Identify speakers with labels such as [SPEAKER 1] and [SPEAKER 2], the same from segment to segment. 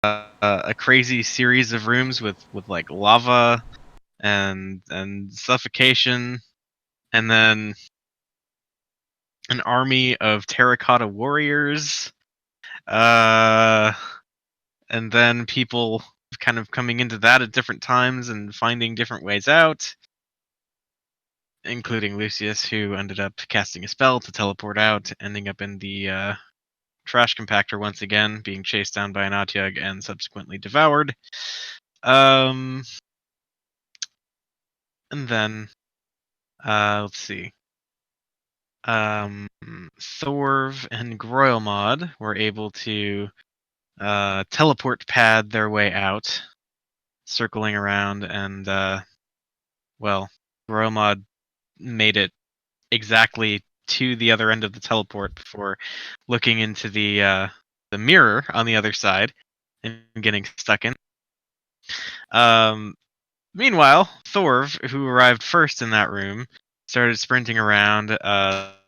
[SPEAKER 1] a crazy series of rooms with like lava and suffocation, and then an army of terracotta warriors, uh, and then people kind of coming into that at different times and finding different ways out, including Lucius, who ended up casting a spell to teleport out, ending up in the trash compactor once again, being chased down by an Atyug and subsequently devoured. And then, let's see. Thorv and Groilmod were able to teleport pad their way out, circling around, and well, Groilmod made it exactly to the other end of the teleport before looking into the mirror on the other side and getting stuck in. Meanwhile, Thorv, who arrived first in that room, started sprinting around,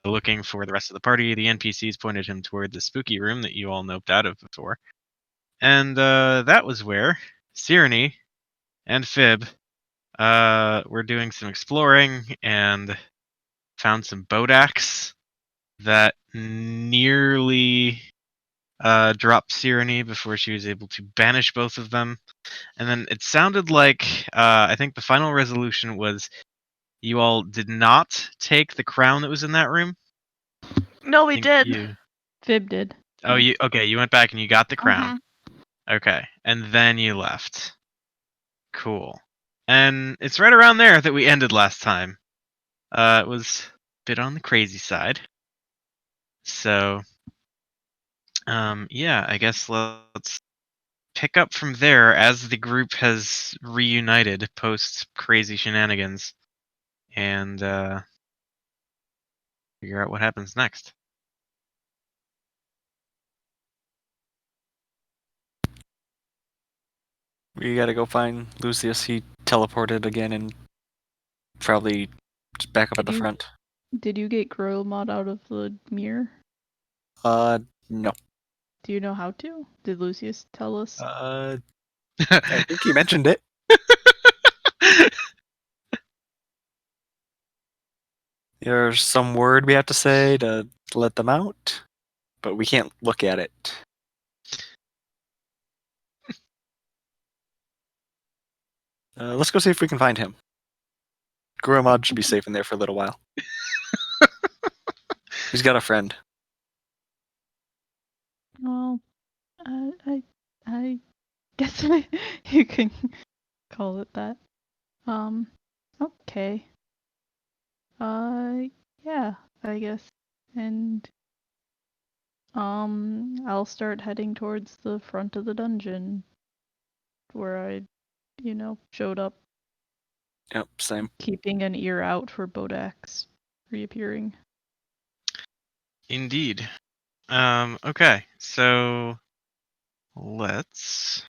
[SPEAKER 1] looking for the rest of the party. The NPCs pointed him toward the spooky room that you all noped out of before. And that was where Cyrenny and Fib were doing some exploring and found some Bodax that nearly dropped Cyrenny before she was able to banish both of them. And then it sounded like I think the final resolution was you all did not take the crown that was in that room.
[SPEAKER 2] No, we did.
[SPEAKER 3] Fib did.
[SPEAKER 1] Oh, you okay? You went back and you got the crown. Okay, and then you left. Cool. And it's right around there that we ended last time. It was a bit on the crazy side. So, yeah, I guess let's pick up from there as the group has reunited post crazy shenanigans, and figure out what happens next.
[SPEAKER 4] We gotta go find Lucius. He teleported again and probably just back up at the front.
[SPEAKER 3] Did you get Groilmod out of the mirror?
[SPEAKER 4] No.
[SPEAKER 3] Do you know how to? Did Lucius tell us?
[SPEAKER 4] I think he mentioned it. There's some word we have to say to let them out, but we can't look at it. Let's go see if we can find him. Groilmod should be safe in there for a little while. He's got a friend.
[SPEAKER 3] Well, I guess you can call it that. Okay. Yeah, I guess. And, I'll start heading towards the front of the dungeon where I, showed up.
[SPEAKER 4] Yep, same.
[SPEAKER 3] Keeping an ear out for Bodax reappearing.
[SPEAKER 1] Indeed. Okay, so let's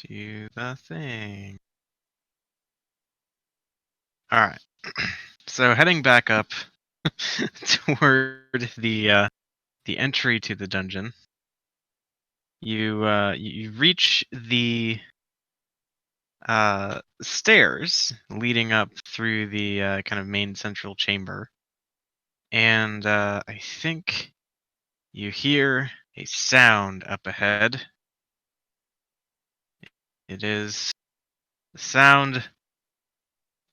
[SPEAKER 1] do the thing. Alright. So heading back up toward the entry to the dungeon, you reach the stairs leading up through the kind of main central chamber, and I think you hear a sound up ahead. It is the sound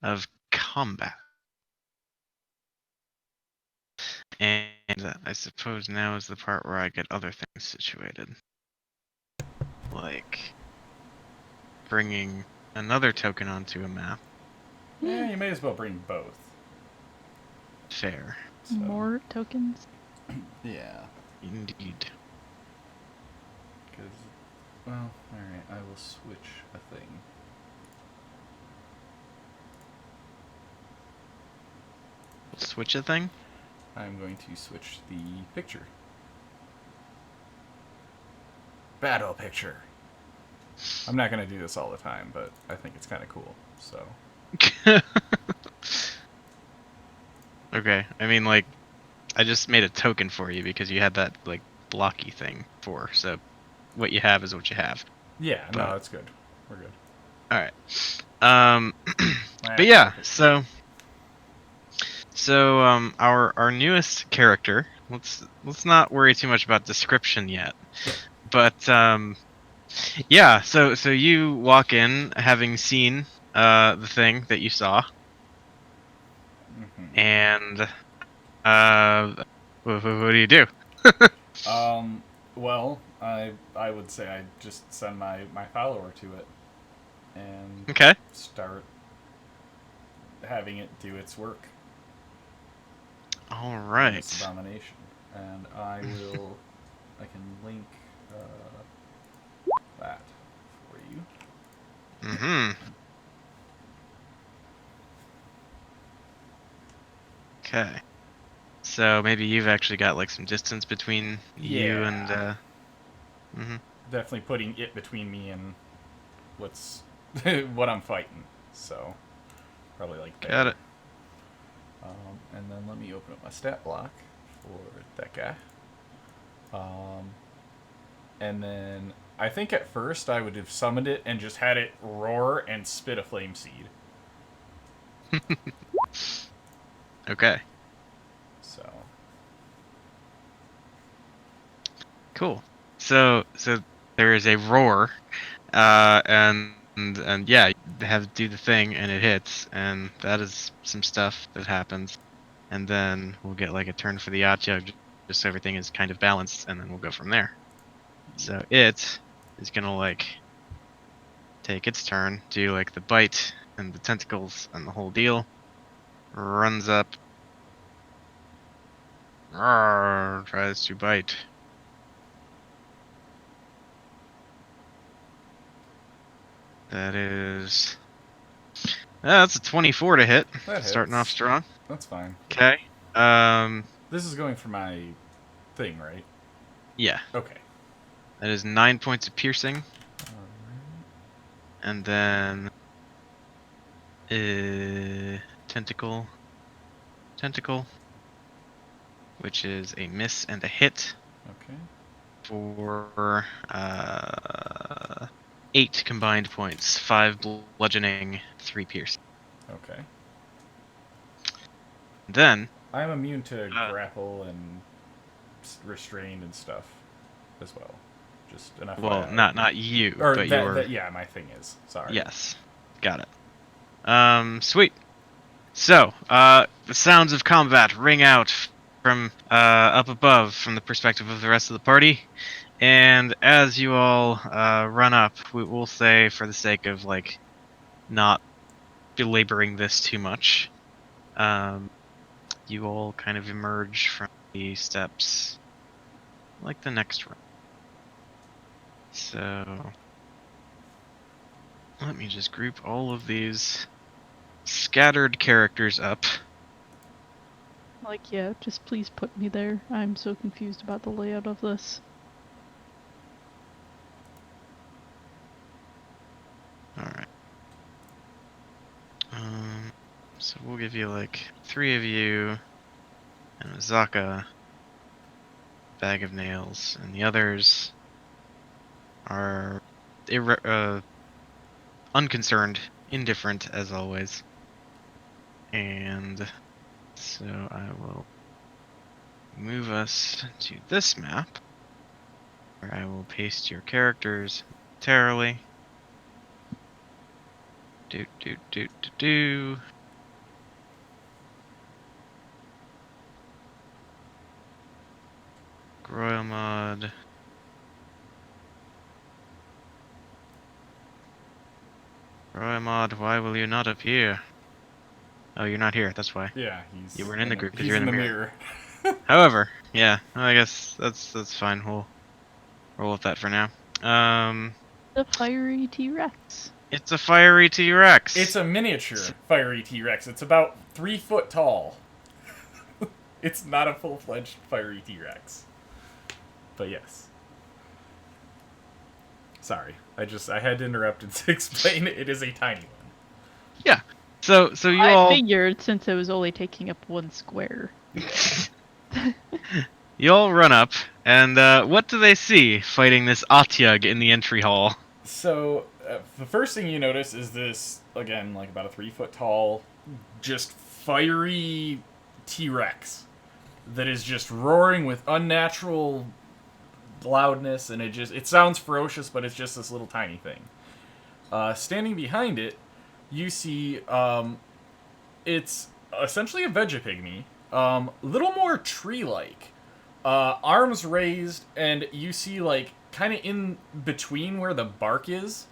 [SPEAKER 1] of combat. And I suppose now is the part where I get other things situated. Like bringing another token onto a map.
[SPEAKER 5] Yeah, you may as well bring both.
[SPEAKER 1] Fair.
[SPEAKER 5] So.
[SPEAKER 3] More tokens?
[SPEAKER 5] Yeah.
[SPEAKER 1] Indeed.
[SPEAKER 5] Because, well, alright, I will switch a thing.
[SPEAKER 1] Switch a thing?
[SPEAKER 5] I'm going to switch the picture. Battle picture. I'm not going to do this all the time, but I think it's kind of cool, so.
[SPEAKER 1] Okay, I mean, like, I just made a token for you because you had that, like, blocky thing for, so what you have is what you have.
[SPEAKER 5] Yeah, no,
[SPEAKER 1] But-
[SPEAKER 5] that's good. We're good.
[SPEAKER 1] All right. But yeah, so our newest character. Let's not worry too much about description yet. But yeah, so you walk in having seen the thing that you saw,
[SPEAKER 5] Mhm.
[SPEAKER 1] and what do you do?
[SPEAKER 5] Well, I would say I just send my follower to it and
[SPEAKER 1] Okay.
[SPEAKER 5] start having it do its work.
[SPEAKER 1] All
[SPEAKER 5] On
[SPEAKER 1] right.
[SPEAKER 5] this abomination, and I can link that for you.
[SPEAKER 1] Mm-hmm. Okay. So maybe you've actually got like some distance between you and
[SPEAKER 5] Yeah.
[SPEAKER 1] mm-hmm.
[SPEAKER 5] Definitely putting it between me and what's what I'm fighting. So probably like there.
[SPEAKER 1] Got it.
[SPEAKER 5] And then let me open up my stat block for that guy. And then I think at first I would have summoned it and just had it roar and spit a flame seed.
[SPEAKER 1] Okay.
[SPEAKER 5] So
[SPEAKER 1] Cool. So there is a roar, and yeah, you have to do the thing, and it hits, and that is some stuff that happens, and then we'll get like a turn for the Yacht-Jug, just so everything is kind of balanced, and then we'll go from there. So it is gonna like take its turn, do like the bite and the tentacles and the whole deal. Runs up, tries to bite. That is. That's a 24 to hit.
[SPEAKER 5] That
[SPEAKER 1] Starting
[SPEAKER 5] hits.
[SPEAKER 1] off strong.
[SPEAKER 5] that's fine.
[SPEAKER 1] Okay.
[SPEAKER 5] This is going for my thing, right?
[SPEAKER 1] Yeah.
[SPEAKER 5] Okay.
[SPEAKER 1] That is 9 points of piercing, and then tentacle, which is a miss and a hit
[SPEAKER 5] Okay.
[SPEAKER 1] for 8 combined points, 5 bludgeoning, 3 piercing.
[SPEAKER 5] Okay.
[SPEAKER 1] Then
[SPEAKER 5] I'm immune to grapple and restrained and stuff as well. Just an FYI.
[SPEAKER 1] well, not you,
[SPEAKER 5] Or
[SPEAKER 1] but
[SPEAKER 5] that,
[SPEAKER 1] your
[SPEAKER 5] yeah, my thing is. Sorry.
[SPEAKER 1] yes, got it. Sweet. So, the sounds of combat ring out from up above from the perspective of the rest of the party. And as you all run up, we'll say, for the sake of like not belaboring this too much, you all kind of emerge from the steps like the next room. So let me just group all of these scattered characters up.
[SPEAKER 3] Like, yeah, just please put me there. I'm so confused about the layout of this.
[SPEAKER 1] Alright. So we'll give you like 3 of you and Zaka, bag of nails, and the others are unconcerned, indifferent as always. And so I will move us to this map, where I will paste your characters momentarily. Do. Groyamod. Groyamod, why will you not appear? Oh, you're not here, that's why.
[SPEAKER 5] Yeah, he's.
[SPEAKER 1] You weren't in the group because
[SPEAKER 5] He's
[SPEAKER 1] you're
[SPEAKER 5] in
[SPEAKER 1] in
[SPEAKER 5] the
[SPEAKER 1] the mirror.
[SPEAKER 5] mirror.
[SPEAKER 1] However, yeah, I guess that's fine. We'll roll with that for now.
[SPEAKER 3] The fiery T-Rex.
[SPEAKER 1] It's a fiery T-Rex.
[SPEAKER 5] It's a miniature fiery T-Rex. It's about 3 foot tall. It's not a full-fledged fiery T-Rex. But yes. Sorry, I had to interrupt and to explain it. It is a tiny one.
[SPEAKER 1] So you
[SPEAKER 3] I
[SPEAKER 1] all
[SPEAKER 3] figured since it was only taking up 1 square.
[SPEAKER 1] you all run up, and what do they see fighting this Atyug in the entry hall?
[SPEAKER 5] So, the first thing you notice is this, again, like about a 3-foot tall, just fiery T-Rex that is just roaring with unnatural loudness, and it sounds ferocious, but it's just this little tiny thing. Standing behind it, you see, it's essentially a Vegapygmy, little more tree-like, arms raised, and you see, like, kind of in between where the bark is,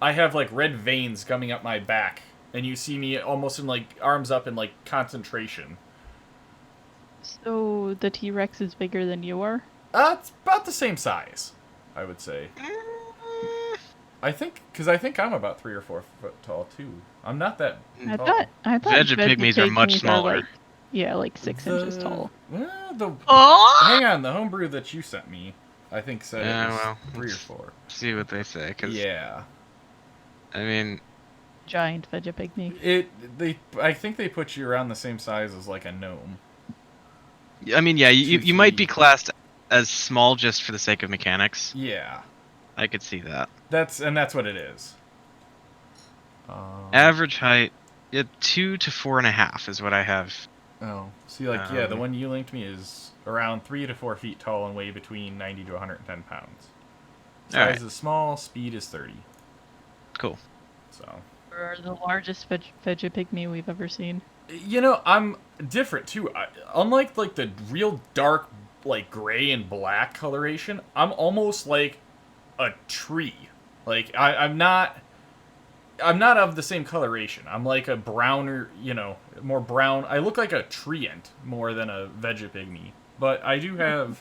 [SPEAKER 5] I have, like, red veins coming up my back, and you see me almost in, like, arms up in, like, concentration.
[SPEAKER 3] So the T-Rex is bigger than you are?
[SPEAKER 5] It's about the same size, I would say. I think I'm about 3 or 4 foot tall, too. I'm not that tall.
[SPEAKER 3] I thought
[SPEAKER 1] Vegapygmies are much smaller.
[SPEAKER 3] Like, yeah, like 6 inches tall.
[SPEAKER 2] Oh!
[SPEAKER 5] Hang on, the homebrew that you sent me, I think said
[SPEAKER 1] Yeah,
[SPEAKER 5] it was
[SPEAKER 1] well,
[SPEAKER 5] 3 or
[SPEAKER 1] let's
[SPEAKER 5] 4.
[SPEAKER 1] See what they say, because
[SPEAKER 5] Yeah.
[SPEAKER 1] I mean,
[SPEAKER 3] Giant Vegapygmy.
[SPEAKER 5] I think they put you around the same size as like a gnome.
[SPEAKER 1] yeah, you
[SPEAKER 5] 2,
[SPEAKER 1] might be
[SPEAKER 5] 3.
[SPEAKER 1] classed as small just for the sake of mechanics.
[SPEAKER 5] Yeah.
[SPEAKER 1] I could see that.
[SPEAKER 5] That's what it is.
[SPEAKER 1] Average height, 2 to 4.5 is what I have.
[SPEAKER 5] Oh, see, like, yeah, the one you linked me is around 3 to 4 feet tall and weigh between 90 to 110 pounds. Size
[SPEAKER 1] Alright.
[SPEAKER 5] is small, speed is 30.
[SPEAKER 1] Cool.
[SPEAKER 5] So,
[SPEAKER 3] Or the largest Vegapygmy we've ever seen.
[SPEAKER 5] you know, I'm different too. Unlike like the real dark, like gray and black coloration, I'm almost like a tree. Like I'm not of the same coloration. I'm like a browner, more brown. I look like a treant more than a Vegapygmy, but I do have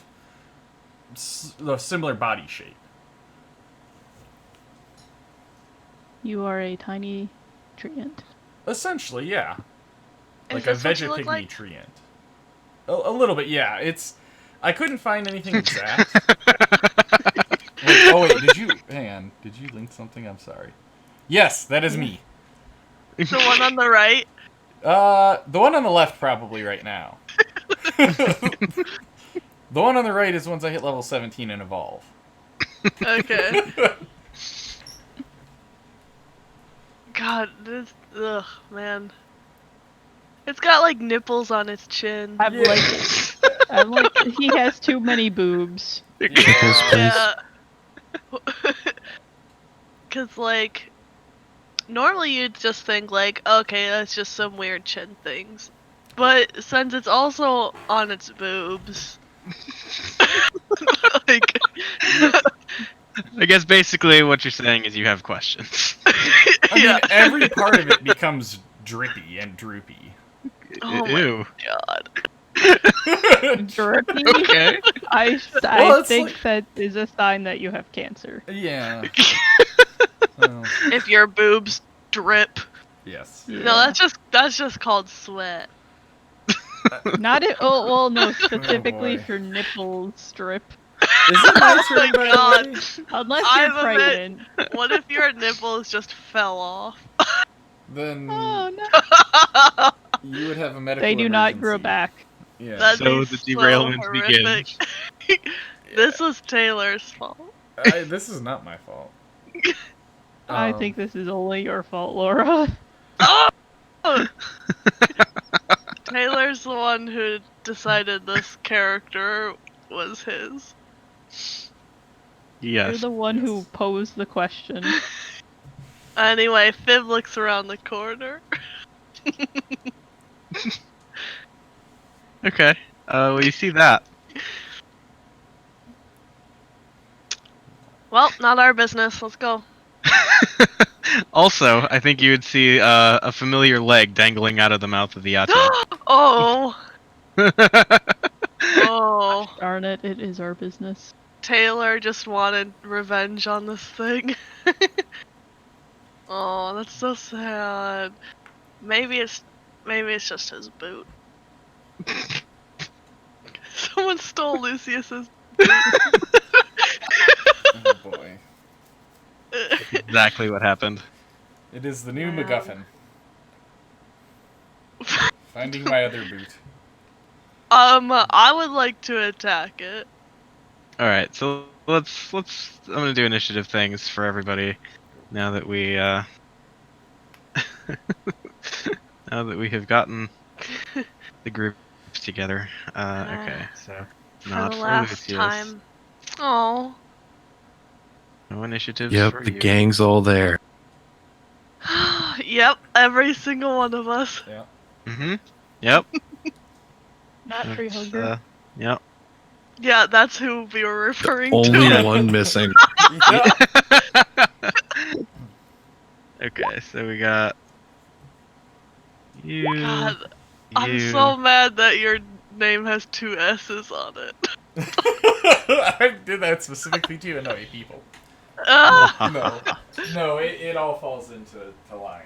[SPEAKER 5] a similar body shape.
[SPEAKER 3] You are a tiny treant.
[SPEAKER 5] Essentially, yeah. Like
[SPEAKER 2] Is
[SPEAKER 5] a
[SPEAKER 2] this what you look
[SPEAKER 5] Vegapygmy
[SPEAKER 2] like?
[SPEAKER 5] treant. A little bit, yeah. I couldn't find anything exact. Wait, hang on. Did you link something? I'm sorry. Yes, that is me.
[SPEAKER 2] The one on the right?
[SPEAKER 5] The one on the left probably right now. The one on the right is once I hit level 17 and evolve.
[SPEAKER 2] Okay. God, ugh, man. It's got like nipples on its chin.
[SPEAKER 3] I'm like, he has too many boobs.
[SPEAKER 2] Yeah. Cause like, normally you'd just think like, okay, that's just some weird chin things. But since it's also on its boobs, like,
[SPEAKER 1] I guess basically what you're saying is you have questions.
[SPEAKER 5] I mean,
[SPEAKER 2] yeah.
[SPEAKER 5] every part of it becomes drippy and droopy.
[SPEAKER 2] Oh
[SPEAKER 1] Ew.
[SPEAKER 2] my god.
[SPEAKER 3] Drippy?
[SPEAKER 1] Okay.
[SPEAKER 3] I
[SPEAKER 5] Well, it's
[SPEAKER 3] think
[SPEAKER 5] like-
[SPEAKER 3] that is a sign that you have cancer.
[SPEAKER 5] Yeah. Well,
[SPEAKER 2] If your boobs drip.
[SPEAKER 5] yes.
[SPEAKER 3] Yeah.
[SPEAKER 2] No, that's just called sweat.
[SPEAKER 3] Not it. Oh well, no. Specifically
[SPEAKER 5] boy.
[SPEAKER 3] if your nipples drip.
[SPEAKER 5] Is it my
[SPEAKER 2] Oh my
[SPEAKER 5] turn, by the
[SPEAKER 2] God.
[SPEAKER 5] way?
[SPEAKER 3] Unless
[SPEAKER 2] I'm
[SPEAKER 3] you're
[SPEAKER 2] a bit-
[SPEAKER 3] pregnant.
[SPEAKER 2] What if your nipples just fell off?
[SPEAKER 5] Then
[SPEAKER 3] Oh no.
[SPEAKER 5] you would have a medical
[SPEAKER 3] They do not grow
[SPEAKER 5] emergency.
[SPEAKER 3] back.
[SPEAKER 5] Yeah.
[SPEAKER 2] That'd
[SPEAKER 1] So
[SPEAKER 2] be
[SPEAKER 1] the derailments
[SPEAKER 2] horrific. This was Taylor's fault.
[SPEAKER 5] This is not my fault.
[SPEAKER 3] I think this is only your fault, Laura.
[SPEAKER 2] Taylor's the one who decided this character was his.
[SPEAKER 3] You're
[SPEAKER 1] Yes.
[SPEAKER 3] the one who posed the question.
[SPEAKER 2] Anyway, Fib looks around the corner.
[SPEAKER 1] Okay. Well, you see that.
[SPEAKER 2] Well, not our business. Let's go.
[SPEAKER 1] Also, I think you would see a familiar leg dangling out of the mouth of the Yato.
[SPEAKER 2] Oh. Oh.
[SPEAKER 3] Darn it, it is our business.
[SPEAKER 2] Taylor just wanted revenge on this thing. Oh, that's so sad. Maybe it's just his boot. Someone stole Lucius's
[SPEAKER 5] Oh boy.
[SPEAKER 1] Exactly what happened.
[SPEAKER 5] It is the new
[SPEAKER 2] Wow.
[SPEAKER 5] MacGuffin. Finding my other boot.
[SPEAKER 2] I would like to attack it.
[SPEAKER 1] All right, so let's. I'm gonna do initiative things for everybody now that we now that we have gotten the group together. Okay, so
[SPEAKER 2] For
[SPEAKER 1] not
[SPEAKER 2] the
[SPEAKER 1] for
[SPEAKER 2] last
[SPEAKER 1] Lucius.
[SPEAKER 2] time. Oh.
[SPEAKER 1] No initiatives
[SPEAKER 6] Yep,
[SPEAKER 1] for
[SPEAKER 6] the
[SPEAKER 1] you.
[SPEAKER 6] gang's all there.
[SPEAKER 2] Yep, every single one of us.
[SPEAKER 5] Yeah.
[SPEAKER 1] Mm-hmm. Yep.
[SPEAKER 3] Not tree
[SPEAKER 1] That's,
[SPEAKER 3] hugger.
[SPEAKER 1] Yep.
[SPEAKER 2] Yeah, that's who we were referring
[SPEAKER 6] Only
[SPEAKER 2] to.
[SPEAKER 6] one missing.
[SPEAKER 5] Yeah.
[SPEAKER 1] Okay, so we got you.
[SPEAKER 2] God, I'm
[SPEAKER 1] you.
[SPEAKER 2] so mad that your name has 2 S's on it.
[SPEAKER 5] I did that specifically to annoy people.
[SPEAKER 2] Ah!
[SPEAKER 5] No, it all falls into line.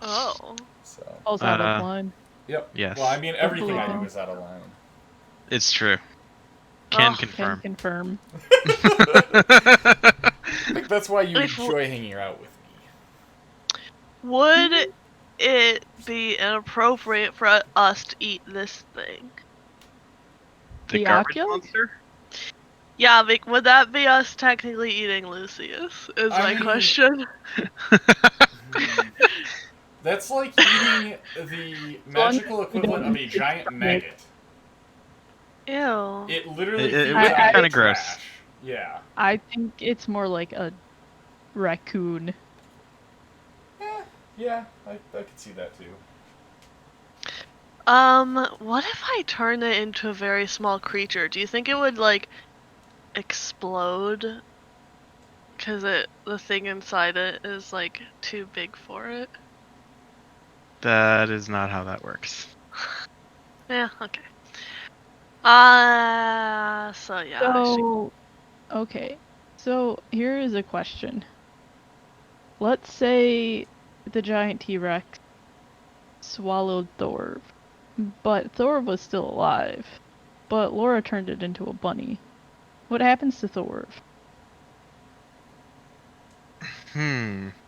[SPEAKER 2] Oh.
[SPEAKER 5] So,
[SPEAKER 3] Falls out of
[SPEAKER 1] Uh,
[SPEAKER 3] line.
[SPEAKER 5] yep.
[SPEAKER 1] Yes.
[SPEAKER 5] Well, I mean, everything I
[SPEAKER 3] believe
[SPEAKER 5] do
[SPEAKER 3] him.
[SPEAKER 5] is out of line.
[SPEAKER 1] It's true. Can
[SPEAKER 2] Oh,
[SPEAKER 1] confirm.
[SPEAKER 3] Can confirm.
[SPEAKER 5] I think that's why you
[SPEAKER 2] If-
[SPEAKER 5] enjoy hanging out with me.
[SPEAKER 2] Would it be inappropriate for us to eat this thing?
[SPEAKER 1] The
[SPEAKER 3] The
[SPEAKER 1] garbage
[SPEAKER 3] Oculus?
[SPEAKER 1] monster?
[SPEAKER 2] Yeah, would that be us technically eating Lucius? Is
[SPEAKER 5] I
[SPEAKER 2] my
[SPEAKER 5] mean-
[SPEAKER 2] question.
[SPEAKER 5] That's like eating the magical equivalent of a giant maggot.
[SPEAKER 2] Ew.
[SPEAKER 5] It literally
[SPEAKER 1] It
[SPEAKER 5] feeds
[SPEAKER 3] would be
[SPEAKER 5] on
[SPEAKER 3] kinda
[SPEAKER 1] gross.
[SPEAKER 5] trash. Yeah.
[SPEAKER 3] I think it's more like a raccoon.
[SPEAKER 5] Yeah, I could see that too.
[SPEAKER 2] What if I turn it into a very small creature? Do you think it would, like, explode? Because the thing inside it is, like, too big for it?
[SPEAKER 1] That is not how that works.
[SPEAKER 2] Yeah, okay. So yeah,
[SPEAKER 3] So, okay. So, here is a question. Let's say the giant T-Rex swallowed Thorv, but Thorv was still alive, but Laura turned it into a bunny. What happens to Thorv?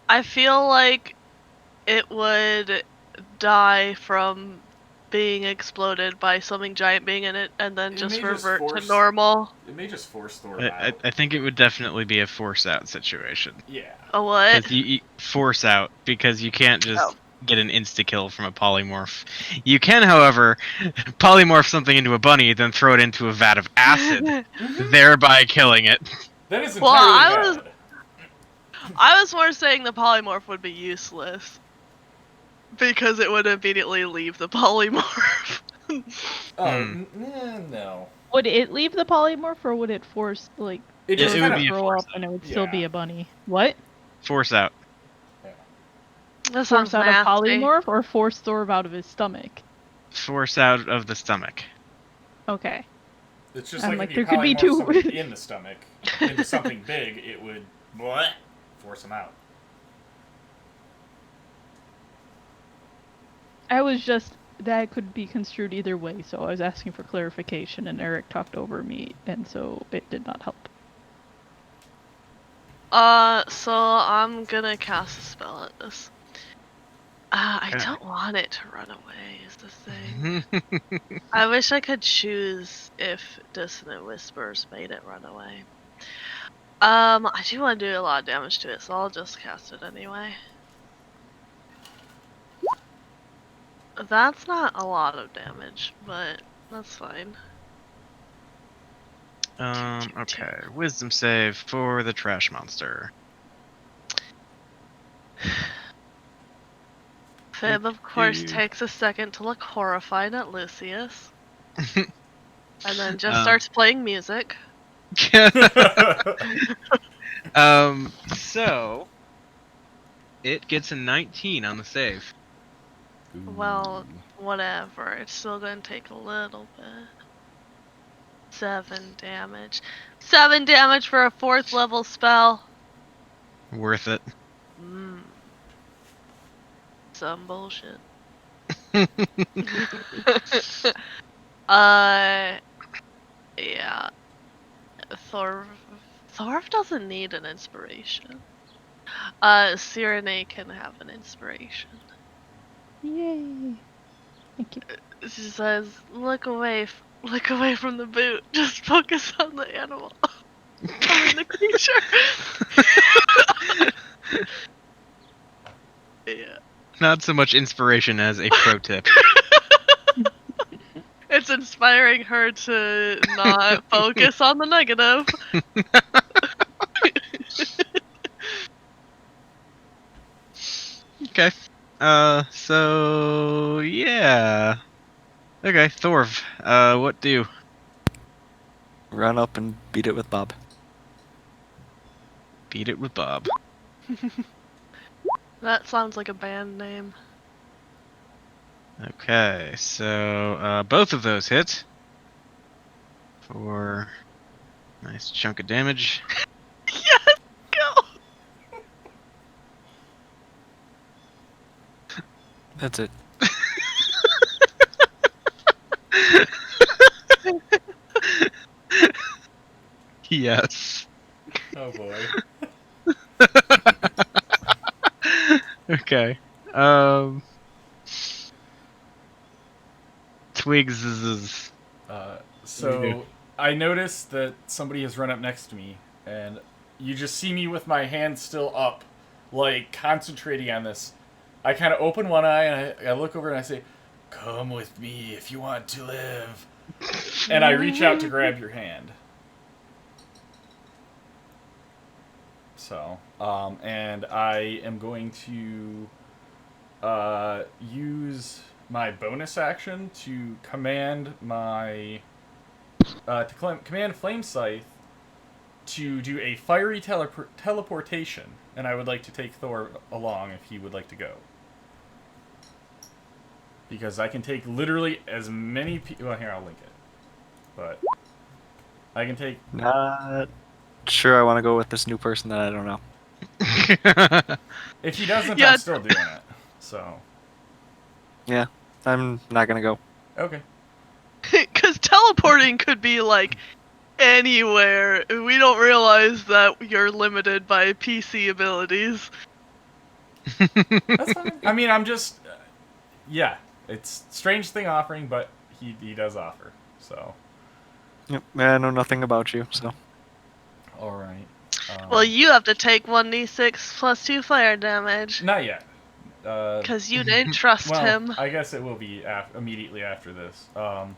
[SPEAKER 2] I feel like it would die from being exploded by something giant being in it, and then
[SPEAKER 5] It
[SPEAKER 2] just
[SPEAKER 5] may just
[SPEAKER 2] revert to
[SPEAKER 5] force-
[SPEAKER 2] normal.
[SPEAKER 5] It may just force Thor
[SPEAKER 1] I
[SPEAKER 5] out.
[SPEAKER 1] think it would definitely be a force out situation.
[SPEAKER 5] Yeah.
[SPEAKER 2] A what?
[SPEAKER 1] Because you force out because you can't just
[SPEAKER 2] Oh.
[SPEAKER 1] get an insta kill from a polymorph. You can, however, polymorph something into a bunny, then throw it into a vat of acid, thereby killing it.
[SPEAKER 5] That is
[SPEAKER 2] Well,
[SPEAKER 5] entirely valid.
[SPEAKER 2] I was more saying the polymorph would be useless. Because it would immediately leave the polymorph.
[SPEAKER 5] No.
[SPEAKER 3] Would it leave the polymorph, or would it force, like,
[SPEAKER 5] It just
[SPEAKER 1] it
[SPEAKER 5] kind
[SPEAKER 1] would
[SPEAKER 5] of
[SPEAKER 1] be a
[SPEAKER 3] grow
[SPEAKER 1] force
[SPEAKER 3] up and it would
[SPEAKER 5] out.
[SPEAKER 3] still
[SPEAKER 5] Yeah.
[SPEAKER 3] be a bunny? What?
[SPEAKER 1] Force out.
[SPEAKER 2] That sounds
[SPEAKER 3] Force out
[SPEAKER 2] nasty.
[SPEAKER 3] a polymorph, or force Thorv out of his stomach?
[SPEAKER 1] Force out of the stomach.
[SPEAKER 3] Okay.
[SPEAKER 5] It's just
[SPEAKER 3] I'm
[SPEAKER 5] like,
[SPEAKER 3] like,
[SPEAKER 5] if you
[SPEAKER 3] there could be
[SPEAKER 5] polymorph
[SPEAKER 3] two-
[SPEAKER 5] somebody in the stomach into something big, it would force them out.
[SPEAKER 3] I was just, that could be construed either way, so I was asking for clarification, and Eric talked over me, and so it did not help.
[SPEAKER 2] So I'm gonna cast a spell at this. I
[SPEAKER 1] Okay.
[SPEAKER 2] don't want it to run away, is the thing. I wish I could choose if Dissonant Whispers made it run away. I do want to do a lot of damage to it, so I'll just cast it anyway. That's not a lot of damage, but that's fine.
[SPEAKER 1] Okay. Wisdom save for the trash monster.
[SPEAKER 2] Fib, of course,
[SPEAKER 1] Do-do.
[SPEAKER 2] takes a second to look horrified at Lucius, and then just
[SPEAKER 1] Um,
[SPEAKER 2] starts playing music.
[SPEAKER 1] So it gets a 19 on the save.
[SPEAKER 2] Well, whatever. It's still gonna take a little bit. 7 damage. 7 damage for a 4th level spell.
[SPEAKER 1] Worth it.
[SPEAKER 2] Some bullshit. Yeah. Thorv doesn't need an inspiration. Cyrene can have an inspiration.
[SPEAKER 3] Yay! Thank you.
[SPEAKER 2] She says, look away Look away from the boot. Just focus on the animal. I mean the creature. Yeah.
[SPEAKER 1] Not so much inspiration as a pro tip.
[SPEAKER 2] It's inspiring her to not focus on the negative.
[SPEAKER 1] Okay. So yeah. Okay, Thorv. What do?
[SPEAKER 4] Run up and beat it with Bob.
[SPEAKER 1] Beat it with Bob.
[SPEAKER 2] That sounds like a band name.
[SPEAKER 1] Okay, so both of those hit for a nice chunk of damage.
[SPEAKER 2] Yes, go!
[SPEAKER 4] That's it.
[SPEAKER 1] Yes.
[SPEAKER 5] Oh boy.
[SPEAKER 1] Okay. Twigs is
[SPEAKER 5] So I noticed that somebody has run up next to me, and you just see me with my hand still up, like concentrating on this. I kind of open one eye and I look over and I say, "Come with me if you want to live." And I reach out to grab your hand. So, and I am going to use my bonus action to command my command Flame Scythe to do a fiery teleportation, and I would like to take Thor along if he would like to go. Because I can take literally as many people. Well, here, I'll link it. But I can take.
[SPEAKER 4] Not sure I want to go with this new person that I don't know.
[SPEAKER 5] If he doesn't,
[SPEAKER 2] Yeah.
[SPEAKER 5] I'm still doing it. So.
[SPEAKER 4] Yeah, I'm not gonna go.
[SPEAKER 5] Okay.
[SPEAKER 2] Because teleporting could be like anywhere. We don't realize that you're limited by PC abilities.
[SPEAKER 5] That's fine. I mean, I'm just. Yeah. It's strange thing offering, but he does offer. So.
[SPEAKER 4] Yep, I know nothing about you, so.
[SPEAKER 5] Alright.
[SPEAKER 2] Well, you have to take 1d6 plus 2 fire damage.
[SPEAKER 5] Not yet.
[SPEAKER 2] Because you didn't trust
[SPEAKER 5] Well,
[SPEAKER 2] him.
[SPEAKER 5] I guess it will be immediately after this. But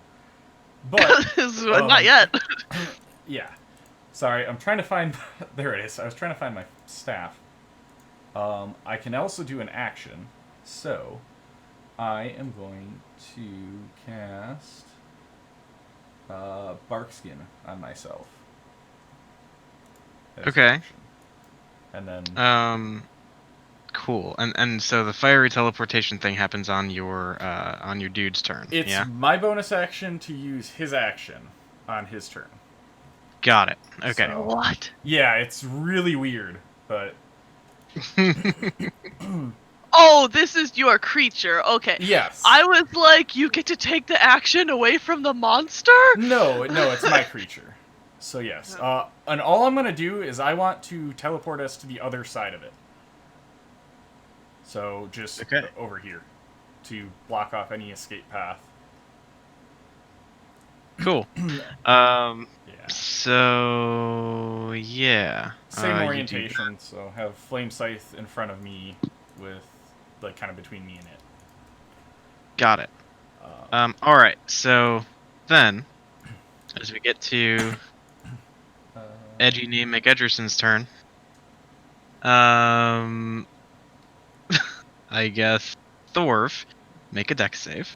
[SPEAKER 2] Not yet.
[SPEAKER 5] yeah. Sorry, I'm trying to find. There it is. I was trying to find my staff. I can also do an action. So, I am going to cast Barkskin on myself. As an
[SPEAKER 1] Okay.
[SPEAKER 5] action. And then.
[SPEAKER 1] Cool. And so the fiery teleportation thing happens on your dude's turn.
[SPEAKER 5] It's
[SPEAKER 1] yeah.
[SPEAKER 5] my bonus action to use his action on his turn.
[SPEAKER 1] Got it. Okay.
[SPEAKER 5] So-
[SPEAKER 2] What?
[SPEAKER 5] Yeah, it's really weird, but
[SPEAKER 2] Oh, this is your creature. Okay.
[SPEAKER 5] yes.
[SPEAKER 2] I was like, you get to take the action away from the monster?
[SPEAKER 5] No, it's my creature. So yes. And all I'm gonna do is I want to teleport us to the other side of it. So just
[SPEAKER 1] Okay.
[SPEAKER 5] over here to block off any escape path.
[SPEAKER 1] Cool.
[SPEAKER 5] Yeah.
[SPEAKER 1] So yeah.
[SPEAKER 5] Same
[SPEAKER 1] you do
[SPEAKER 5] orientation, so have Flame Scythe in front of me with like kind of between me and it.
[SPEAKER 1] Got it. All right. So then, as we get to Edgy Name McEderson's turn, I guess Thorv, make a dex save.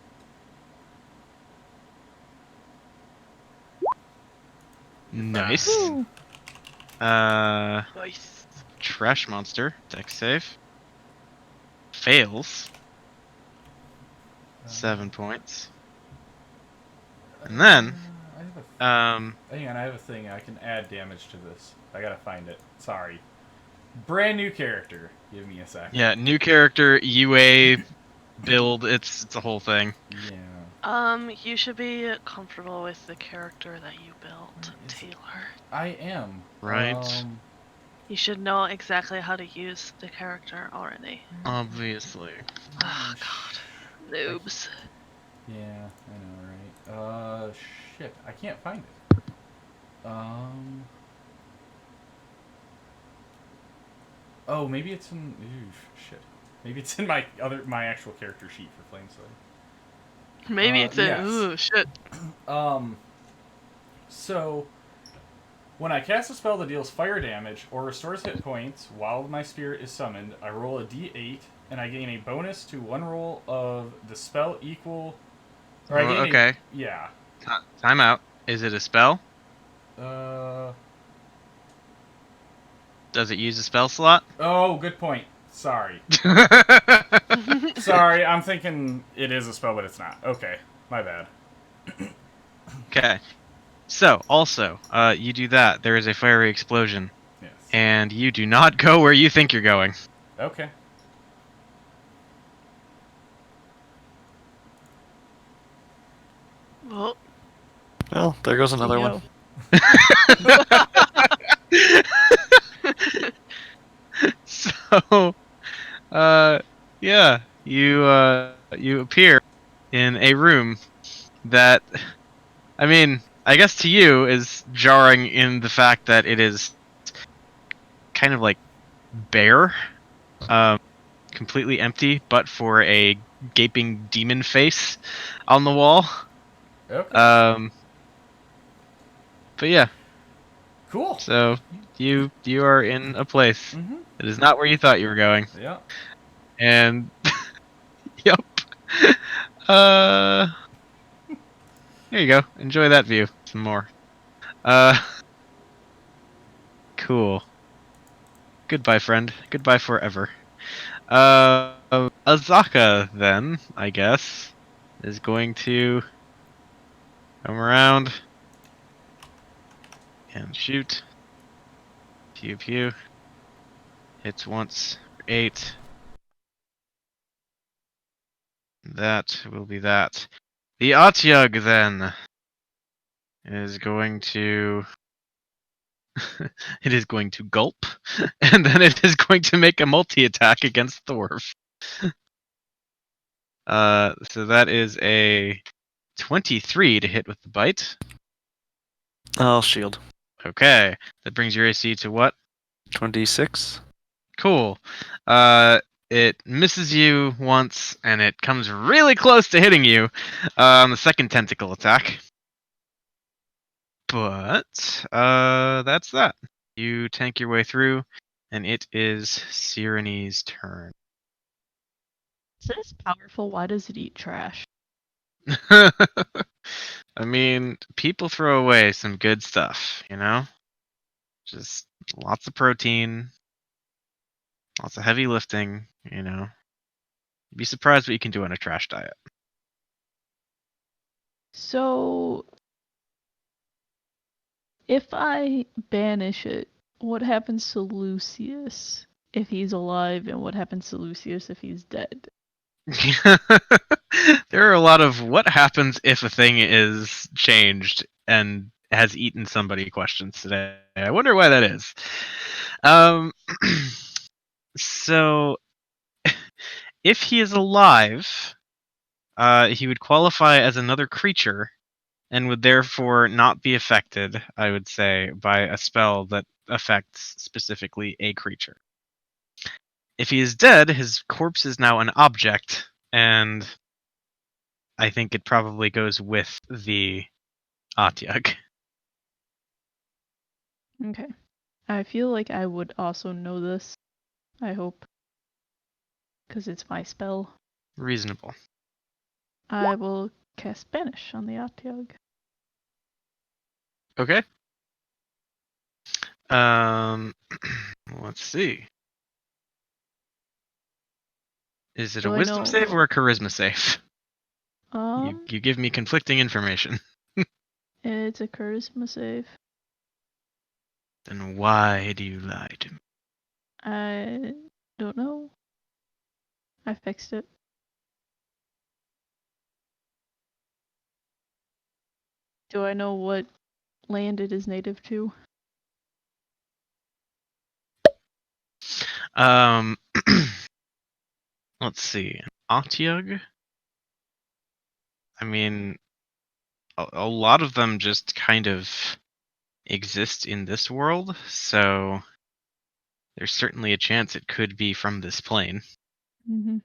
[SPEAKER 1] Nice.
[SPEAKER 3] Woo.
[SPEAKER 2] Nice.
[SPEAKER 1] Trash Monster, dex save. Fails. 7 points. And then,
[SPEAKER 5] I have hang on, I have a thing. I can add damage to this. I gotta find it. Sorry. Brand new character. Give me a second.
[SPEAKER 1] yeah, new character, UA, build, it's a whole thing.
[SPEAKER 5] Yeah.
[SPEAKER 2] You should be comfortable with the character that you built,
[SPEAKER 5] Is it-
[SPEAKER 2] Taylor.
[SPEAKER 5] I am.
[SPEAKER 1] Right.
[SPEAKER 2] You should know exactly how to use the character already.
[SPEAKER 1] Obviously.
[SPEAKER 2] Oh god. Noobs.
[SPEAKER 5] Yeah, I know, right? Shit, I can't find it. Oh, maybe it's in. Ooh, shit. Maybe it's in my actual character sheet for Flame Sword.
[SPEAKER 2] Maybe it's a
[SPEAKER 5] yes.
[SPEAKER 2] ooh shit.
[SPEAKER 5] So when I cast a spell that deals fire damage or restores hit points while my spirit is summoned, I roll a d8 and I gain a bonus to one roll of the spell equal. Or I gain
[SPEAKER 1] Okay.
[SPEAKER 5] yeah.
[SPEAKER 1] Time out. Is it a spell? Does it use a spell slot?
[SPEAKER 5] Oh, good point. Sorry. Sorry, I'm thinking it is a spell, but it's not. Okay, my bad.
[SPEAKER 1] Okay. So, also, you do that. There is a fiery explosion.
[SPEAKER 5] Yes.
[SPEAKER 1] And you do not go where you think you're going.
[SPEAKER 5] Okay.
[SPEAKER 2] Well,
[SPEAKER 4] Well, there goes another
[SPEAKER 3] Yo.
[SPEAKER 4] one.
[SPEAKER 1] So, yeah, you appear in a room that, I mean, I guess to you is jarring in the fact that it is kind of like bare, completely empty, but for a gaping demon face on the wall.
[SPEAKER 5] Okay.
[SPEAKER 1] But yeah,
[SPEAKER 5] Cool.
[SPEAKER 1] so you are in a place
[SPEAKER 5] Mm-hmm.
[SPEAKER 1] that is not where you thought you were going,
[SPEAKER 5] Yeah.
[SPEAKER 1] and yep. Uh, Here you go. Enjoy that view some more. Cool. Goodbye, friend. Goodbye forever. Azaka then, I guess, is going to come around and shoot. Pew pew. Hits once for 8. That will be that. The Atyug then is going to it is going to gulp, and then it is going to make a multi-attack against Thorv. So that is a 23 to hit with the bite.
[SPEAKER 4] I'll shield.
[SPEAKER 1] Okay, that brings your AC to what?
[SPEAKER 4] 26.
[SPEAKER 1] Cool. It misses you once, and it comes really close to hitting you on the second tentacle attack. But that's that. You tank your way through, and it is Cyrene's turn.
[SPEAKER 3] Is this powerful? Why does it eat trash?
[SPEAKER 1] I mean, people throw away some good stuff, you know? Just lots of protein, lots of heavy lifting, you know? You'd be surprised what you can do on a trash diet.
[SPEAKER 3] So, if I banish it, what happens to Lucius if he's alive, and what happens to Lucius if he's dead?
[SPEAKER 1] There are a lot of what happens if a thing is changed and has eaten somebody questions today. I wonder why that is. So, if he is alive, he would qualify as another creature and would therefore not be affected, I would say, by a spell that affects specifically a creature. If he is dead, his corpse is now an object, and I think it probably goes with the Atyug.
[SPEAKER 3] Okay. I feel like I would also know this. I hope. Because it's my spell.
[SPEAKER 1] Reasonable.
[SPEAKER 3] I will cast Banish on the Atyug.
[SPEAKER 1] Okay. Let's see. Is it a
[SPEAKER 3] Do I
[SPEAKER 1] wisdom
[SPEAKER 3] know-
[SPEAKER 1] save or a charisma save?
[SPEAKER 3] Um,
[SPEAKER 1] You give me conflicting information.
[SPEAKER 3] it's a charisma save.
[SPEAKER 1] Then why do you lie to me?
[SPEAKER 3] I don't know. I fixed it. Do I know what land it is native to?
[SPEAKER 1] Let's see. Atyug? I mean, a lot of them just kind of exist in this world, so there's certainly a chance it could be from this plane.
[SPEAKER 3] Hmm.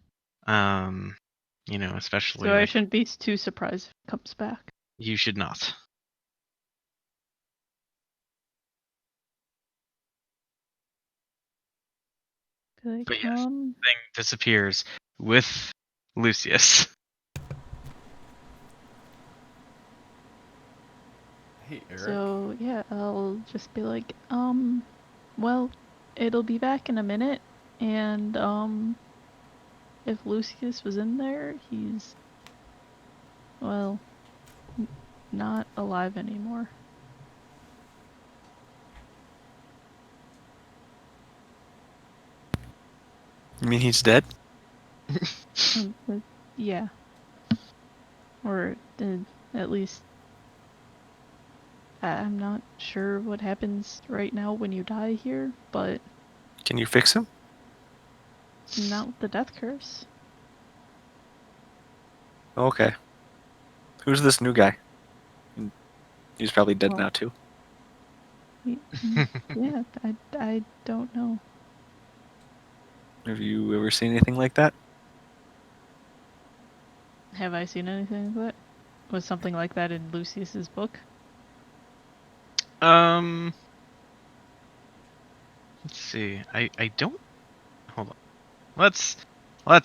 [SPEAKER 1] Especially
[SPEAKER 3] So I
[SPEAKER 1] like
[SPEAKER 3] shouldn't be too surprised if it comes back.
[SPEAKER 1] you should not.
[SPEAKER 3] Like,
[SPEAKER 1] But yes, thing disappears with Lucius.
[SPEAKER 5] Hey, Eric.
[SPEAKER 3] So yeah, I'll just be like, well, it'll be back in a minute, and if Lucius was in there, he's, well, not alive anymore.
[SPEAKER 4] You mean he's dead?
[SPEAKER 3] Yeah. Or at least I'm not sure what happens right now when you die here, but
[SPEAKER 4] Can you fix him?
[SPEAKER 3] not with the death curse.
[SPEAKER 4] Okay. Who's this new guy? He's probably dead
[SPEAKER 3] Well-
[SPEAKER 4] now too.
[SPEAKER 3] Yeah, I don't know.
[SPEAKER 4] Have you ever seen anything like that?
[SPEAKER 3] Have I seen anything like that? Was something like that in Lucius's book?
[SPEAKER 1] Let's see. I don't. Hold on. Let's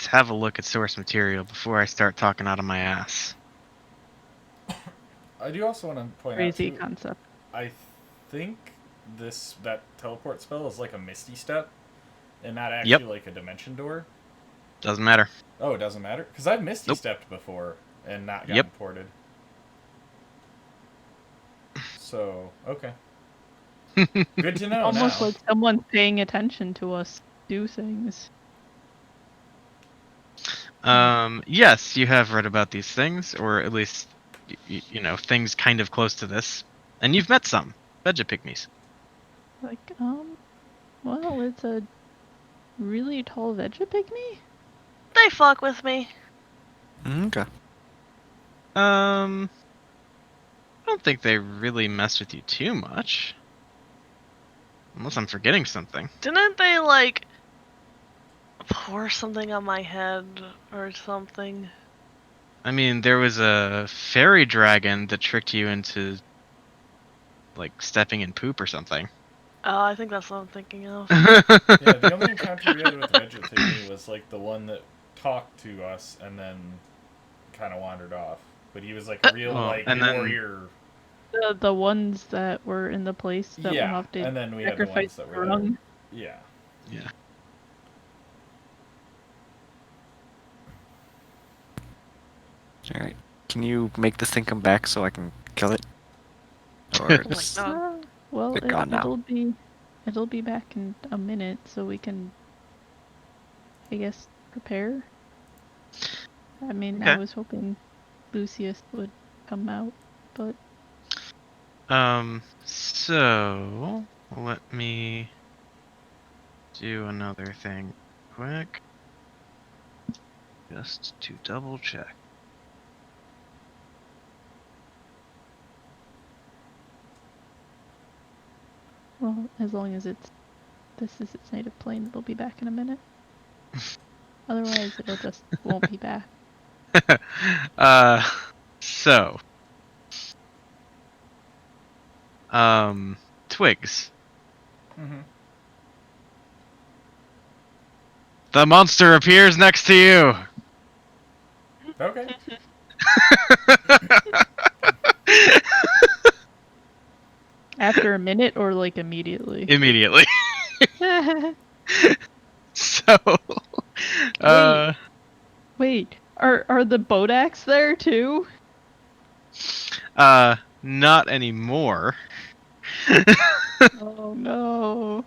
[SPEAKER 1] have a look at source material before I start talking out of my ass.
[SPEAKER 5] I do also want to point
[SPEAKER 3] Crazy
[SPEAKER 5] out too,
[SPEAKER 3] concept.
[SPEAKER 5] I think that teleport spell is like a Misty Step, and not actually like a dimension door.
[SPEAKER 1] Doesn't matter.
[SPEAKER 5] Oh, it doesn't matter? Because I've Misty
[SPEAKER 1] Nope.
[SPEAKER 5] Stepped before and not gotten
[SPEAKER 1] Yep.
[SPEAKER 5] ported. So, okay. Good to know
[SPEAKER 3] Almost
[SPEAKER 5] now.
[SPEAKER 3] like someone's paying attention to us do things.
[SPEAKER 1] Yes, you have read about these things, or at least, things kind of close to this, and you've met some Vegapygmies.
[SPEAKER 3] Like, well, it's a really tall Vegapygmy?
[SPEAKER 2] They fuck with me.
[SPEAKER 4] Okay.
[SPEAKER 1] I don't think they really mess with you too much, unless I'm forgetting something.
[SPEAKER 2] Didn't they, like, pour something on my head or something?
[SPEAKER 1] I mean, there was a fairy dragon that tricked you into, like, stepping in poop or something.
[SPEAKER 2] Oh, I think that's what I'm thinking of.
[SPEAKER 5] Yeah, the only encounter we had with Vegapygmy was like the one that talked to us and then kind of wandered off. But he was like a real
[SPEAKER 1] Oh,
[SPEAKER 5] like
[SPEAKER 1] and then-
[SPEAKER 5] warrior.
[SPEAKER 3] The ones that were in the place that
[SPEAKER 5] Yeah,
[SPEAKER 3] went off to
[SPEAKER 5] and then we had the
[SPEAKER 3] sacrifice
[SPEAKER 5] ones that were
[SPEAKER 3] Grung.
[SPEAKER 5] there. Yeah.
[SPEAKER 1] Yeah.
[SPEAKER 4] Alright. Can you make this thing come back so I can kill it? Or
[SPEAKER 2] my
[SPEAKER 4] just...
[SPEAKER 2] God.
[SPEAKER 3] Well,
[SPEAKER 4] They're gone now.
[SPEAKER 3] it'll be back in a minute, so we can, I guess, prepare. I mean, I
[SPEAKER 1] Okay.
[SPEAKER 3] was hoping Lucius would come out, but
[SPEAKER 1] So let me do another thing quick. Just to double check.
[SPEAKER 3] well, as long as this is its native plane, it'll be back in a minute. Otherwise, it'll just won't be back.
[SPEAKER 1] So Twigs.
[SPEAKER 5] Mm-hmm.
[SPEAKER 1] The monster appears next to you.
[SPEAKER 5] Okay.
[SPEAKER 3] After a minute or like immediately?
[SPEAKER 1] Immediately. So
[SPEAKER 3] Wait, are the Bodaks there too?
[SPEAKER 1] not anymore.
[SPEAKER 3] Oh no.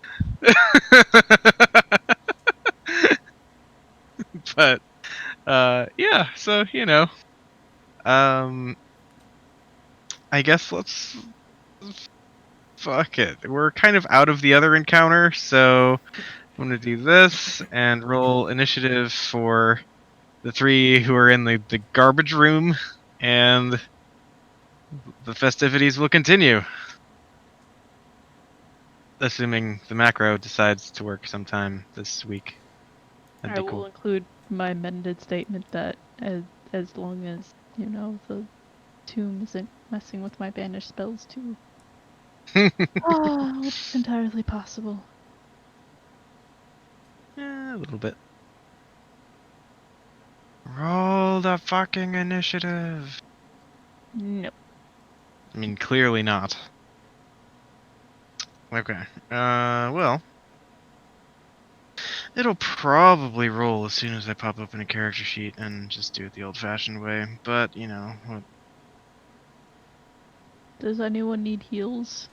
[SPEAKER 1] But yeah, so I guess let's fuck it. We're kind of out of the other encounter, so I'm gonna do this and roll initiative for the three who are in the garbage room, and the festivities will continue. Assuming the macro decides to work sometime this week. That'd
[SPEAKER 3] I
[SPEAKER 1] be
[SPEAKER 3] will
[SPEAKER 1] cool.
[SPEAKER 3] include my amended statement that as long as, the tomb isn't messing with my banished spells too. Which is entirely possible.
[SPEAKER 1] Yeah, a little bit. Roll the fucking initiative.
[SPEAKER 3] No.
[SPEAKER 1] I mean, clearly not. Okay. Well. It'll probably roll as soon as I pop open a character sheet and just do it the old-fashioned way. But,
[SPEAKER 3] Does anyone need heals?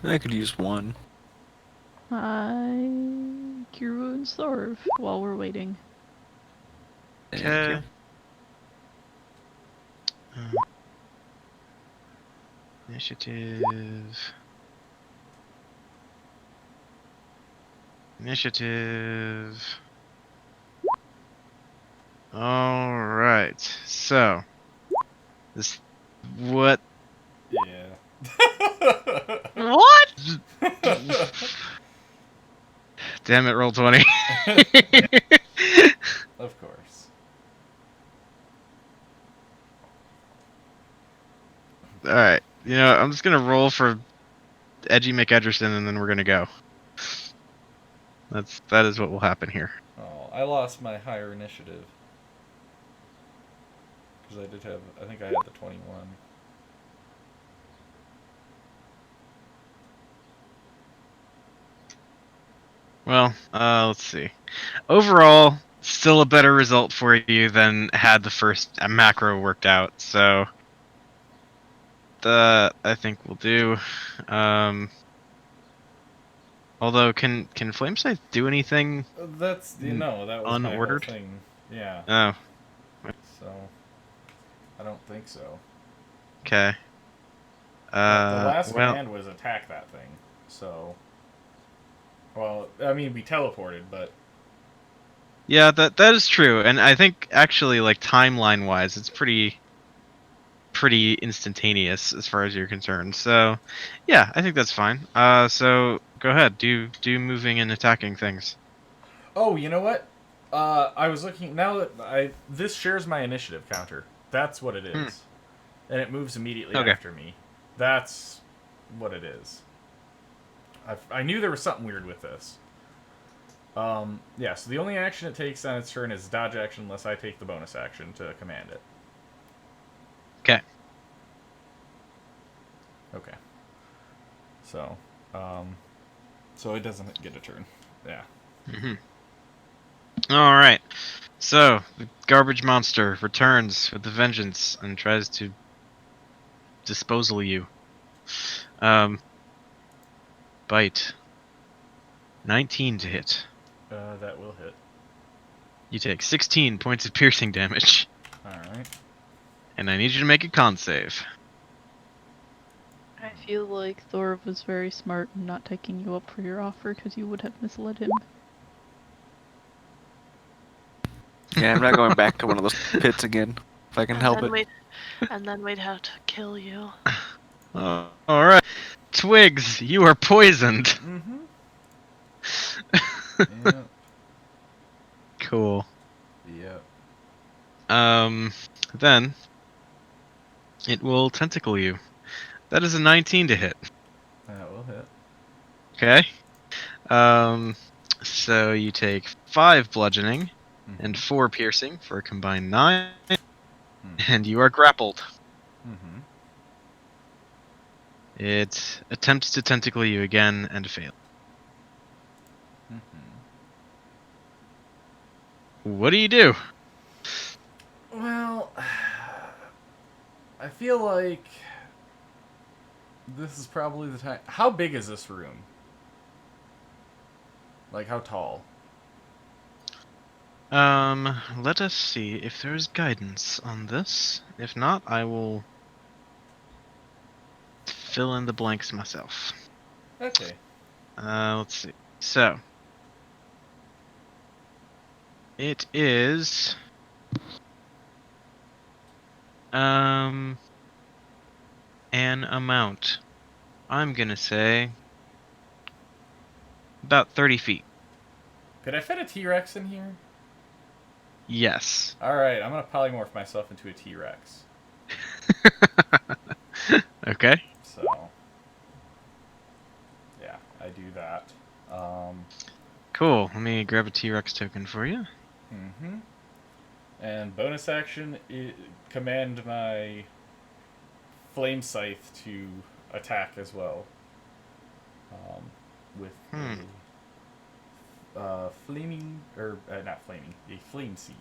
[SPEAKER 4] I could use one.
[SPEAKER 3] I cure wounds Thorv while we're waiting.
[SPEAKER 4] Thank
[SPEAKER 1] okay.
[SPEAKER 4] you.
[SPEAKER 1] Initiative. Initiative. Alright. So. This. What?
[SPEAKER 5] Yeah.
[SPEAKER 2] What?
[SPEAKER 1] Damn it, roll 20.
[SPEAKER 5] Of course.
[SPEAKER 1] Alright. I'm just gonna roll for Edgy McEdgerson and then we're gonna go. That is what will happen here.
[SPEAKER 5] Oh, I lost my higher initiative. Because I think I had the 21.
[SPEAKER 1] Well, let's see. Overall, still a better result for you than had the first macro worked out. So, I think we'll do. Although, can Flame Scythe do anything?
[SPEAKER 5] That was my whole
[SPEAKER 1] unordered?
[SPEAKER 5] thing. Yeah.
[SPEAKER 1] Oh,
[SPEAKER 5] So, I don't think so.
[SPEAKER 1] okay.
[SPEAKER 5] The last
[SPEAKER 1] Well,
[SPEAKER 5] command was attack that thing. So, well, I mean, we teleported, but
[SPEAKER 1] yeah, that is true, and I think actually, like timeline-wise, it's pretty instantaneous as far as you're concerned. So, yeah, I think that's fine. So go ahead, do moving and attacking things.
[SPEAKER 5] oh, you know what? I was looking now that this shares my initiative counter. That's what it is, and it moves immediately
[SPEAKER 1] Okay.
[SPEAKER 5] after me. That's what it is. I knew there was something weird with this. Yeah. So the only action it takes on its turn is dodge action, unless I take the bonus action to command it.
[SPEAKER 1] Okay.
[SPEAKER 5] Okay. So, so it doesn't get a turn. Yeah.
[SPEAKER 1] All right. So the garbage monster returns with a vengeance and tries to disposal you. Bite. 19 to hit.
[SPEAKER 5] That will hit.
[SPEAKER 1] You take 16 points of piercing damage,
[SPEAKER 5] All right.
[SPEAKER 1] and I need you to make a con save.
[SPEAKER 3] I feel like Thorv was very smart in not taking you up for your offer because you would have misled him.
[SPEAKER 4] Yeah, I'm not going back to one of those pits again if I can help it.
[SPEAKER 2] And then we'd have to kill you.
[SPEAKER 1] All right, Twigs, you are poisoned.
[SPEAKER 5] Mm-hmm. Yep.
[SPEAKER 1] Cool.
[SPEAKER 5] Yep.
[SPEAKER 1] Then it will tentacle you. That is a 19 to hit.
[SPEAKER 5] That will hit.
[SPEAKER 1] Okay. So you take 5 bludgeoning and 4 piercing for a combined 9, and you are grappled.
[SPEAKER 5] Mm-hmm.
[SPEAKER 1] It attempts to tentacle you again and fails.
[SPEAKER 5] Mm-hmm.
[SPEAKER 1] What do you do?
[SPEAKER 5] Well, I feel like this is probably the time. How big is this room? Like, how tall?
[SPEAKER 1] Let us see if there's guidance on this. If not, I will fill in the blanks myself.
[SPEAKER 5] Okay.
[SPEAKER 1] Let's see. So, it is An amount. I'm gonna say about 30 feet.
[SPEAKER 5] Could I fit a T-Rex in here?
[SPEAKER 1] Yes.
[SPEAKER 5] Alright, I'm gonna polymorph myself into a T-Rex.
[SPEAKER 1] Okay.
[SPEAKER 5] So, yeah, I do that.
[SPEAKER 1] Cool. Let me grab a T-Rex token for you.
[SPEAKER 5] Mm-hmm. And bonus action, command my Flame Scythe to attack as well. With a flaming, or not flaming, a flame seed.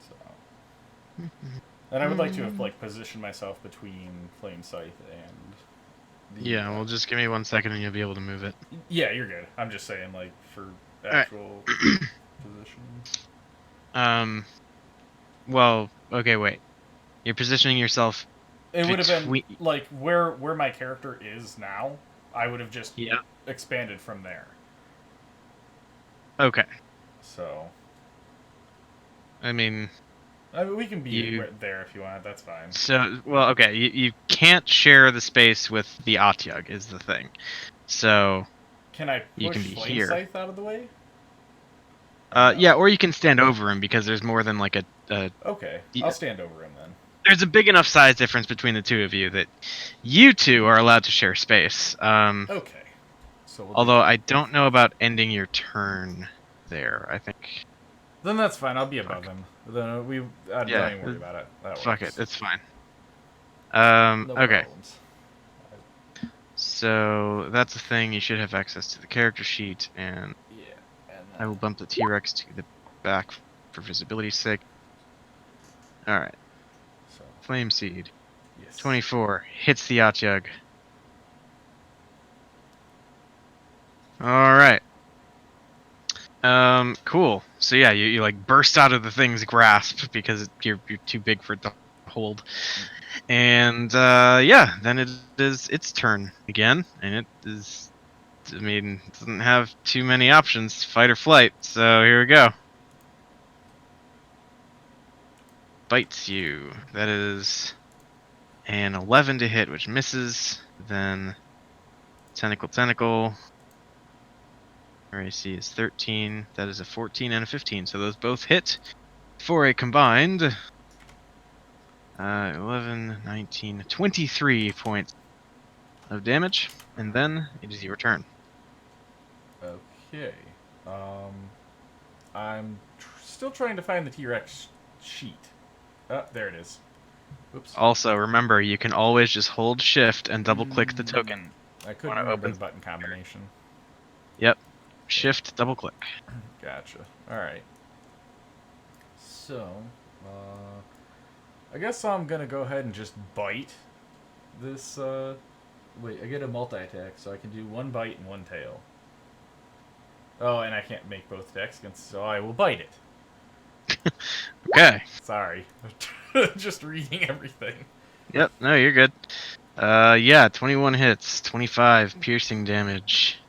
[SPEAKER 5] So, and I would like to have like positioned myself between Flame Scythe and the.
[SPEAKER 1] Yeah, well, just give me 1 second and you'll be able to move it.
[SPEAKER 5] Yeah, you're good. I'm just saying, like for
[SPEAKER 1] Alright.
[SPEAKER 5] actual positioning.
[SPEAKER 1] Well, okay, wait. You're positioning yourself.
[SPEAKER 5] It would have been
[SPEAKER 1] between-
[SPEAKER 5] like where my character is now. I would have just
[SPEAKER 1] Yeah.
[SPEAKER 5] expanded from there.
[SPEAKER 1] Okay.
[SPEAKER 5] So
[SPEAKER 1] I mean,
[SPEAKER 5] we can be there if you want. That's fine.
[SPEAKER 1] so well, okay. You can't share the space with the Atyug is the thing. So
[SPEAKER 5] Can I push
[SPEAKER 1] you can be
[SPEAKER 5] Flame
[SPEAKER 1] here.
[SPEAKER 5] Scythe out of the way?
[SPEAKER 1] Yeah, or you can stand over him because there's more than like a.
[SPEAKER 5] Okay,
[SPEAKER 1] Yeah.
[SPEAKER 5] I'll stand over him then.
[SPEAKER 1] There's a big enough size difference between the two of you that you two are allowed to share space.
[SPEAKER 5] Okay. So we'll
[SPEAKER 1] Although I don't know about ending your turn there. I think.
[SPEAKER 5] then that's fine. I'll be above him. Then don't even worry about it. That
[SPEAKER 1] Fuck
[SPEAKER 5] works.
[SPEAKER 1] it, it's fine.
[SPEAKER 5] No
[SPEAKER 1] Okay.
[SPEAKER 5] problems.
[SPEAKER 1] So that's the thing. You should have access to the character sheet, and
[SPEAKER 5] Yeah. And
[SPEAKER 1] I will bump the T-Rex to the back for visibility's sake. All right.
[SPEAKER 5] So
[SPEAKER 1] Flame Seed.
[SPEAKER 5] yes.
[SPEAKER 1] 24 hits the Atyug. All right. Cool. So yeah, you like burst out of the thing's grasp because you're too big for it to hold. And yeah, then it is its turn again, and it is. I mean, doesn't have too many options, fight or flight. So here we go. Bites you. That is an 11 to hit, which misses. Then tentacle. Our AC is 13. That is a 14 and a 15. So those both hit for a combined 11, 19, 23 points of damage. And then it is your turn.
[SPEAKER 5] Okay. I'm still trying to find the T-Rex sheet. Oh, there it is. Oops.
[SPEAKER 1] Also, remember, you can always just hold shift and double click the token.
[SPEAKER 5] I couldn't
[SPEAKER 1] Wanna
[SPEAKER 5] remember
[SPEAKER 1] open-
[SPEAKER 5] the button combination.
[SPEAKER 1] Yep. Shift, double click.
[SPEAKER 5] Gotcha. Alright. So, I guess I'm gonna go ahead and just bite this, wait, I get a multi-attack, so I can do one bite and one tail. Oh, and I can't make both attacks against, so I will bite it.
[SPEAKER 1] Okay.
[SPEAKER 5] Sorry. Just reading everything.
[SPEAKER 1] Yep, no, you're good. Yeah, 21 hits, 25 piercing damage.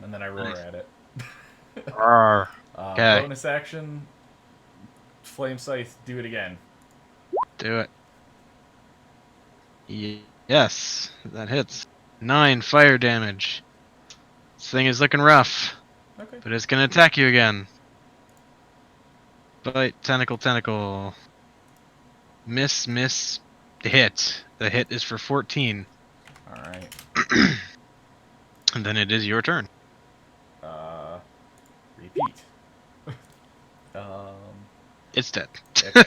[SPEAKER 5] And then I roar
[SPEAKER 1] Nice.
[SPEAKER 5] at it.
[SPEAKER 1] Arr. Okay.
[SPEAKER 5] Bonus action, Flame Scythe, do it again.
[SPEAKER 1] Do it. Yes, that hits. 9 fire damage. This thing is looking rough,
[SPEAKER 5] Okay.
[SPEAKER 1] but it's gonna attack you again. Bite, tentacle. Miss, hit. The hit is for 14.
[SPEAKER 5] Alright.
[SPEAKER 1] And then it is your turn.
[SPEAKER 5] Repeat.
[SPEAKER 1] It's dead.
[SPEAKER 5] Okay.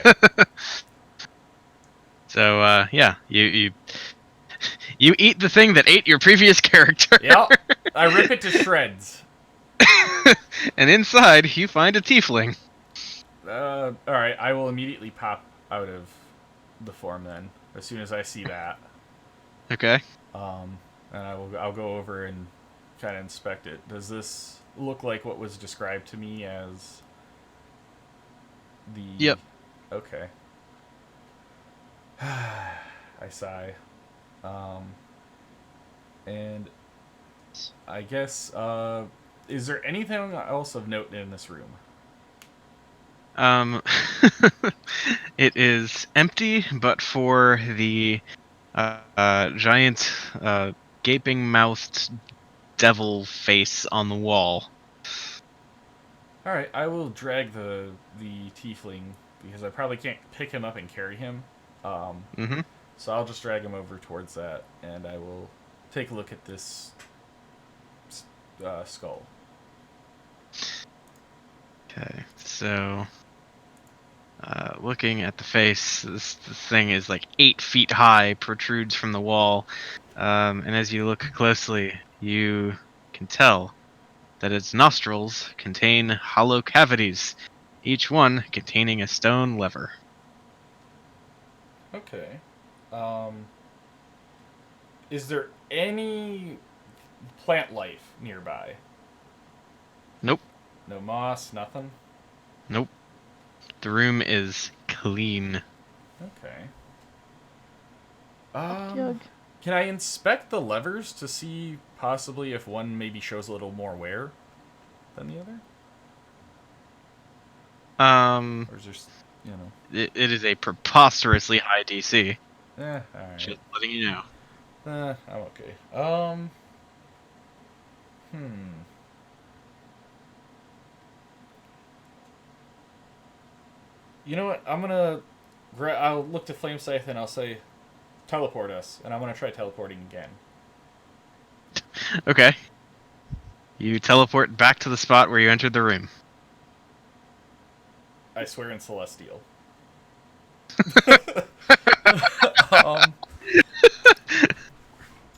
[SPEAKER 1] So, yeah, you eat the thing that ate your previous character.
[SPEAKER 5] Yep. I rip it to shreds.
[SPEAKER 1] And inside, you find a tiefling.
[SPEAKER 5] Alright, I will immediately pop out of the form then, as soon as I see that.
[SPEAKER 1] Okay.
[SPEAKER 5] And I'll go over and kind of inspect it. Does this look like what was described to me as the...
[SPEAKER 1] Yep.
[SPEAKER 5] Okay. I sigh. And I guess, Is there anything else of note in this room?
[SPEAKER 1] Um, it is empty, but for the giant, gaping-mouthed devil face on the wall.
[SPEAKER 5] All right, I will drag the tiefling because I probably can't pick him up and carry him.
[SPEAKER 1] Mm-hmm.
[SPEAKER 5] So I'll just drag him over towards that, and I will take a look at this skull.
[SPEAKER 1] Okay, so looking at the face, this thing is like 8 feet high, protrudes from the wall, and as you look closely, you can tell that its nostrils contain hollow cavities, each one containing a stone lever.
[SPEAKER 5] Okay. Is there any plant life nearby?
[SPEAKER 1] Nope.
[SPEAKER 5] No moss, nothing?
[SPEAKER 1] Nope. The room is clean.
[SPEAKER 5] Okay.
[SPEAKER 3] Jug.
[SPEAKER 5] Can I inspect the levers to see possibly if one maybe shows a little more wear than the other? Or is there,
[SPEAKER 1] It is a preposterously high DC.
[SPEAKER 5] alright.
[SPEAKER 1] Just letting you know.
[SPEAKER 5] I'm okay. You know what? I'll look to Flame Scythe and I'll say, teleport us, and I'm gonna try teleporting again.
[SPEAKER 1] Okay. You teleport back to the spot where you entered the room.
[SPEAKER 5] I swear in Celestial.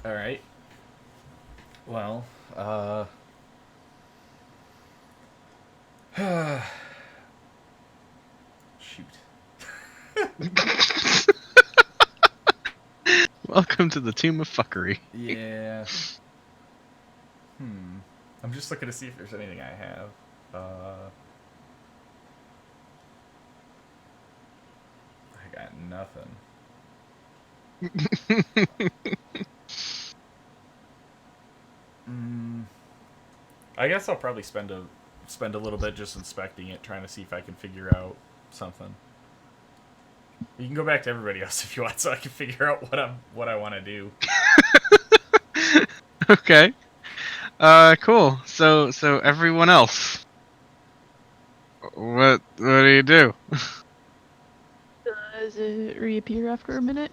[SPEAKER 5] Alright. Well, shoot.
[SPEAKER 1] Welcome to the Tomb of Fuckery.
[SPEAKER 5] Yeah. I'm just looking to see if there's anything I have. I got nothing. I guess I'll probably spend a little bit just inspecting it, trying to see if I can figure out something. You can go back to everybody else if you want, so I can figure out what I want to do.
[SPEAKER 1] Okay. Cool. So everyone else, what do you do?
[SPEAKER 3] Does it reappear after a minute?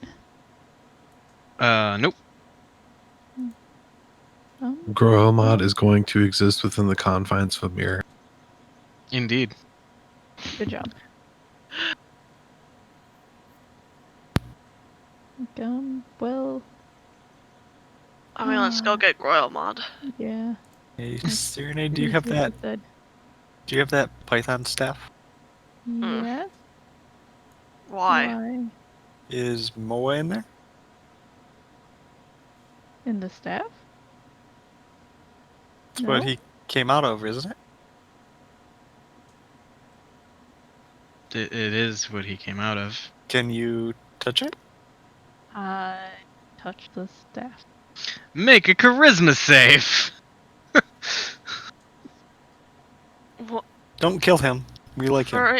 [SPEAKER 1] Nope.
[SPEAKER 6] Gromod is going to exist within the confines of a mirror.
[SPEAKER 1] Indeed.
[SPEAKER 3] Good job. Well,
[SPEAKER 2] I mean, let's go get Groilmod.
[SPEAKER 3] yeah.
[SPEAKER 4] Hey, Serenade, do you have that?
[SPEAKER 3] Said,
[SPEAKER 4] Do you have that Python staff?
[SPEAKER 3] yes.
[SPEAKER 2] Why?
[SPEAKER 4] Is Moa in there?
[SPEAKER 3] In the staff?
[SPEAKER 4] That's what
[SPEAKER 3] No?
[SPEAKER 4] he came out of, isn't it?
[SPEAKER 1] It is what he came out of.
[SPEAKER 4] Can you touch it?
[SPEAKER 3] I touched the staff.
[SPEAKER 1] Make a charisma save.
[SPEAKER 2] What?
[SPEAKER 4] Don't kill him. We like him.
[SPEAKER 2] For,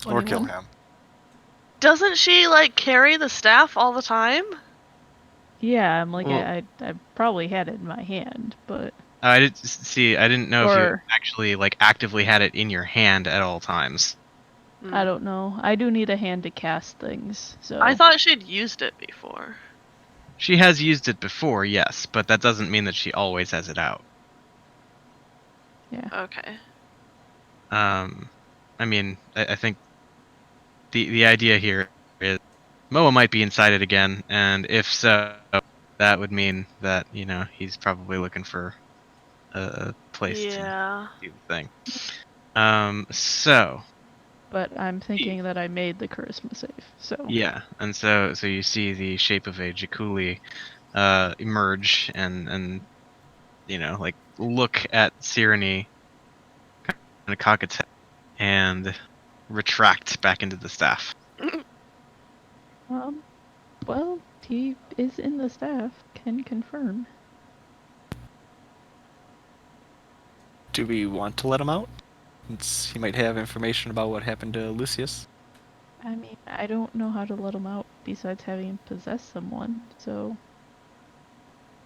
[SPEAKER 4] Or kill
[SPEAKER 3] 21.
[SPEAKER 4] him.
[SPEAKER 2] doesn't she like carry the staff all the time?
[SPEAKER 3] Yeah, I'm like,
[SPEAKER 1] Well-
[SPEAKER 3] I probably had it in my hand, but
[SPEAKER 1] I didn't know if you
[SPEAKER 3] Or-
[SPEAKER 1] actually like actively had it in your hand at all times.
[SPEAKER 3] I don't know. I do need a hand to cast things, so.
[SPEAKER 2] I thought she'd used it before.
[SPEAKER 1] She has used it before, yes, but that doesn't mean that she always has it out.
[SPEAKER 3] Yeah.
[SPEAKER 2] Okay.
[SPEAKER 1] I mean, I think the idea here is Moa might be inside it again, and if so, that would mean that, you know, he's probably looking for a place
[SPEAKER 2] Yeah.
[SPEAKER 1] to do the thing. So,
[SPEAKER 3] But I'm thinking that I made the charisma save, so.
[SPEAKER 1] yeah, and so you see the shape of a Jakuli emerge and you know, like look at Sirene, kind of cock its head, and retract back into the staff.
[SPEAKER 3] Well, he is in the staff. Can confirm.
[SPEAKER 4] Do we want to let him out? Since he might have information about what happened to Lucius.
[SPEAKER 3] I mean, I don't know how to let him out besides having him possess someone, so...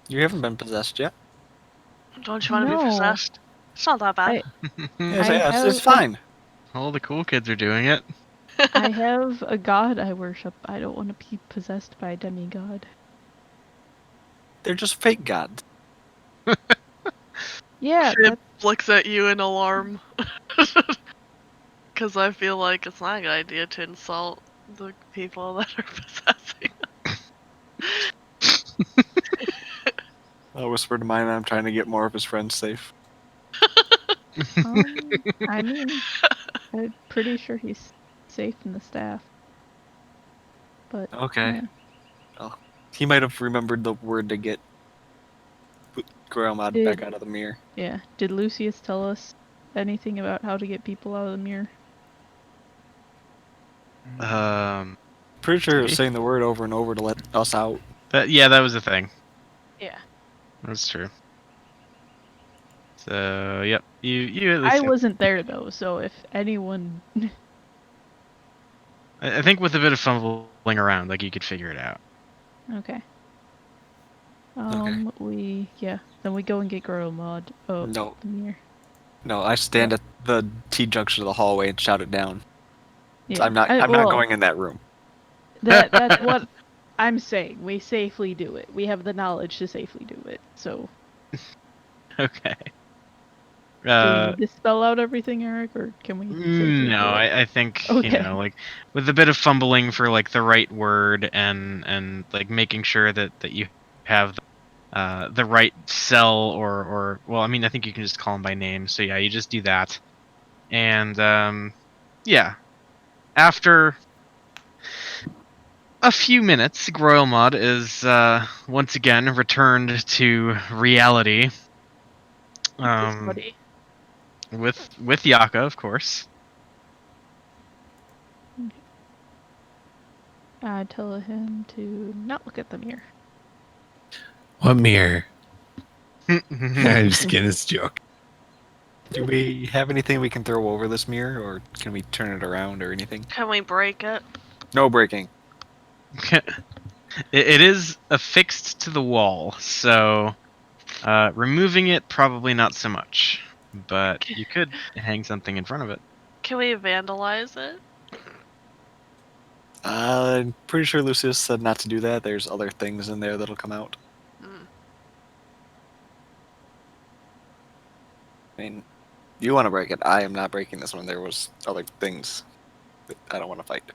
[SPEAKER 4] You haven't been possessed yet.
[SPEAKER 2] Don't you want to be
[SPEAKER 3] No.
[SPEAKER 2] possessed? It's not that bad.
[SPEAKER 4] Yes,
[SPEAKER 3] I
[SPEAKER 4] yes, it's
[SPEAKER 3] have-
[SPEAKER 4] fine.
[SPEAKER 1] All the cool kids are doing it.
[SPEAKER 3] I have a god I worship. I don't want to be possessed by a demigod.
[SPEAKER 4] They're just fake gods.
[SPEAKER 3] Yeah,
[SPEAKER 2] Fib looks at you in alarm. Because I feel like it's not a good idea to insult the people that are possessing.
[SPEAKER 4] I'll whisper to mine. I'm trying to get more of his friends safe.
[SPEAKER 3] I mean, I'm pretty sure he's safe in the staff. But
[SPEAKER 4] Okay.
[SPEAKER 3] yeah.
[SPEAKER 4] He might have remembered the word to get Grelmod back out of the mirror.
[SPEAKER 3] Yeah. Did Lucius tell us anything about how to get people out of the mirror?
[SPEAKER 4] Pretty sure he was
[SPEAKER 1] Okay.
[SPEAKER 4] saying the word over and over to let us out.
[SPEAKER 1] Yeah, that was the thing.
[SPEAKER 3] Yeah.
[SPEAKER 1] That's true. So, yep. You at least.
[SPEAKER 3] I wasn't there though, so if anyone
[SPEAKER 1] I think with a bit of fumbling around, like, you could figure it out.
[SPEAKER 3] Okay.
[SPEAKER 4] Okay.
[SPEAKER 3] Then we go and get Gromod. Oh,
[SPEAKER 4] No.
[SPEAKER 3] the mirror.
[SPEAKER 4] No, I stand at the T-junction of the hallway and shout it down.
[SPEAKER 3] Yeah.
[SPEAKER 4] I'm not going in that room.
[SPEAKER 3] That's what I'm saying. We safely do it. We have the knowledge to safely do it. So,
[SPEAKER 1] Okay.
[SPEAKER 3] do we need to spell out everything, Eric, or can we? safely do
[SPEAKER 1] No,
[SPEAKER 3] it?
[SPEAKER 1] I think
[SPEAKER 3] Okay.
[SPEAKER 1] like with a bit of fumbling for like the right word and like making sure that you have the right cell or well, I mean, I think you can just call them by name. So yeah, you just do that, and yeah, after a few minutes, Groilmod is once again returned to reality.
[SPEAKER 3] His buddy.
[SPEAKER 1] With Yaka, of course.
[SPEAKER 3] I tell him to not look at the mirror.
[SPEAKER 6] What mirror? I'm just kidding. It's a joke.
[SPEAKER 4] Do we have anything we can throw over this mirror, or can we turn it around or anything?
[SPEAKER 2] Can we break it?
[SPEAKER 4] No breaking.
[SPEAKER 1] It is affixed to the wall, so removing it probably not so much. But you could hang something in front of it.
[SPEAKER 2] Can we vandalize it?
[SPEAKER 4] I'm pretty sure Lucius said not to do that. There's other things in there that'll come out.
[SPEAKER 2] Hmm.
[SPEAKER 4] I mean, you want to break it. I am not breaking this one. There was other things that I don't want to fight.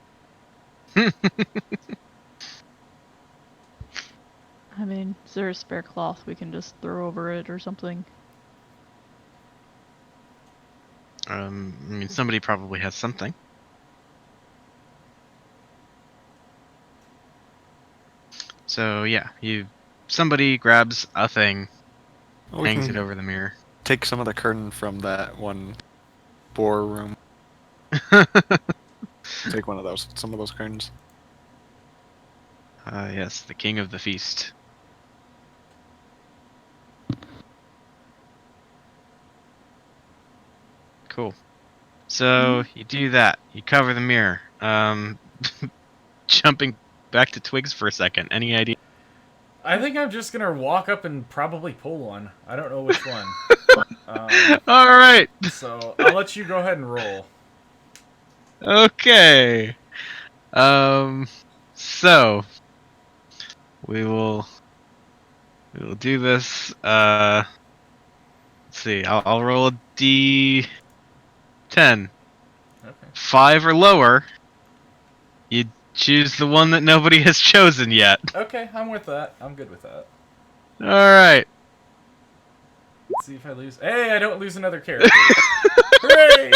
[SPEAKER 3] I mean, is there a spare cloth we can just throw over it or something?
[SPEAKER 1] I mean, somebody probably has something. So yeah, somebody grabs a thing,
[SPEAKER 4] Well, we
[SPEAKER 1] hangs
[SPEAKER 4] can
[SPEAKER 1] it over the mirror.
[SPEAKER 4] take some of the curtain from that one boar room. Take one of those. Some of those curtains.
[SPEAKER 1] Yes, the king of the feast. Cool. So you do that. You cover the mirror. Jumping back to Twigs for a second. Any idea?
[SPEAKER 5] I think I'm just gonna walk up and probably pull one. I don't know which one.
[SPEAKER 1] All right.
[SPEAKER 5] So I'll let you go ahead and roll.
[SPEAKER 1] Okay. So we will do this. Let's see. I'll roll a D10.
[SPEAKER 5] Okay.
[SPEAKER 1] 5 or lower. You choose the one that nobody has chosen yet.
[SPEAKER 5] Okay, I'm with that. I'm good with that.
[SPEAKER 1] All right.
[SPEAKER 5] Let's see if I lose. Hey, I don't lose another character. Hooray!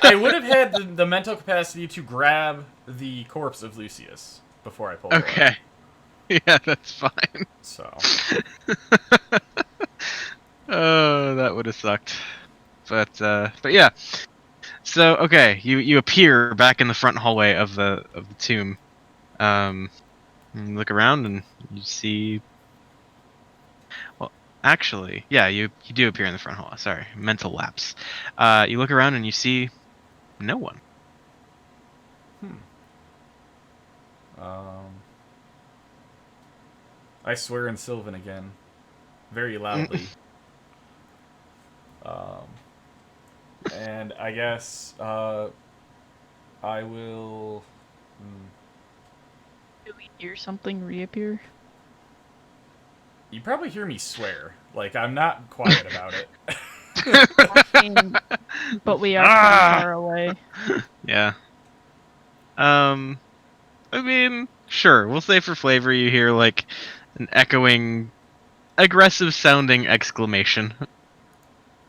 [SPEAKER 5] I would have had the mental capacity to grab the corpse of Lucius before I pulled it.
[SPEAKER 1] Okay. Yeah, that's fine.
[SPEAKER 5] So.
[SPEAKER 1] Oh, that would have sucked. But yeah. So okay, you appear back in the front hallway of the tomb. And you look around and you see. Well, Actually, yeah, you do appear in the front hall. Sorry, mental lapse. You look around and you see no one.
[SPEAKER 5] I swear in Sylvan again, very loudly. And I guess I will.
[SPEAKER 3] Do we hear something reappear?
[SPEAKER 5] You probably hear me swear. Like I'm not quiet about it.
[SPEAKER 3] But we are pretty far away.
[SPEAKER 1] Yeah. I mean, sure. We'll say for flavor, you hear like an echoing, aggressive-sounding exclamation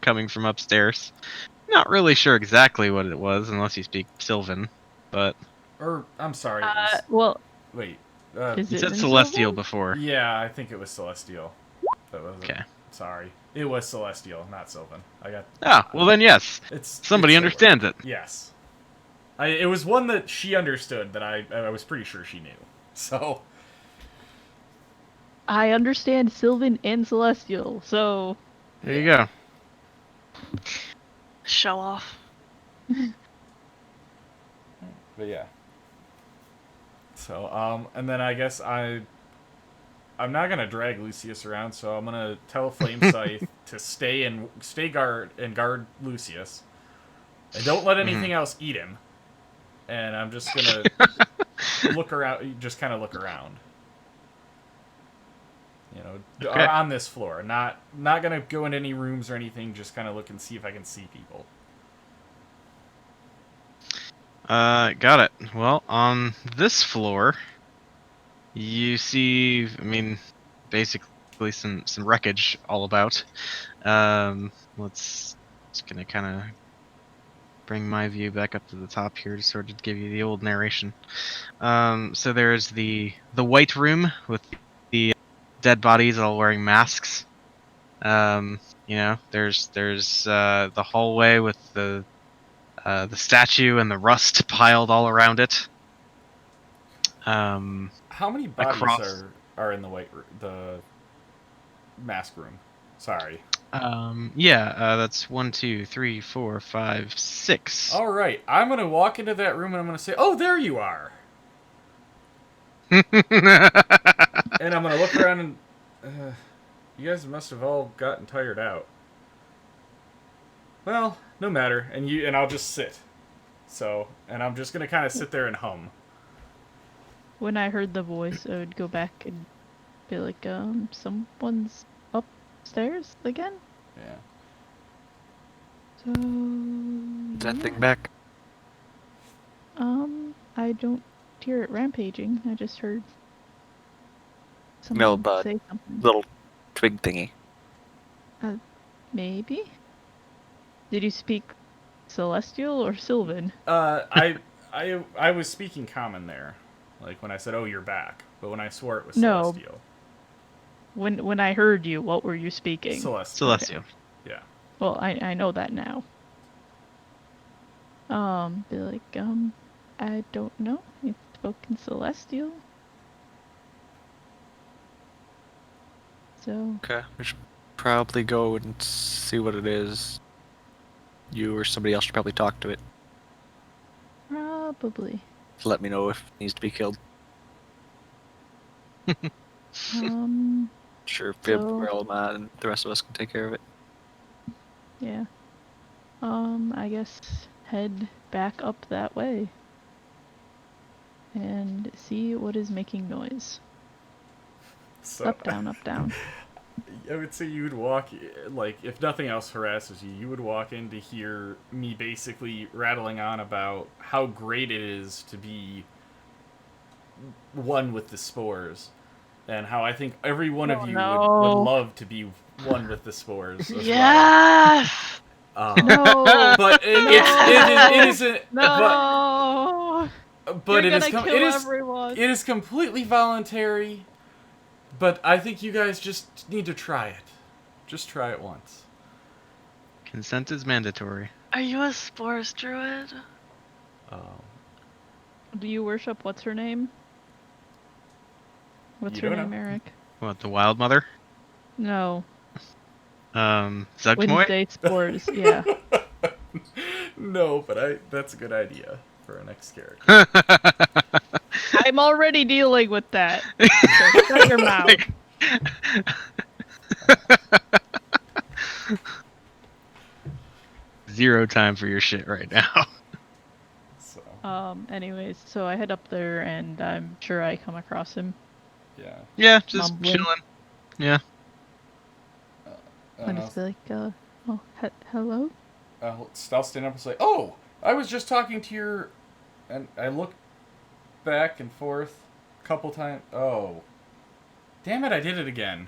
[SPEAKER 1] coming from upstairs. Not really sure exactly what it was, unless you speak Sylvan. But
[SPEAKER 5] Or I'm sorry.
[SPEAKER 3] Well,
[SPEAKER 5] Wait.
[SPEAKER 3] is
[SPEAKER 1] you
[SPEAKER 3] it
[SPEAKER 1] said
[SPEAKER 3] in
[SPEAKER 1] Celestial
[SPEAKER 3] Sylvan?
[SPEAKER 1] before.
[SPEAKER 5] Yeah, I think it was Celestial. That was
[SPEAKER 1] Okay.
[SPEAKER 5] Sorry, it was Celestial, not Sylvan. I got.
[SPEAKER 1] Ah, well then, yes. Somebody
[SPEAKER 5] it's
[SPEAKER 1] understands it.
[SPEAKER 5] Yes. It was one that she understood that I was pretty sure she knew. So.
[SPEAKER 3] I understand Sylvan and Celestial, so
[SPEAKER 1] There you go.
[SPEAKER 2] Show off.
[SPEAKER 5] But yeah. So and then I guess I'm not gonna drag Lucius around, so I'm gonna tell Flame Scythe to stay guard Lucius, and don't let anything else eat him. And I'm just gonna look around, just kind of look around. You know,
[SPEAKER 1] Okay.
[SPEAKER 5] on this floor. Not gonna go in any rooms or anything. Just kind of look and see if I can see people.
[SPEAKER 1] Got it. Well, on this floor, you see, I mean, basically some wreckage all about. Just gonna kind of bring my view back up to the top here to sort of give you the old narration. So there's the white room with the dead bodies all wearing masks. You know, there's the hallway with the statue and the rust piled all around it.
[SPEAKER 5] How many bodies
[SPEAKER 1] across-
[SPEAKER 5] are in the mask room? Sorry.
[SPEAKER 1] That's 1, 2, 3, 4, 5, 6.
[SPEAKER 5] All right, I'm gonna walk into that room and I'm gonna say, "Oh, there you are," and I'm gonna look around and you guys must have all gotten tired out. Well, no matter, and I'll just sit. So, and I'm just gonna kind of sit there and hum.
[SPEAKER 3] when I heard the voice, I would go back and be like, someone's upstairs again?
[SPEAKER 5] Yeah.
[SPEAKER 3] So...
[SPEAKER 4] Is that
[SPEAKER 3] yeah.
[SPEAKER 4] thing back?
[SPEAKER 3] I don't hear it rampaging. I just heard
[SPEAKER 4] No,
[SPEAKER 3] someone
[SPEAKER 4] but
[SPEAKER 3] say something.
[SPEAKER 4] little twig thingy.
[SPEAKER 3] Maybe? Did you speak Celestial or Sylvan?
[SPEAKER 5] I was speaking common there, like when I said, "Oh, you're back," but when I swore it was
[SPEAKER 3] No.
[SPEAKER 5] Celestial.
[SPEAKER 3] When I heard you, what were you speaking?
[SPEAKER 1] Celestial.
[SPEAKER 5] Yeah.
[SPEAKER 3] Well, I know that now. Be like, I don't know. You've spoken Celestial. So,
[SPEAKER 4] Okay, we should probably go and see what it is. You or somebody else should probably talk to it
[SPEAKER 3] probably.
[SPEAKER 4] to let me know if it needs to be killed. Sure, Fib,
[SPEAKER 3] So-
[SPEAKER 4] Relma, and the rest of us can take care of it.
[SPEAKER 3] Yeah. I guess head back up that way. And see what is making noise.
[SPEAKER 5] So
[SPEAKER 3] Up, down, up, down.
[SPEAKER 5] I would say you would walk, like, if nothing else harasses you, you would walk in to hear me basically rattling on about how great it is to be one with the spores, and how I think every one of you would love to be one with the spores as
[SPEAKER 2] Yes.
[SPEAKER 5] well.
[SPEAKER 3] No!
[SPEAKER 5] But it isn't.
[SPEAKER 3] No!
[SPEAKER 5] But
[SPEAKER 3] You're
[SPEAKER 5] it is
[SPEAKER 3] gonna kill everyone.
[SPEAKER 5] it is completely voluntary. But I think you guys just need to try it. Just try it once.
[SPEAKER 1] Consent is mandatory.
[SPEAKER 2] Are you a spores druid?
[SPEAKER 3] Do you worship what's her name? What's
[SPEAKER 5] You
[SPEAKER 3] her
[SPEAKER 5] don't
[SPEAKER 3] name,
[SPEAKER 5] know.
[SPEAKER 3] Eric?
[SPEAKER 1] What, the Wild Mother?
[SPEAKER 3] No.
[SPEAKER 1] Zugsmoy?
[SPEAKER 3] Wednesday spores, yeah.
[SPEAKER 5] No, but that's a good idea for our next character.
[SPEAKER 3] I'm already dealing with that. So shut your mouth.
[SPEAKER 1] Zero time for your shit right now.
[SPEAKER 5] So,
[SPEAKER 3] Anyways, so I head up there and I'm sure I come across him.
[SPEAKER 5] yeah.
[SPEAKER 1] Yeah, just
[SPEAKER 3] Mumbling.
[SPEAKER 1] chilling. Yeah.
[SPEAKER 3] I'll just be like, oh, hello?
[SPEAKER 5] I'll stand up and say, "Oh, I was just talking to your," and I look back and forth a couple times. Oh, damn it! I did it again.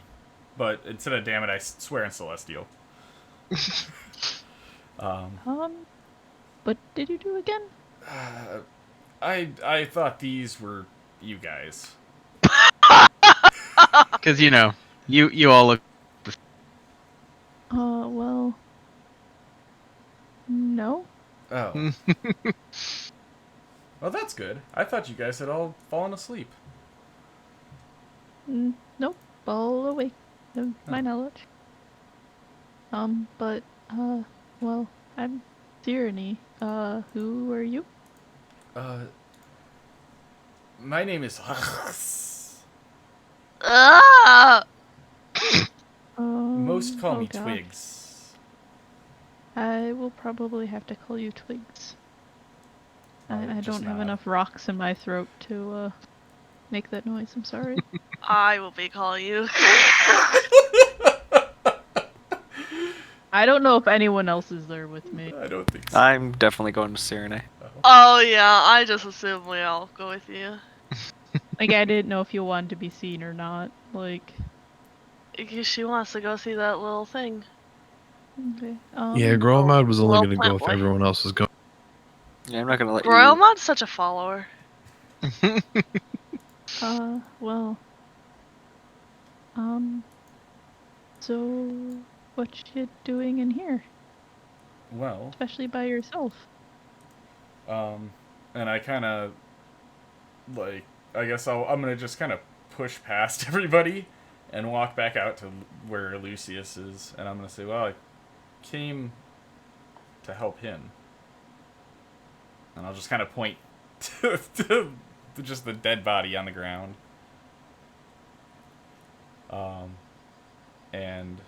[SPEAKER 5] But instead of damn it, I swear in Celestial.
[SPEAKER 3] What did you do again?
[SPEAKER 5] I thought these were you guys.
[SPEAKER 1] Because, you all look...
[SPEAKER 3] Well, no.
[SPEAKER 5] Oh. Well, that's good. I thought you guys had all fallen asleep.
[SPEAKER 3] Nope, all awake, to my knowledge. But, well, I'm Tyranny. Who are you?
[SPEAKER 5] My name is...
[SPEAKER 2] Ah!
[SPEAKER 5] Most call
[SPEAKER 3] oh
[SPEAKER 5] me
[SPEAKER 3] gosh.
[SPEAKER 5] Twigs.
[SPEAKER 3] I will probably have to call you Twigs. I
[SPEAKER 5] just
[SPEAKER 3] don't have
[SPEAKER 5] nod.
[SPEAKER 3] enough rocks in my throat to, make that noise, I'm sorry.
[SPEAKER 2] I will be calling you.
[SPEAKER 3] I don't know if anyone else is there with me.
[SPEAKER 5] I don't think so.
[SPEAKER 4] I'm definitely going to Cyrene.
[SPEAKER 2] Oh yeah, I just assume we all go with you.
[SPEAKER 3] Like, I didn't know if you wanted to be seen or not, like...
[SPEAKER 2] Because she wants to go see that little thing.
[SPEAKER 3] Okay,
[SPEAKER 6] Yeah, Grolmod was only
[SPEAKER 2] well,
[SPEAKER 6] going to go if
[SPEAKER 2] plant boy.
[SPEAKER 6] everyone else was going.
[SPEAKER 4] Yeah, I'm not gonna let you.
[SPEAKER 2] Groylemod's such a follower.
[SPEAKER 3] well... So... what you doing in here?
[SPEAKER 5] Well,
[SPEAKER 3] Especially by yourself?
[SPEAKER 5] and I kind of, like, I guess I'm going to just kind of push past everybody and walk back out to where Lucius is, and I'm going to say, well, I came to help him. And I'll just kind of point to just the dead body on the ground. And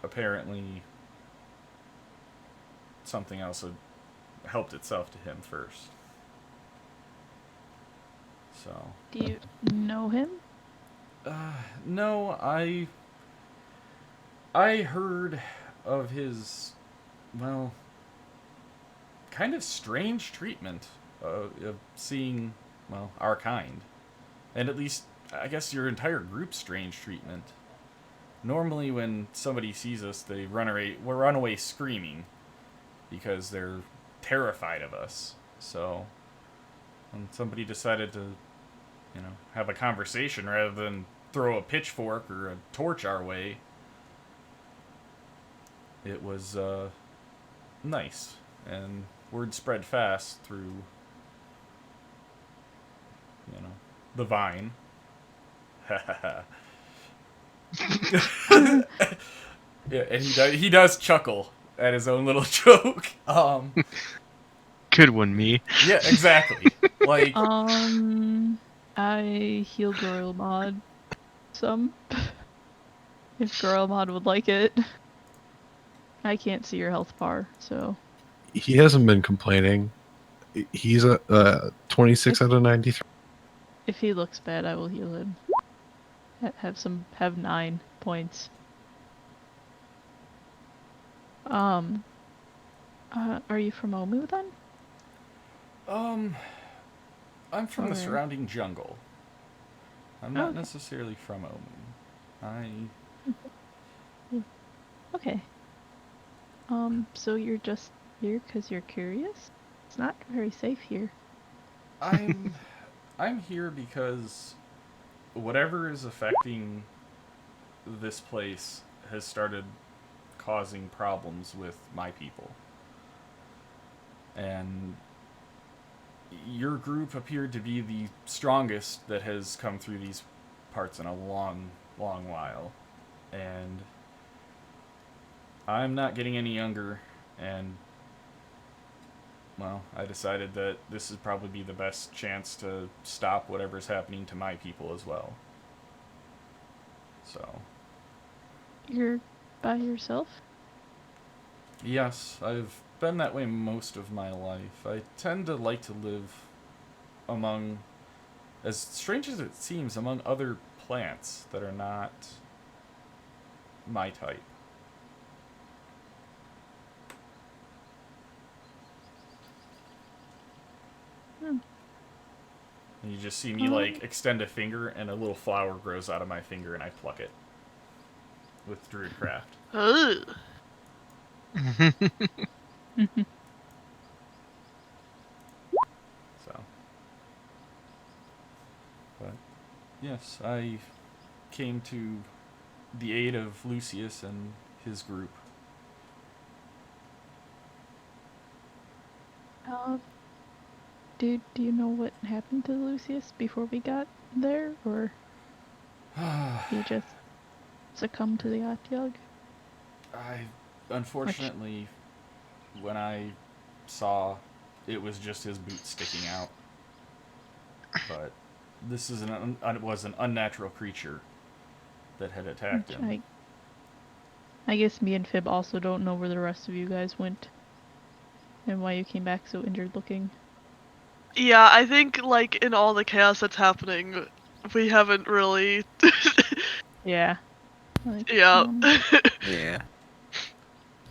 [SPEAKER 5] apparently something else had helped itself to him first. So.
[SPEAKER 3] Do you know him?
[SPEAKER 5] No, I heard of his, well, kind of strange treatment of seeing, well, our kind. And at least, I guess your entire group's strange treatment. Normally when somebody sees us, they run away screaming because they're terrified of us. So, when somebody decided to, have a conversation rather than throw a pitchfork or a torch our way, it was nice, and word spread fast through the vine. Yeah, and he does chuckle at his own little joke.
[SPEAKER 1] Good one, me.
[SPEAKER 5] Yeah, exactly. Like,
[SPEAKER 3] I heal Grolmod some. If Grolmod would like it. I can't see your health bar, so...
[SPEAKER 6] He hasn't been complaining. He's a 26 out of 93.
[SPEAKER 3] If he looks bad, I will heal him. Have 9 points. Are you from Omu then?
[SPEAKER 5] I'm from the
[SPEAKER 3] Okay.
[SPEAKER 5] surrounding jungle. I'm not necessarily from Omu.
[SPEAKER 3] Okay. So you're just here because you're curious? It's not very safe here.
[SPEAKER 5] I'm here because whatever is affecting this place has started causing problems with my people. And your group appeared to be the strongest that has come through these parts in a long, long while. And I'm not getting any younger, and well, I decided that this would probably be the best chance to stop whatever's happening to my people as well. So,
[SPEAKER 3] You're by yourself?
[SPEAKER 5] yes, I've been that way most of my life. I tend to like to live among, as strange as it seems, among other plants that are not my type.
[SPEAKER 3] Hmm.
[SPEAKER 5] And you just see me, like, extend a finger, and a little flower grows out of my finger, and I pluck it. With Druidcraft.
[SPEAKER 2] Ugh.
[SPEAKER 5] So. But, yes, I came to the aid of Lucius and his group.
[SPEAKER 3] Do you know what happened to Lucius before we got there, or he just succumbed to the Otyugh?
[SPEAKER 5] Unfortunately, when I saw, it was just his boot sticking out. But this is was an unnatural creature that had attacked him.
[SPEAKER 3] I guess me and Fib also don't know where the rest of you guys went, and why you came back so injured looking.
[SPEAKER 2] Yeah, I think, like, in all the chaos that's happening, we haven't really...
[SPEAKER 3] Yeah. Like,
[SPEAKER 2] yeah.
[SPEAKER 4] Yeah.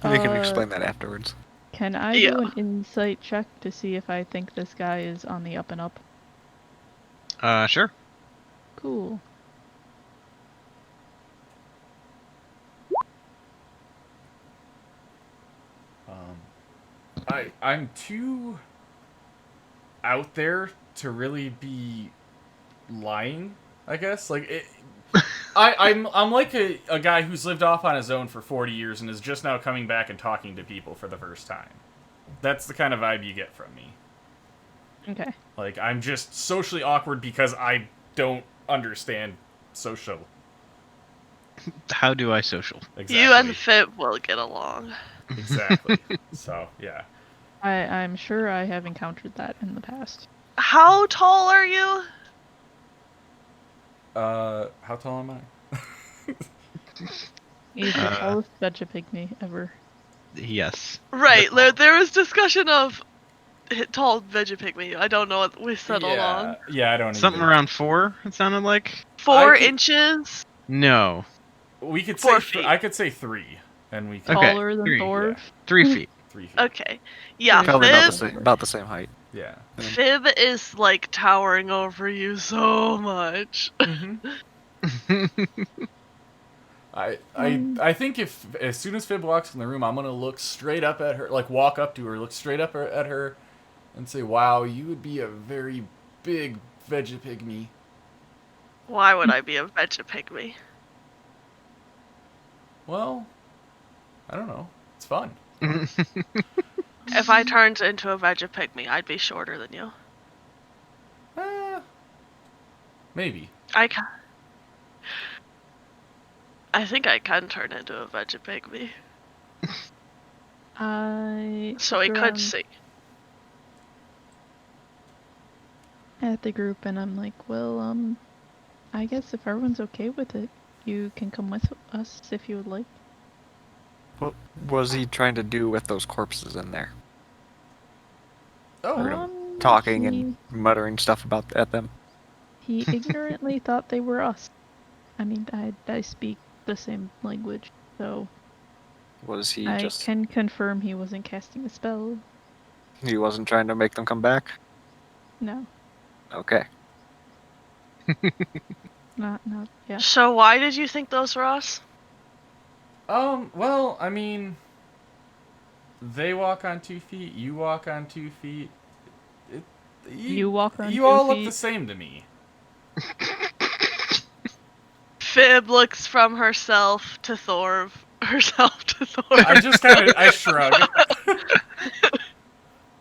[SPEAKER 4] We can explain that afterwards.
[SPEAKER 3] Can I do an insight check to see if I think this guy is on the up and up?
[SPEAKER 1] Sure.
[SPEAKER 3] Cool.
[SPEAKER 5] I'm too out there to really be lying, I guess. Like, I'm like a guy who's lived off on his own for 40 years and is just now coming back and talking to people for the first time. That's the kind of vibe you get from me.
[SPEAKER 3] Okay.
[SPEAKER 5] Like, I'm just socially awkward because I don't understand social.
[SPEAKER 1] How do I social?
[SPEAKER 5] Exactly.
[SPEAKER 2] You and Fib will get along.
[SPEAKER 5] Exactly. So, yeah.
[SPEAKER 3] I'm sure I have encountered that in the past.
[SPEAKER 2] How tall are you?
[SPEAKER 5] How tall am I?
[SPEAKER 3] He's the tallest Vegapygmy ever.
[SPEAKER 1] Yes.
[SPEAKER 2] Right, there was discussion of tall Vegapygmy. I don't know what we settled on.
[SPEAKER 5] Yeah, I don't
[SPEAKER 1] Something
[SPEAKER 5] even...
[SPEAKER 1] around 4, it sounded like.
[SPEAKER 2] 4 inches?
[SPEAKER 1] No.
[SPEAKER 5] We could
[SPEAKER 2] 4
[SPEAKER 5] say
[SPEAKER 2] feet.
[SPEAKER 5] I could say 3, and we could...
[SPEAKER 1] Okay,
[SPEAKER 3] Taller than
[SPEAKER 1] 3,
[SPEAKER 3] Thorv?
[SPEAKER 5] yeah.
[SPEAKER 1] 3 feet.
[SPEAKER 5] 3 feet.
[SPEAKER 2] Okay. Yeah,
[SPEAKER 4] Probably
[SPEAKER 2] Fib,
[SPEAKER 4] about the same height.
[SPEAKER 5] Yeah.
[SPEAKER 2] Fib is, like, towering over you so much.
[SPEAKER 5] I think if as soon as Fib walks in the room, I'm gonna look straight up at her, like walk up to her, look straight up at her, and say, "Wow, you would be a very big Vegapygmy."
[SPEAKER 2] Why would I be a Vegapygmy?
[SPEAKER 5] Well, I don't know. It's fun.
[SPEAKER 2] If I turned into a Vegapygmy, I'd be shorter than you.
[SPEAKER 5] Maybe.
[SPEAKER 2] I think I can turn into a Vegapygmy. So we could see.
[SPEAKER 3] At the group, and I'm like, well, I guess if everyone's okay with it, you can come with us if you would like.
[SPEAKER 4] What was he trying to do with those corpses in there?
[SPEAKER 5] Oh,
[SPEAKER 4] Talking and muttering stuff at them.
[SPEAKER 3] He ignorantly thought they were us. I mean, I speak the same language, so
[SPEAKER 4] Was he
[SPEAKER 3] I
[SPEAKER 4] just...
[SPEAKER 3] can confirm he wasn't casting a spell.
[SPEAKER 4] He wasn't trying to make them come back?
[SPEAKER 3] No,
[SPEAKER 4] Okay.
[SPEAKER 3] not yeah.
[SPEAKER 2] So why did you think those were us?
[SPEAKER 5] Well, I mean, they walk on 2 feet. You walk on 2 feet.
[SPEAKER 3] You walk on 2 feet.
[SPEAKER 5] You all look the same to me.
[SPEAKER 2] Fib looks from herself to Thorv. Herself to Thorv.
[SPEAKER 5] I just I shrug.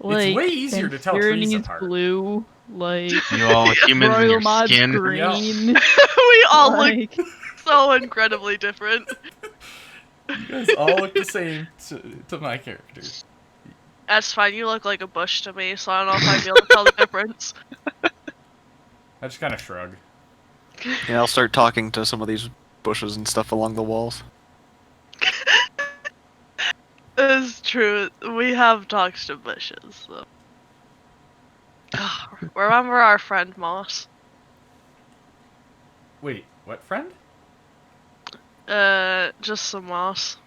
[SPEAKER 3] Like,
[SPEAKER 5] it's way easier to tell trees
[SPEAKER 3] Tyranny's
[SPEAKER 5] apart.
[SPEAKER 3] blue, like
[SPEAKER 1] You all humans in
[SPEAKER 3] Royal
[SPEAKER 1] your
[SPEAKER 3] Mod's
[SPEAKER 1] skin.
[SPEAKER 3] green.
[SPEAKER 2] We all
[SPEAKER 3] like,
[SPEAKER 2] look so incredibly different.
[SPEAKER 5] You guys all look the same to my character.
[SPEAKER 2] That's fine. You look like a bush to me, so I don't know if I'd be able to tell the difference.
[SPEAKER 5] I just kind of shrug.
[SPEAKER 4] Yeah, I'll start talking to some of these bushes and stuff along the walls.
[SPEAKER 2] It's true. We have talked to bushes. So. Remember our friend Moss?
[SPEAKER 5] Wait, what friend?
[SPEAKER 2] Just some moss.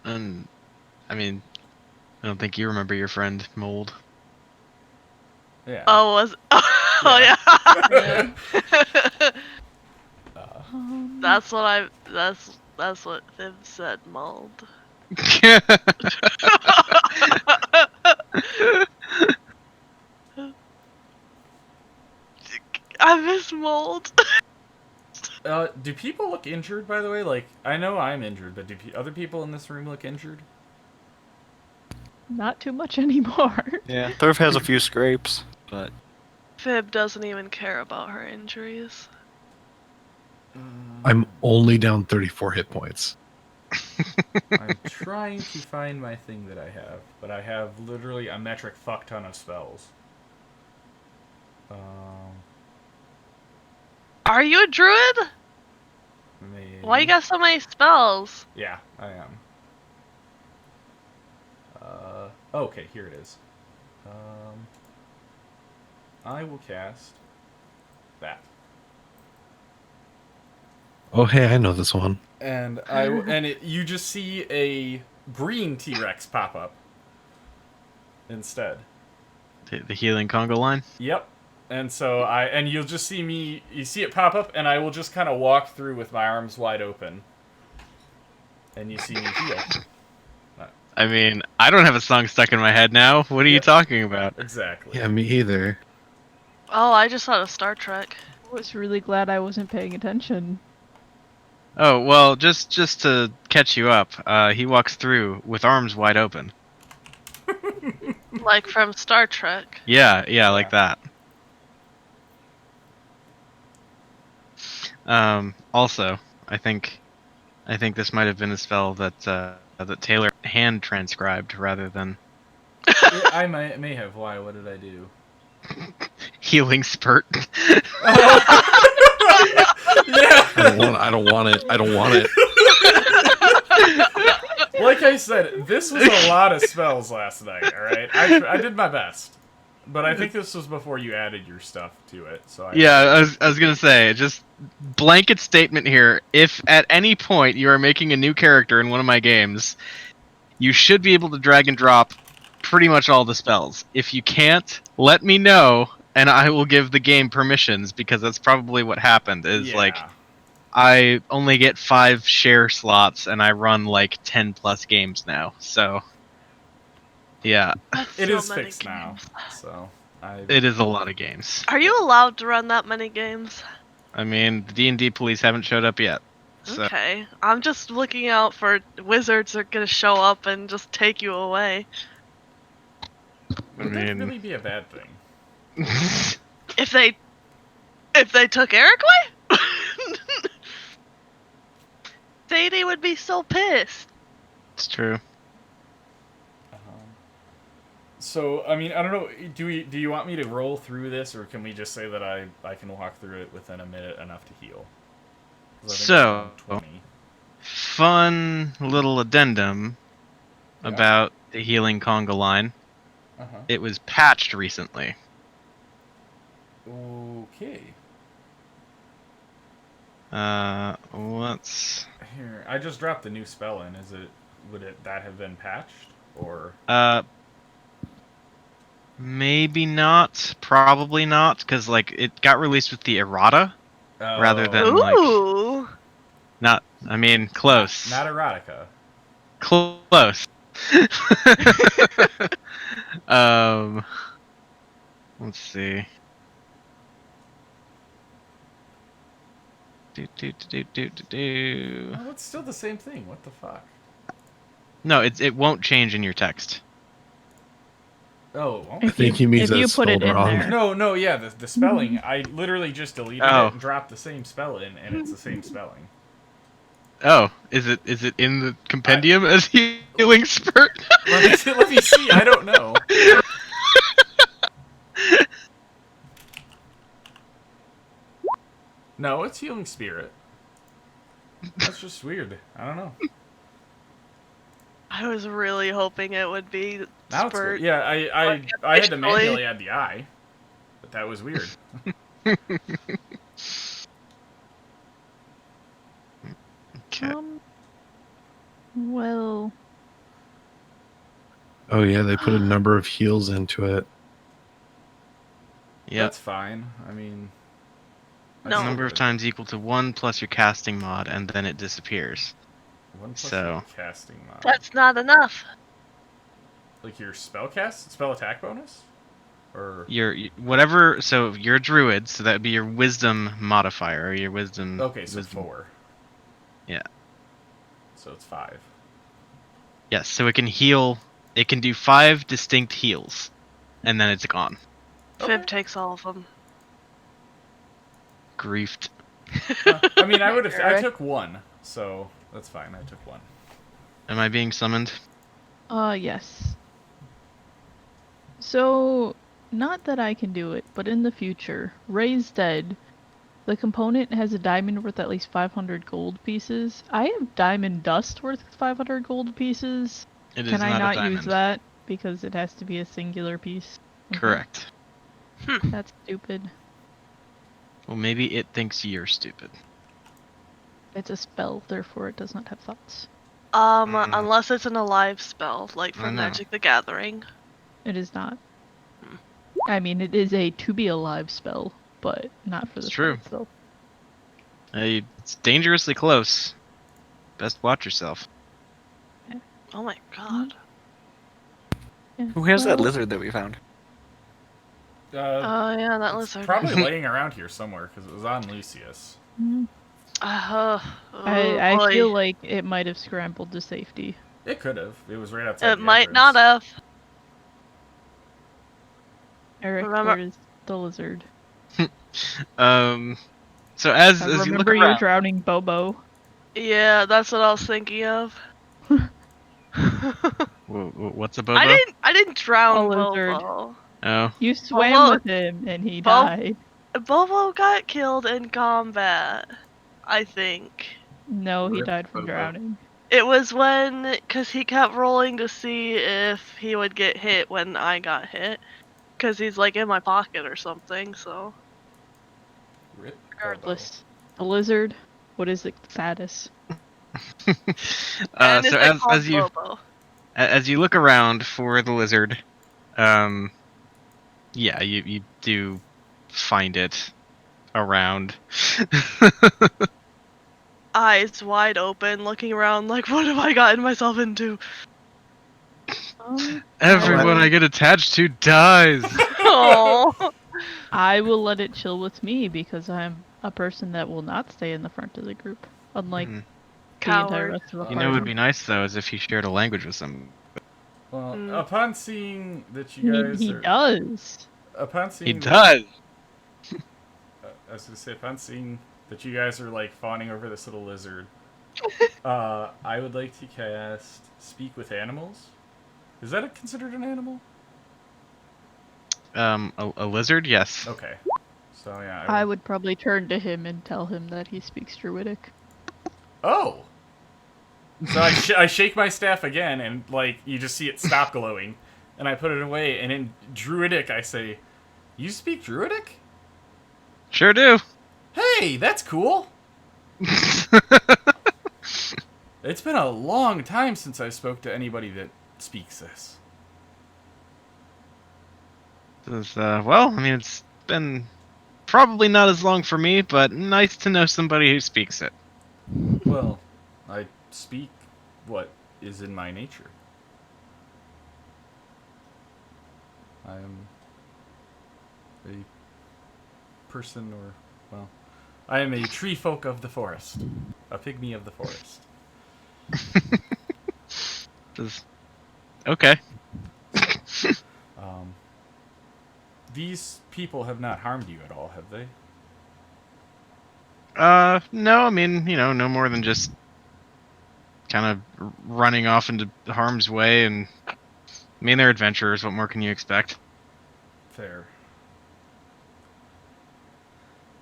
[SPEAKER 1] And I mean, I don't think you remember your friend Mold.
[SPEAKER 5] Yeah.
[SPEAKER 2] Oh, was oh yeah. That's what that's what Viv said. Mold. I miss mold.
[SPEAKER 5] Do people look injured, by the way? Like, I know I'm injured, but do other people in this room look injured?
[SPEAKER 3] Not too much anymore.
[SPEAKER 4] Yeah, Thurf has a few scrapes, but
[SPEAKER 2] Fib doesn't even care about her injuries.
[SPEAKER 6] I'm only down 34 hit points.
[SPEAKER 5] I'm trying to find my thing that I have, but I have literally a metric fuck ton of spells.
[SPEAKER 2] Are you a druid?
[SPEAKER 5] Maybe.
[SPEAKER 2] Why you got so many spells?
[SPEAKER 5] Yeah, I am. Okay, here it is. I will cast that.
[SPEAKER 6] Oh, hey, I know this one.
[SPEAKER 5] And you just see a green T-Rex pop up instead.
[SPEAKER 1] The healing Congo line.
[SPEAKER 5] Yep. And so you'll just see you see it pop up, and I will just kind of walk through with my arms wide open. And you see me heal.
[SPEAKER 1] I mean, I don't have a song stuck in my head now. What are you talking about?
[SPEAKER 5] Exactly.
[SPEAKER 6] Yeah, me either.
[SPEAKER 2] Oh, I just thought of Star Trek.
[SPEAKER 3] I was really glad I wasn't paying attention.
[SPEAKER 1] Oh, well, just to catch you up, he walks through with arms wide open.
[SPEAKER 2] Like from Star Trek.
[SPEAKER 1] Yeah, like that. Also, I think this might have been a spell that Taylor hand transcribed rather than
[SPEAKER 5] I may have. Why? What did I do?
[SPEAKER 1] healing spurt.
[SPEAKER 5] Yeah.
[SPEAKER 6] I don't want it. I don't want it.
[SPEAKER 5] Like I said, this was a lot of spells last night. All right, I did my best, but I think this was before you added your stuff to it. So
[SPEAKER 1] I was gonna say, just blanket statement here. If at any point you are making a new character in one of my games, you should be able to drag and drop pretty much all the spells. If you can't, let me know, and I will give the game permissions, because that's probably what happened. Like, I only get 5 share slots, and I run like 10 plus games now. So, yeah,
[SPEAKER 5] it
[SPEAKER 2] So
[SPEAKER 5] is
[SPEAKER 2] many
[SPEAKER 5] fixed now.
[SPEAKER 2] games.
[SPEAKER 5] So
[SPEAKER 1] it is a lot of games.
[SPEAKER 2] Are you allowed to run that many games?
[SPEAKER 1] I mean, the D&D police haven't showed up yet. So.
[SPEAKER 2] Okay. I'm just looking out for wizards that are gonna show up and just take you away.
[SPEAKER 5] would that really be a bad thing?
[SPEAKER 2] If they took Eric away? Sadie would be so pissed.
[SPEAKER 1] It's true.
[SPEAKER 5] So I mean, I don't know. Do you want me to roll through this, or can we just say that I can walk through it within a minute enough to heal?
[SPEAKER 1] So, fun little addendum about the healing conga line. It was patched recently.
[SPEAKER 5] Okay.
[SPEAKER 1] What's
[SPEAKER 5] Here, I just dropped the new spell in. Would that have been patched, or?
[SPEAKER 1] Maybe not. Probably not, because like it got released with the errata rather than
[SPEAKER 2] Ooh.
[SPEAKER 1] like. Not. I mean, close.
[SPEAKER 5] Not erotica.
[SPEAKER 1] Close. Let's see.
[SPEAKER 5] Oh, it's still the same thing. What the fuck?
[SPEAKER 1] No, it won't change in your text.
[SPEAKER 5] Oh,
[SPEAKER 6] I think he means
[SPEAKER 3] if you
[SPEAKER 6] that's
[SPEAKER 3] put it
[SPEAKER 6] spelled
[SPEAKER 3] in
[SPEAKER 6] wrong.
[SPEAKER 3] there.
[SPEAKER 5] no, yeah, the spelling. I literally just deleted it and dropped the same spell in, and it's the same spelling.
[SPEAKER 1] Oh, is it in the compendium as healing spurt?
[SPEAKER 5] Let me see. I don't know. No, it's healing spirit. That's just weird. I don't know.
[SPEAKER 2] I was really hoping it would be
[SPEAKER 5] Now it's
[SPEAKER 2] spurt.
[SPEAKER 5] good. Yeah, I had to manually add the eye, but that was weird.
[SPEAKER 1] Okay.
[SPEAKER 3] Well,
[SPEAKER 6] Oh yeah, they put a number of heals into it.
[SPEAKER 1] Yep.
[SPEAKER 5] That's fine. I mean, I
[SPEAKER 2] No.
[SPEAKER 5] still
[SPEAKER 1] Number of
[SPEAKER 5] would.
[SPEAKER 1] times equal to 1 plus your casting mod, and then it disappears.
[SPEAKER 5] 1 plus
[SPEAKER 1] So-
[SPEAKER 5] your casting mod.
[SPEAKER 2] That's not enough.
[SPEAKER 5] Like your spell attack bonus? Or
[SPEAKER 1] Whatever. So you're a druid, so that would be your wisdom modifier, or your wisdom.
[SPEAKER 5] okay, so
[SPEAKER 1] wisdom.
[SPEAKER 5] 4.
[SPEAKER 1] Yeah.
[SPEAKER 5] So it's 5.
[SPEAKER 1] Yes. So it can heal. It can do 5 distinct heals, and then it's gone.
[SPEAKER 2] Fib takes all of them.
[SPEAKER 1] Griefed.
[SPEAKER 5] I mean, I
[SPEAKER 2] Eric?
[SPEAKER 5] took 1, so that's fine. I took 1.
[SPEAKER 1] Am I being summoned?
[SPEAKER 3] yes. So, not that I can do it, but in the future, Ray's dead. The component has a diamond worth at least 500 gold pieces. I have diamond dust worth 500 gold pieces.
[SPEAKER 1] It is
[SPEAKER 3] Can I
[SPEAKER 1] not a
[SPEAKER 3] not
[SPEAKER 1] diamond.
[SPEAKER 3] use that? Because it has to be a singular piece. Okay.
[SPEAKER 1] Correct.
[SPEAKER 3] That's stupid.
[SPEAKER 1] Well, maybe it thinks you're stupid.
[SPEAKER 3] It's a spell, therefore it does not have thoughts.
[SPEAKER 2] Unless it's an alive spell, like
[SPEAKER 1] I
[SPEAKER 2] from
[SPEAKER 1] know.
[SPEAKER 2] Magic the Gathering.
[SPEAKER 3] It is not. I mean, it is a to be alive spell, but not for the
[SPEAKER 1] It's
[SPEAKER 3] spell
[SPEAKER 1] true.
[SPEAKER 3] itself.
[SPEAKER 1] It's dangerously close. Best watch yourself.
[SPEAKER 2] Oh my god.
[SPEAKER 3] Yeah.
[SPEAKER 4] Who has that
[SPEAKER 3] Well,
[SPEAKER 4] lizard that we found?
[SPEAKER 2] Oh yeah, that
[SPEAKER 5] It's
[SPEAKER 2] lizard.
[SPEAKER 5] probably laying around here somewhere because it was on Lucius.
[SPEAKER 3] mm,
[SPEAKER 2] Oh
[SPEAKER 3] I
[SPEAKER 2] boy.
[SPEAKER 3] feel like it might have scrambled to safety.
[SPEAKER 5] It could have. It was right outside.
[SPEAKER 2] It
[SPEAKER 5] the
[SPEAKER 2] might
[SPEAKER 5] entrance.
[SPEAKER 2] not have.
[SPEAKER 3] Eric,
[SPEAKER 2] Remember-
[SPEAKER 3] where is the lizard?
[SPEAKER 1] So as
[SPEAKER 3] I
[SPEAKER 1] you look
[SPEAKER 3] remember you
[SPEAKER 1] around,
[SPEAKER 3] drowning Bobo.
[SPEAKER 2] Yeah, that's what I was thinking of.
[SPEAKER 1] what's a bobo?
[SPEAKER 2] I didn't drown
[SPEAKER 3] A lizard.
[SPEAKER 2] Bobo.
[SPEAKER 1] Oh,
[SPEAKER 3] You swam
[SPEAKER 2] Bobo-
[SPEAKER 3] with him and he
[SPEAKER 2] Bob-
[SPEAKER 3] died.
[SPEAKER 2] Bobo got killed in combat, I think.
[SPEAKER 3] No, he
[SPEAKER 6] Rip
[SPEAKER 3] died from
[SPEAKER 6] Bobo.
[SPEAKER 3] drowning.
[SPEAKER 2] It was because he kept rolling to see if he would get hit when I got hit. Because he's like in my pocket or something, so.
[SPEAKER 5] Rip
[SPEAKER 3] Regardless, the lizard, what is its status?
[SPEAKER 2] And
[SPEAKER 1] so
[SPEAKER 2] it's called
[SPEAKER 1] as you
[SPEAKER 2] Bobo.
[SPEAKER 1] as you look around for the lizard, yeah, you do find it around.
[SPEAKER 2] Eyes wide open, looking around like, what have I gotten myself into?
[SPEAKER 1] Everyone I get attached to dies.
[SPEAKER 2] Oh.
[SPEAKER 3] I will let it chill with me because I'm a person that will not stay in the front of the group, unlike
[SPEAKER 1] Mhm.
[SPEAKER 3] the entire
[SPEAKER 2] Coward.
[SPEAKER 3] rest of the
[SPEAKER 1] You
[SPEAKER 3] party.
[SPEAKER 1] know, what would be nice though is if he shared a language with some.
[SPEAKER 5] Well,
[SPEAKER 2] Mm.
[SPEAKER 5] upon seeing that you guys
[SPEAKER 3] he
[SPEAKER 5] are,
[SPEAKER 3] does.
[SPEAKER 5] upon seeing
[SPEAKER 1] He
[SPEAKER 5] that-
[SPEAKER 1] does.
[SPEAKER 5] I was gonna say, upon seeing that you guys are like fawning over this little lizard, I would like to cast Speak with Animals. Is that considered an animal?
[SPEAKER 1] A lizard, yes.
[SPEAKER 5] Okay. So yeah,
[SPEAKER 3] I would probably turn to him and tell him that he speaks Druidic.
[SPEAKER 5] Oh. So I shake my staff again, and like you just see it stop glowing, and I put it away. And in Druidic, I say, "You speak Druidic?
[SPEAKER 1] Sure do.
[SPEAKER 5] Hey, that's cool. It's been a long time since I spoke to anybody that speaks this."
[SPEAKER 1] Well, I mean, it's been probably not as long for me, but nice to know somebody who speaks it.
[SPEAKER 5] Well, I speak what is in my nature. I am a person, or, well, I am a tree folk of the forest. A pygmy of the forest.
[SPEAKER 1] Okay.
[SPEAKER 5] These people have not harmed you at all, have they?
[SPEAKER 1] No, I mean, no more than just kind of running off into harm's way, and I mean, they're adventurers. What more can you expect?
[SPEAKER 5] Fair.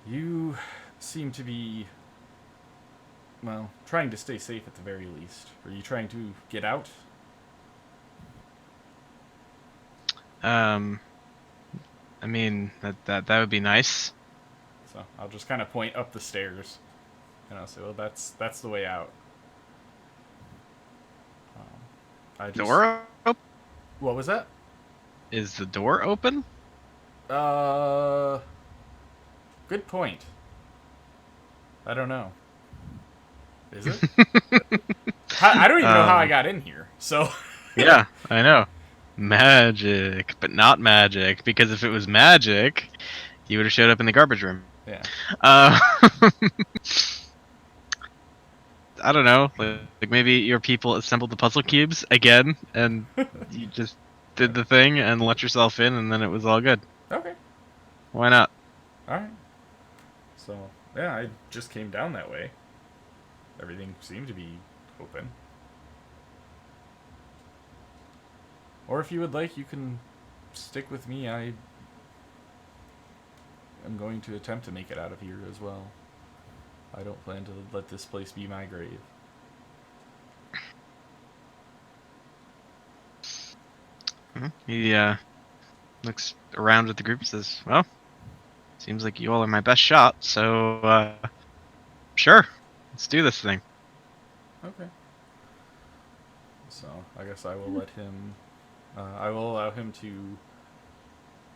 [SPEAKER 5] You seem to be, well, trying to stay safe at the very least. Are you trying to get out?
[SPEAKER 1] I mean, that would be nice.
[SPEAKER 5] So I'll just kind of point up the stairs, and I'll say, "Well, that's the way out." I just,
[SPEAKER 1] Door open?
[SPEAKER 5] What was that?
[SPEAKER 1] Is the door open?
[SPEAKER 5] Good point. I don't know. Is it? I don't even know how I got in here. So.
[SPEAKER 1] Yeah, I know. Magic, but not magic, because if it was magic, you would have showed up in the garbage room.
[SPEAKER 5] Yeah.
[SPEAKER 1] I don't know. Like maybe your people assembled the puzzle cubes again, and you just did the thing and let yourself in, and then it was all good.
[SPEAKER 5] Okay.
[SPEAKER 1] Why not?
[SPEAKER 5] All right. So yeah, I just came down that way. Everything seemed to be open. Or if you would like, you can stick with me. I am going to attempt to make it out of here as well. I don't plan to let this place be my grave.
[SPEAKER 1] He looks around at the group and says, "Well, seems like you all are my best shot, so sure, let's do this thing."
[SPEAKER 5] Okay. So I guess I will let him. I will allow him to.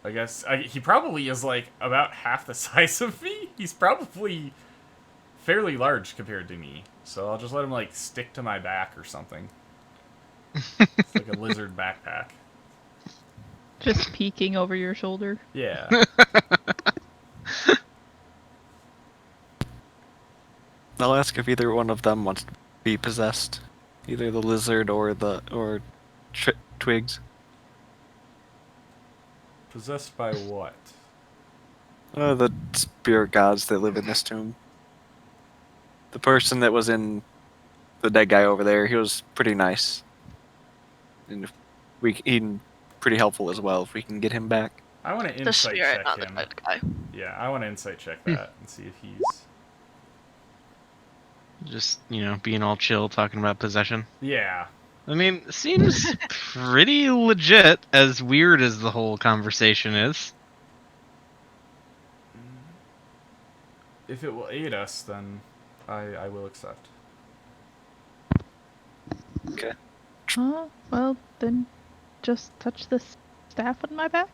[SPEAKER 5] I guess he probably is like about half the size of me. He's probably fairly large compared to me. So I'll just let him like stick to my back or something. It's like a lizard backpack.
[SPEAKER 3] Just peeking over your shoulder.
[SPEAKER 5] Yeah.
[SPEAKER 4] I'll ask if either one of them wants to be possessed, either the lizard or Twigs.
[SPEAKER 5] Possessed by what?
[SPEAKER 4] The spirit gods that live in this tomb. The person that was in the dead guy over there, he was pretty nice, and if he pretty helpful as well. If we can get him back.
[SPEAKER 5] I want to
[SPEAKER 2] The
[SPEAKER 5] insight
[SPEAKER 2] spirit,
[SPEAKER 5] check
[SPEAKER 2] not the
[SPEAKER 5] him.
[SPEAKER 2] dead guy.
[SPEAKER 5] Yeah, I want to insight check that and see if he's.
[SPEAKER 1] Just being all chill, talking about possession.
[SPEAKER 5] Yeah.
[SPEAKER 1] I mean, it seems pretty legit, as weird as the whole conversation is.
[SPEAKER 5] If it will aid us, then I will accept.
[SPEAKER 4] Okay.
[SPEAKER 3] Well, then just touch the staff on my back.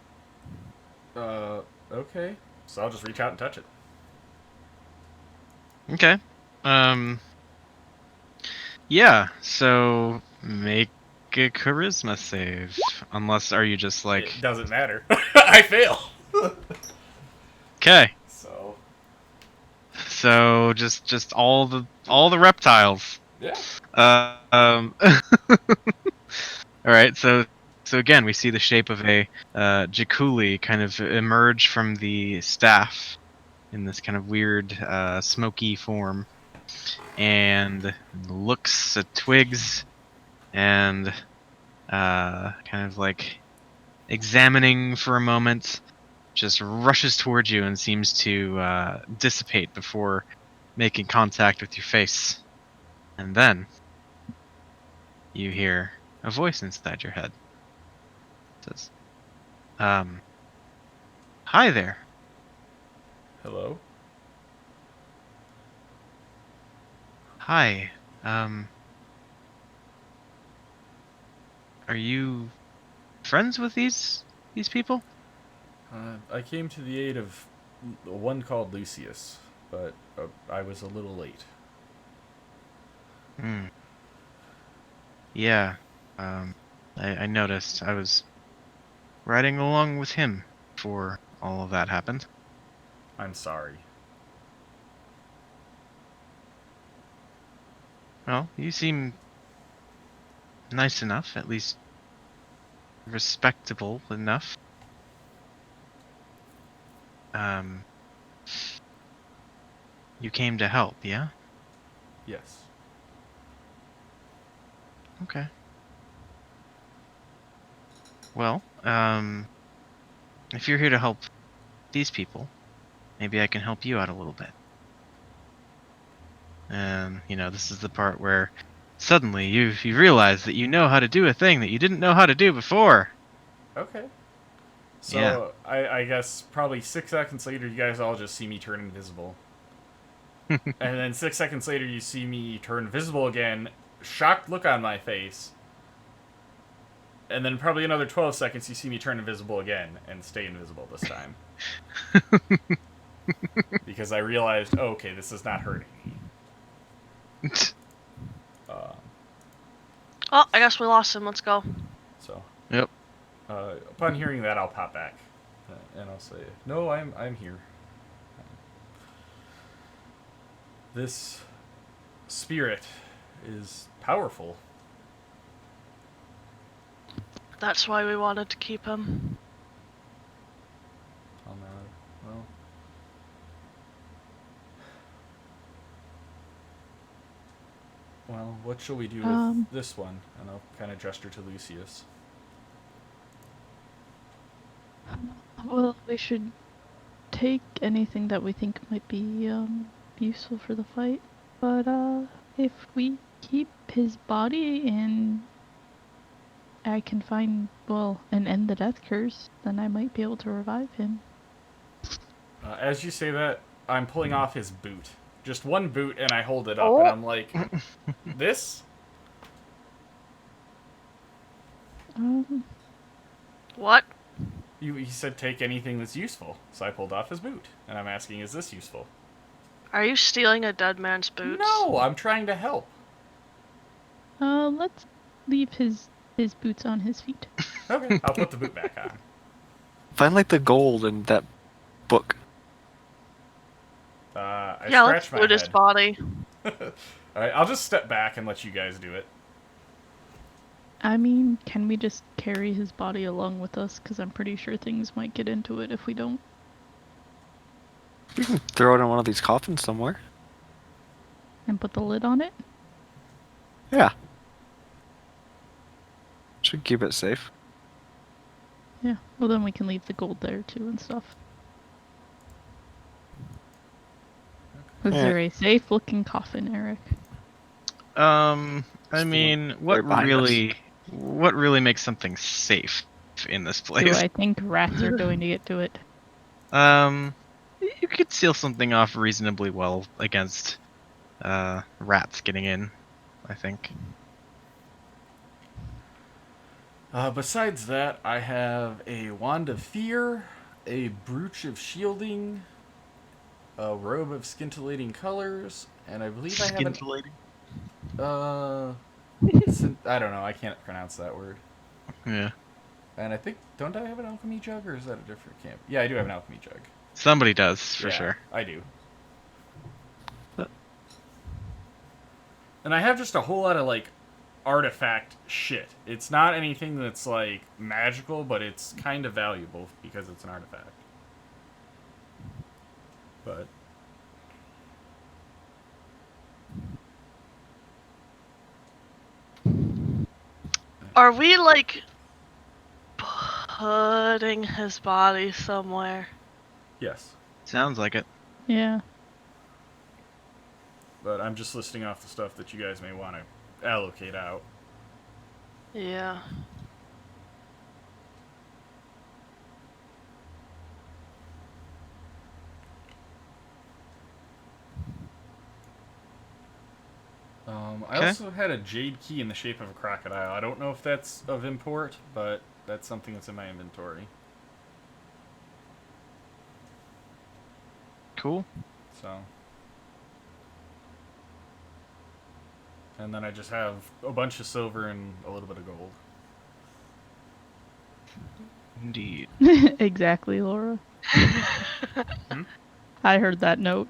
[SPEAKER 5] Okay. So I'll just reach out and touch it.
[SPEAKER 1] Okay. Yeah, so make a charisma save. Unless, are you just like...
[SPEAKER 5] It doesn't matter. I fail.
[SPEAKER 1] Okay.
[SPEAKER 5] So
[SPEAKER 1] just all the reptiles.
[SPEAKER 5] yeah.
[SPEAKER 1] Alright, so again, we see the shape of a Jakuli kind of emerge from the staff in this kind of weird, smoky form, and looks at Twigs, and kind of like examining for a moment, just rushes towards you and seems to dissipate before making contact with your face. And then you hear a voice inside your head. It says, hi there.
[SPEAKER 5] Hello.
[SPEAKER 1] Hi. Are you friends with these people?
[SPEAKER 5] I came to the aid of one called Lucius, but I was a little late.
[SPEAKER 1] Hmm. Yeah. I noticed. I was riding along with him before all of that happened.
[SPEAKER 5] I'm sorry.
[SPEAKER 1] Well, you seem nice enough, at least respectable enough. You came to help, yeah?
[SPEAKER 5] Yes.
[SPEAKER 1] Okay. Well, if you're here to help these people, maybe I can help you out a little bit. This is the part where suddenly you realize that you know how to do a thing that you didn't know how to do before.
[SPEAKER 5] Okay. So
[SPEAKER 1] Yeah.
[SPEAKER 5] I guess probably 6 seconds later, you guys all just see me turn invisible. And then 6 seconds later, you see me turn visible again, shocked look on my face. And then probably another 12 seconds, you see me turn invisible again and stay invisible this time. Because I realized, oh, okay, this is not hurting me.
[SPEAKER 2] Oh, I guess we lost him. Let's go.
[SPEAKER 5] So,
[SPEAKER 1] Yep.
[SPEAKER 5] upon hearing that, I'll pop back. And I'll say, no, I'm here. This spirit is powerful.
[SPEAKER 2] That's why we wanted to keep him.
[SPEAKER 5] Well, what shall we do with this one? And I'll kind of gesture to Lucius.
[SPEAKER 3] Well, we should take anything that we think might be useful for the fight. But if we keep his body and I can find, and end the death curse, then I might be able to revive him.
[SPEAKER 5] As you say that, I'm pulling off his boot. Just one boot, and I hold it up, and I'm like, this?
[SPEAKER 2] What?
[SPEAKER 5] He said take anything that's useful, so I pulled off his boot, and I'm asking, is this useful?
[SPEAKER 2] Are you stealing a dead man's boots?
[SPEAKER 5] No, I'm trying to help.
[SPEAKER 3] Let's leave his boots on his feet.
[SPEAKER 5] Okay, I'll put the boot back on.
[SPEAKER 4] Find like the gold in that book.
[SPEAKER 5] I
[SPEAKER 2] Yeah, let's
[SPEAKER 5] scratched my
[SPEAKER 2] loot his
[SPEAKER 5] head.
[SPEAKER 2] body.
[SPEAKER 5] Alright, I'll just step back and let you guys do it.
[SPEAKER 3] I mean, can we just carry his body along with us? Because I'm pretty sure things might get into it if we don't.
[SPEAKER 4] You can throw it in one of these coffins somewhere.
[SPEAKER 3] And put the lid on it?
[SPEAKER 4] Yeah. Should keep it safe.
[SPEAKER 3] Yeah. Well, then we can leave the gold there too and stuff. Is there a safe-looking coffin, Eric?
[SPEAKER 1] I mean, what
[SPEAKER 4] right behind
[SPEAKER 1] really makes something safe in this place?
[SPEAKER 3] Do I think rats are going to get to it?
[SPEAKER 1] You could seal something off reasonably well against rats getting in, I think.
[SPEAKER 5] Besides that, I have a Wand of Fear, a Brooch of Shielding, a Robe of Scintillating Colors, and I believe I have
[SPEAKER 1] Scintillating?
[SPEAKER 5] I don't know, I can't pronounce that word.
[SPEAKER 1] Yeah.
[SPEAKER 5] And I think, don't I have an alchemy jug, or is that a different camp? Yeah, I do have an alchemy jug.
[SPEAKER 1] Somebody does, for
[SPEAKER 5] Yeah,
[SPEAKER 1] sure.
[SPEAKER 5] I do. And I have just a whole lot of, like, artifact shit. It's not anything that's, like, magical, but it's kind of valuable because it's an artifact. But...
[SPEAKER 2] Are we, like, putting his body somewhere?
[SPEAKER 5] yes.
[SPEAKER 1] Sounds like it.
[SPEAKER 3] Yeah.
[SPEAKER 5] But I'm just listing off the stuff that you guys may want to allocate out.
[SPEAKER 2] Yeah.
[SPEAKER 5] I also had a jade key in the shape of a crocodile. I don't know if that's of import, but that's something that's in my inventory.
[SPEAKER 1] Cool.
[SPEAKER 5] So. And then I just have a bunch of silver and a little bit of gold.
[SPEAKER 1] Indeed.
[SPEAKER 3] Exactly, Laura. I heard that note.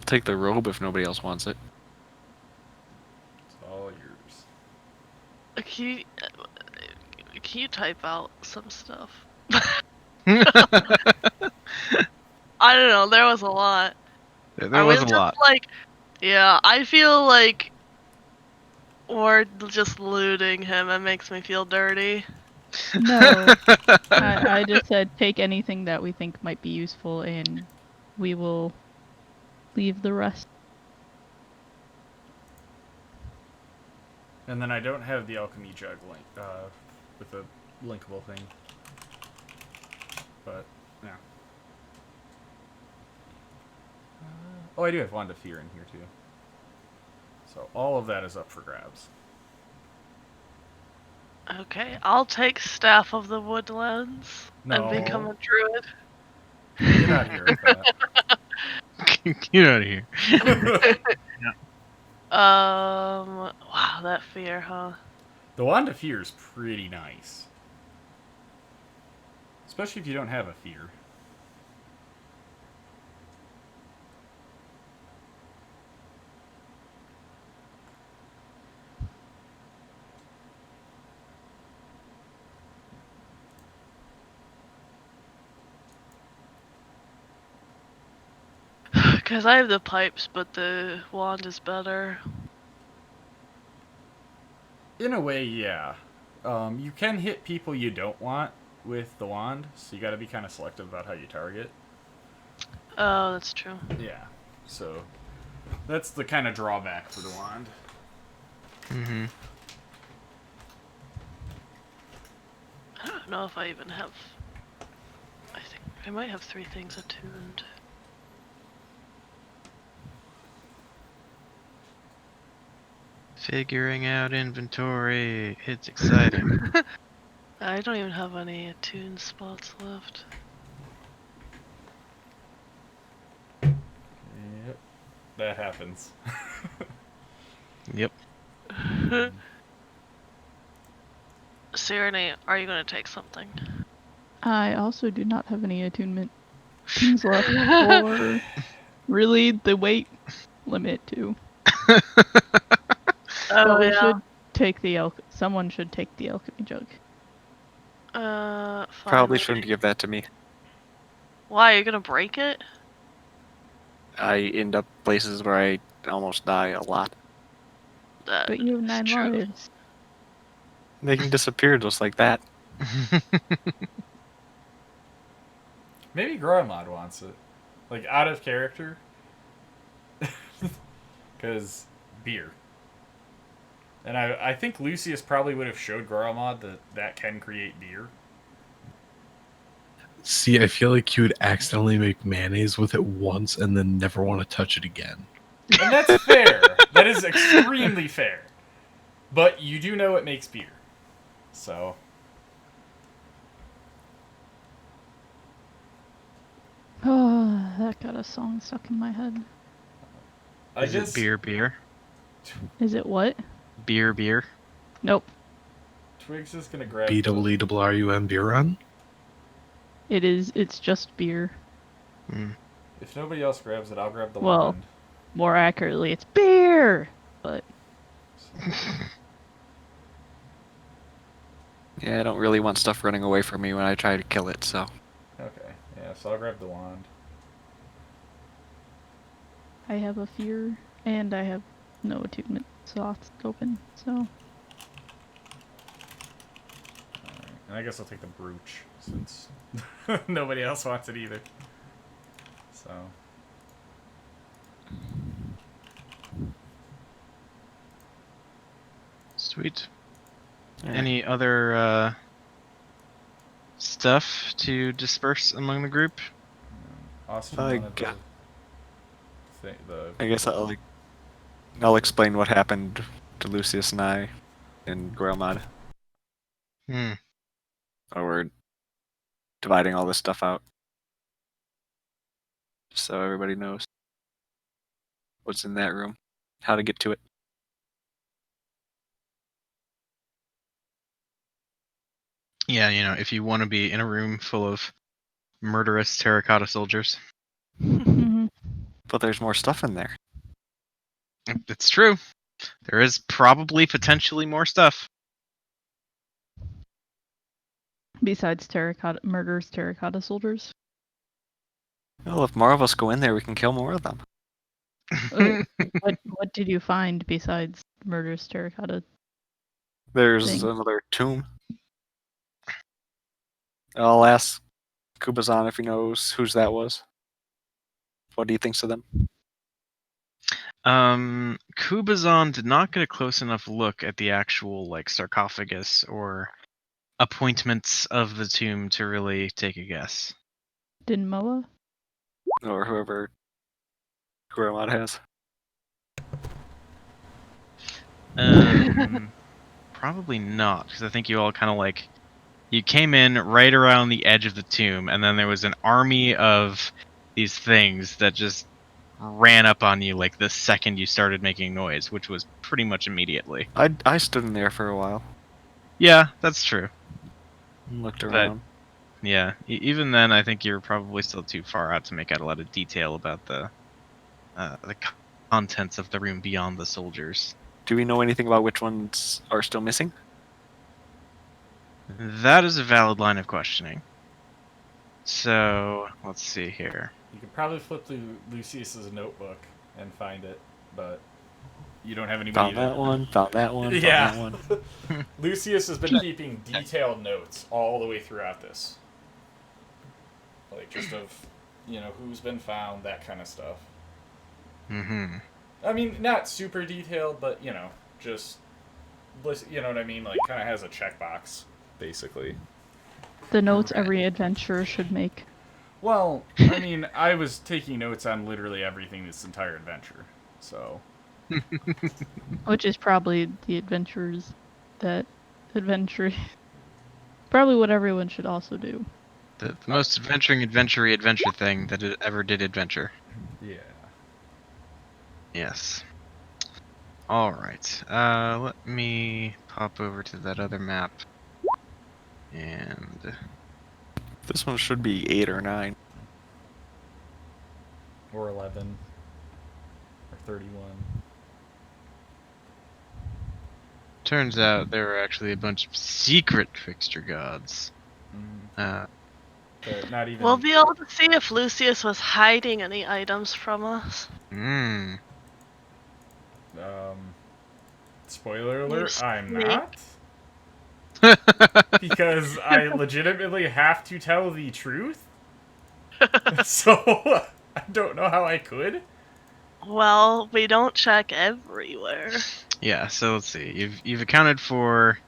[SPEAKER 4] Take the robe if nobody else wants it.
[SPEAKER 5] It's all yours.
[SPEAKER 2] Can you type out some stuff? I don't know. There was a lot.
[SPEAKER 1] There was a
[SPEAKER 2] just
[SPEAKER 1] lot.
[SPEAKER 2] Like, yeah, I feel like we're just looting him. It makes me feel dirty.
[SPEAKER 3] No, I just said take anything that we think might be useful, and we will leave the rest.
[SPEAKER 5] And then I don't have the alchemy jug link with the linkable thing. But yeah. Oh, I do have Wand of Fear in here too. So all of that is up for grabs.
[SPEAKER 2] Okay, I'll take Staff of the Woodlands
[SPEAKER 5] No.
[SPEAKER 2] and become a druid.
[SPEAKER 5] Get out of here with that.
[SPEAKER 1] Get out of here.
[SPEAKER 2] Wow, that fear, huh?
[SPEAKER 5] The Wand of Fear is pretty nice. Especially if you don't have a fear.
[SPEAKER 2] Because I have the pipes, but the wand is better.
[SPEAKER 5] In a way, yeah. You can hit people you don't want with the wand, so you gotta be kind of selective about how you target.
[SPEAKER 2] Oh, that's true.
[SPEAKER 5] Yeah. So, that's the kind of drawback for the wand.
[SPEAKER 1] Mm-hmm.
[SPEAKER 2] I don't know if I even have... I think I might have 3 things attuned.
[SPEAKER 1] Figuring out inventory. It's exciting.
[SPEAKER 2] I don't even have any attuned spots left.
[SPEAKER 5] Yep. That happens.
[SPEAKER 1] Yep.
[SPEAKER 2] Serenade, are you going to take something?
[SPEAKER 3] I also do not have any attunement things left, or really the weight limit too. But we should take the someone should take the alchemy jug.
[SPEAKER 2] Fine.
[SPEAKER 4] Probably shouldn't give that to me.
[SPEAKER 2] Why, are you going to break it?
[SPEAKER 4] I end up places where I almost die a lot.
[SPEAKER 3] But you have 9
[SPEAKER 2] true.
[SPEAKER 3] lives.
[SPEAKER 4] They can disappear just like that.
[SPEAKER 5] Maybe Goromod wants it. Like, out of character. Because beer. And I think Lucius probably would have showed Goromod that can create beer.
[SPEAKER 6] See, I feel like you would accidentally make mayonnaise with it once and then never want to touch it again.
[SPEAKER 5] And that's fair. That is extremely fair. But you do know it makes beer. So...
[SPEAKER 3] Oh, that got a song stuck in my head.
[SPEAKER 1] Is it beer?
[SPEAKER 3] Is it what?
[SPEAKER 1] Beer.
[SPEAKER 3] Nope.
[SPEAKER 5] Twig's just gonna grab...
[SPEAKER 6] BWRUM beer run?
[SPEAKER 3] It's just beer.
[SPEAKER 5] If nobody else grabs it, I'll grab the
[SPEAKER 3] Well,
[SPEAKER 5] wand.
[SPEAKER 3] more accurately, it's beer! But...
[SPEAKER 4] Yeah, I don't really want stuff running away from me when I try to kill it, so...
[SPEAKER 5] Okay, yeah, so I'll grab the wand.
[SPEAKER 3] I have a fear, and I have no attunement slots open, so...
[SPEAKER 5] Alright, and I guess I'll take the brooch, since nobody else wants it either. So...
[SPEAKER 1] Sweet.
[SPEAKER 4] Yeah.
[SPEAKER 1] Any other stuff to disperse among the group?
[SPEAKER 5] Austin
[SPEAKER 4] I
[SPEAKER 5] wanted
[SPEAKER 4] got-
[SPEAKER 5] the
[SPEAKER 4] I guess I'll explain what happened to Lucius and I in Goromod. Or we're dividing all this stuff out. Just so everybody knows what's in that room, how to get to it.
[SPEAKER 1] Yeah, if you want to be in a room full of murderous terracotta soldiers.
[SPEAKER 4] But there's more stuff in there.
[SPEAKER 1] It's true. There is probably potentially more stuff.
[SPEAKER 3] Besides terracotta soldiers.
[SPEAKER 4] Well, if more of us go in there, we can kill more of them.
[SPEAKER 3] What did you find besides murderous terracotta?
[SPEAKER 4] There's
[SPEAKER 3] Thing.
[SPEAKER 4] another tomb. I'll ask Kubazan if he knows whose that was. What do you think's of them?
[SPEAKER 1] Kubazan did not get a close enough look at the actual like sarcophagus or appointments of the tomb to really take a guess.
[SPEAKER 3] Didn't Moa?
[SPEAKER 4] Or whoever Guermod has.
[SPEAKER 1] Probably not, because I think you all kind of like you came in right around the edge of the tomb, and then there was an army of these things that just ran up on you like the second you started making noise, which was pretty much immediately.
[SPEAKER 4] I stood in there for a while
[SPEAKER 1] Yeah, that's true.
[SPEAKER 4] and looked around.
[SPEAKER 1] Yeah, even then, I think you're probably still too far out to make out a lot of detail about the contents of the room beyond the soldiers.
[SPEAKER 4] Do we know anything about which ones are still missing?
[SPEAKER 1] That is a valid line of questioning. So, let's see here.
[SPEAKER 5] You could probably flip through Lucius's notebook and find it, but you don't have anybody.
[SPEAKER 4] Found that one, found that one, found
[SPEAKER 5] Yeah.
[SPEAKER 4] that one.
[SPEAKER 5] Lucius has been keeping detailed notes all the way throughout this. Like, just of, who's been found, that kind of stuff.
[SPEAKER 1] Mm-hmm.
[SPEAKER 5] I mean, not super detailed, but, just, you know what I mean? Like, kind of has a checkbox, basically.
[SPEAKER 3] The notes every adventurer should make.
[SPEAKER 5] Well, I mean, I was taking notes on literally everything this entire adventure, so...
[SPEAKER 3] Which is probably the adventurers that adventure. Probably what everyone should also do.
[SPEAKER 1] The most adventure thing that it ever did adventure.
[SPEAKER 5] Yeah.
[SPEAKER 1] Yes. Alright, let me pop over to that other map. And...
[SPEAKER 4] This one should be 8 or 9.
[SPEAKER 5] Or 11. Or 31.
[SPEAKER 1] turns out there were actually a bunch of secret trickster gods.
[SPEAKER 5] But not even...
[SPEAKER 2] We'll be able to see if Lucius was hiding any items from us.
[SPEAKER 5] Spoiler alert, I'm
[SPEAKER 2] snake.
[SPEAKER 5] not. Because I legitimately have to tell the truth. So, I don't know how I could.
[SPEAKER 2] Well, we don't check everywhere.
[SPEAKER 1] Yeah, so let's see. You've accounted for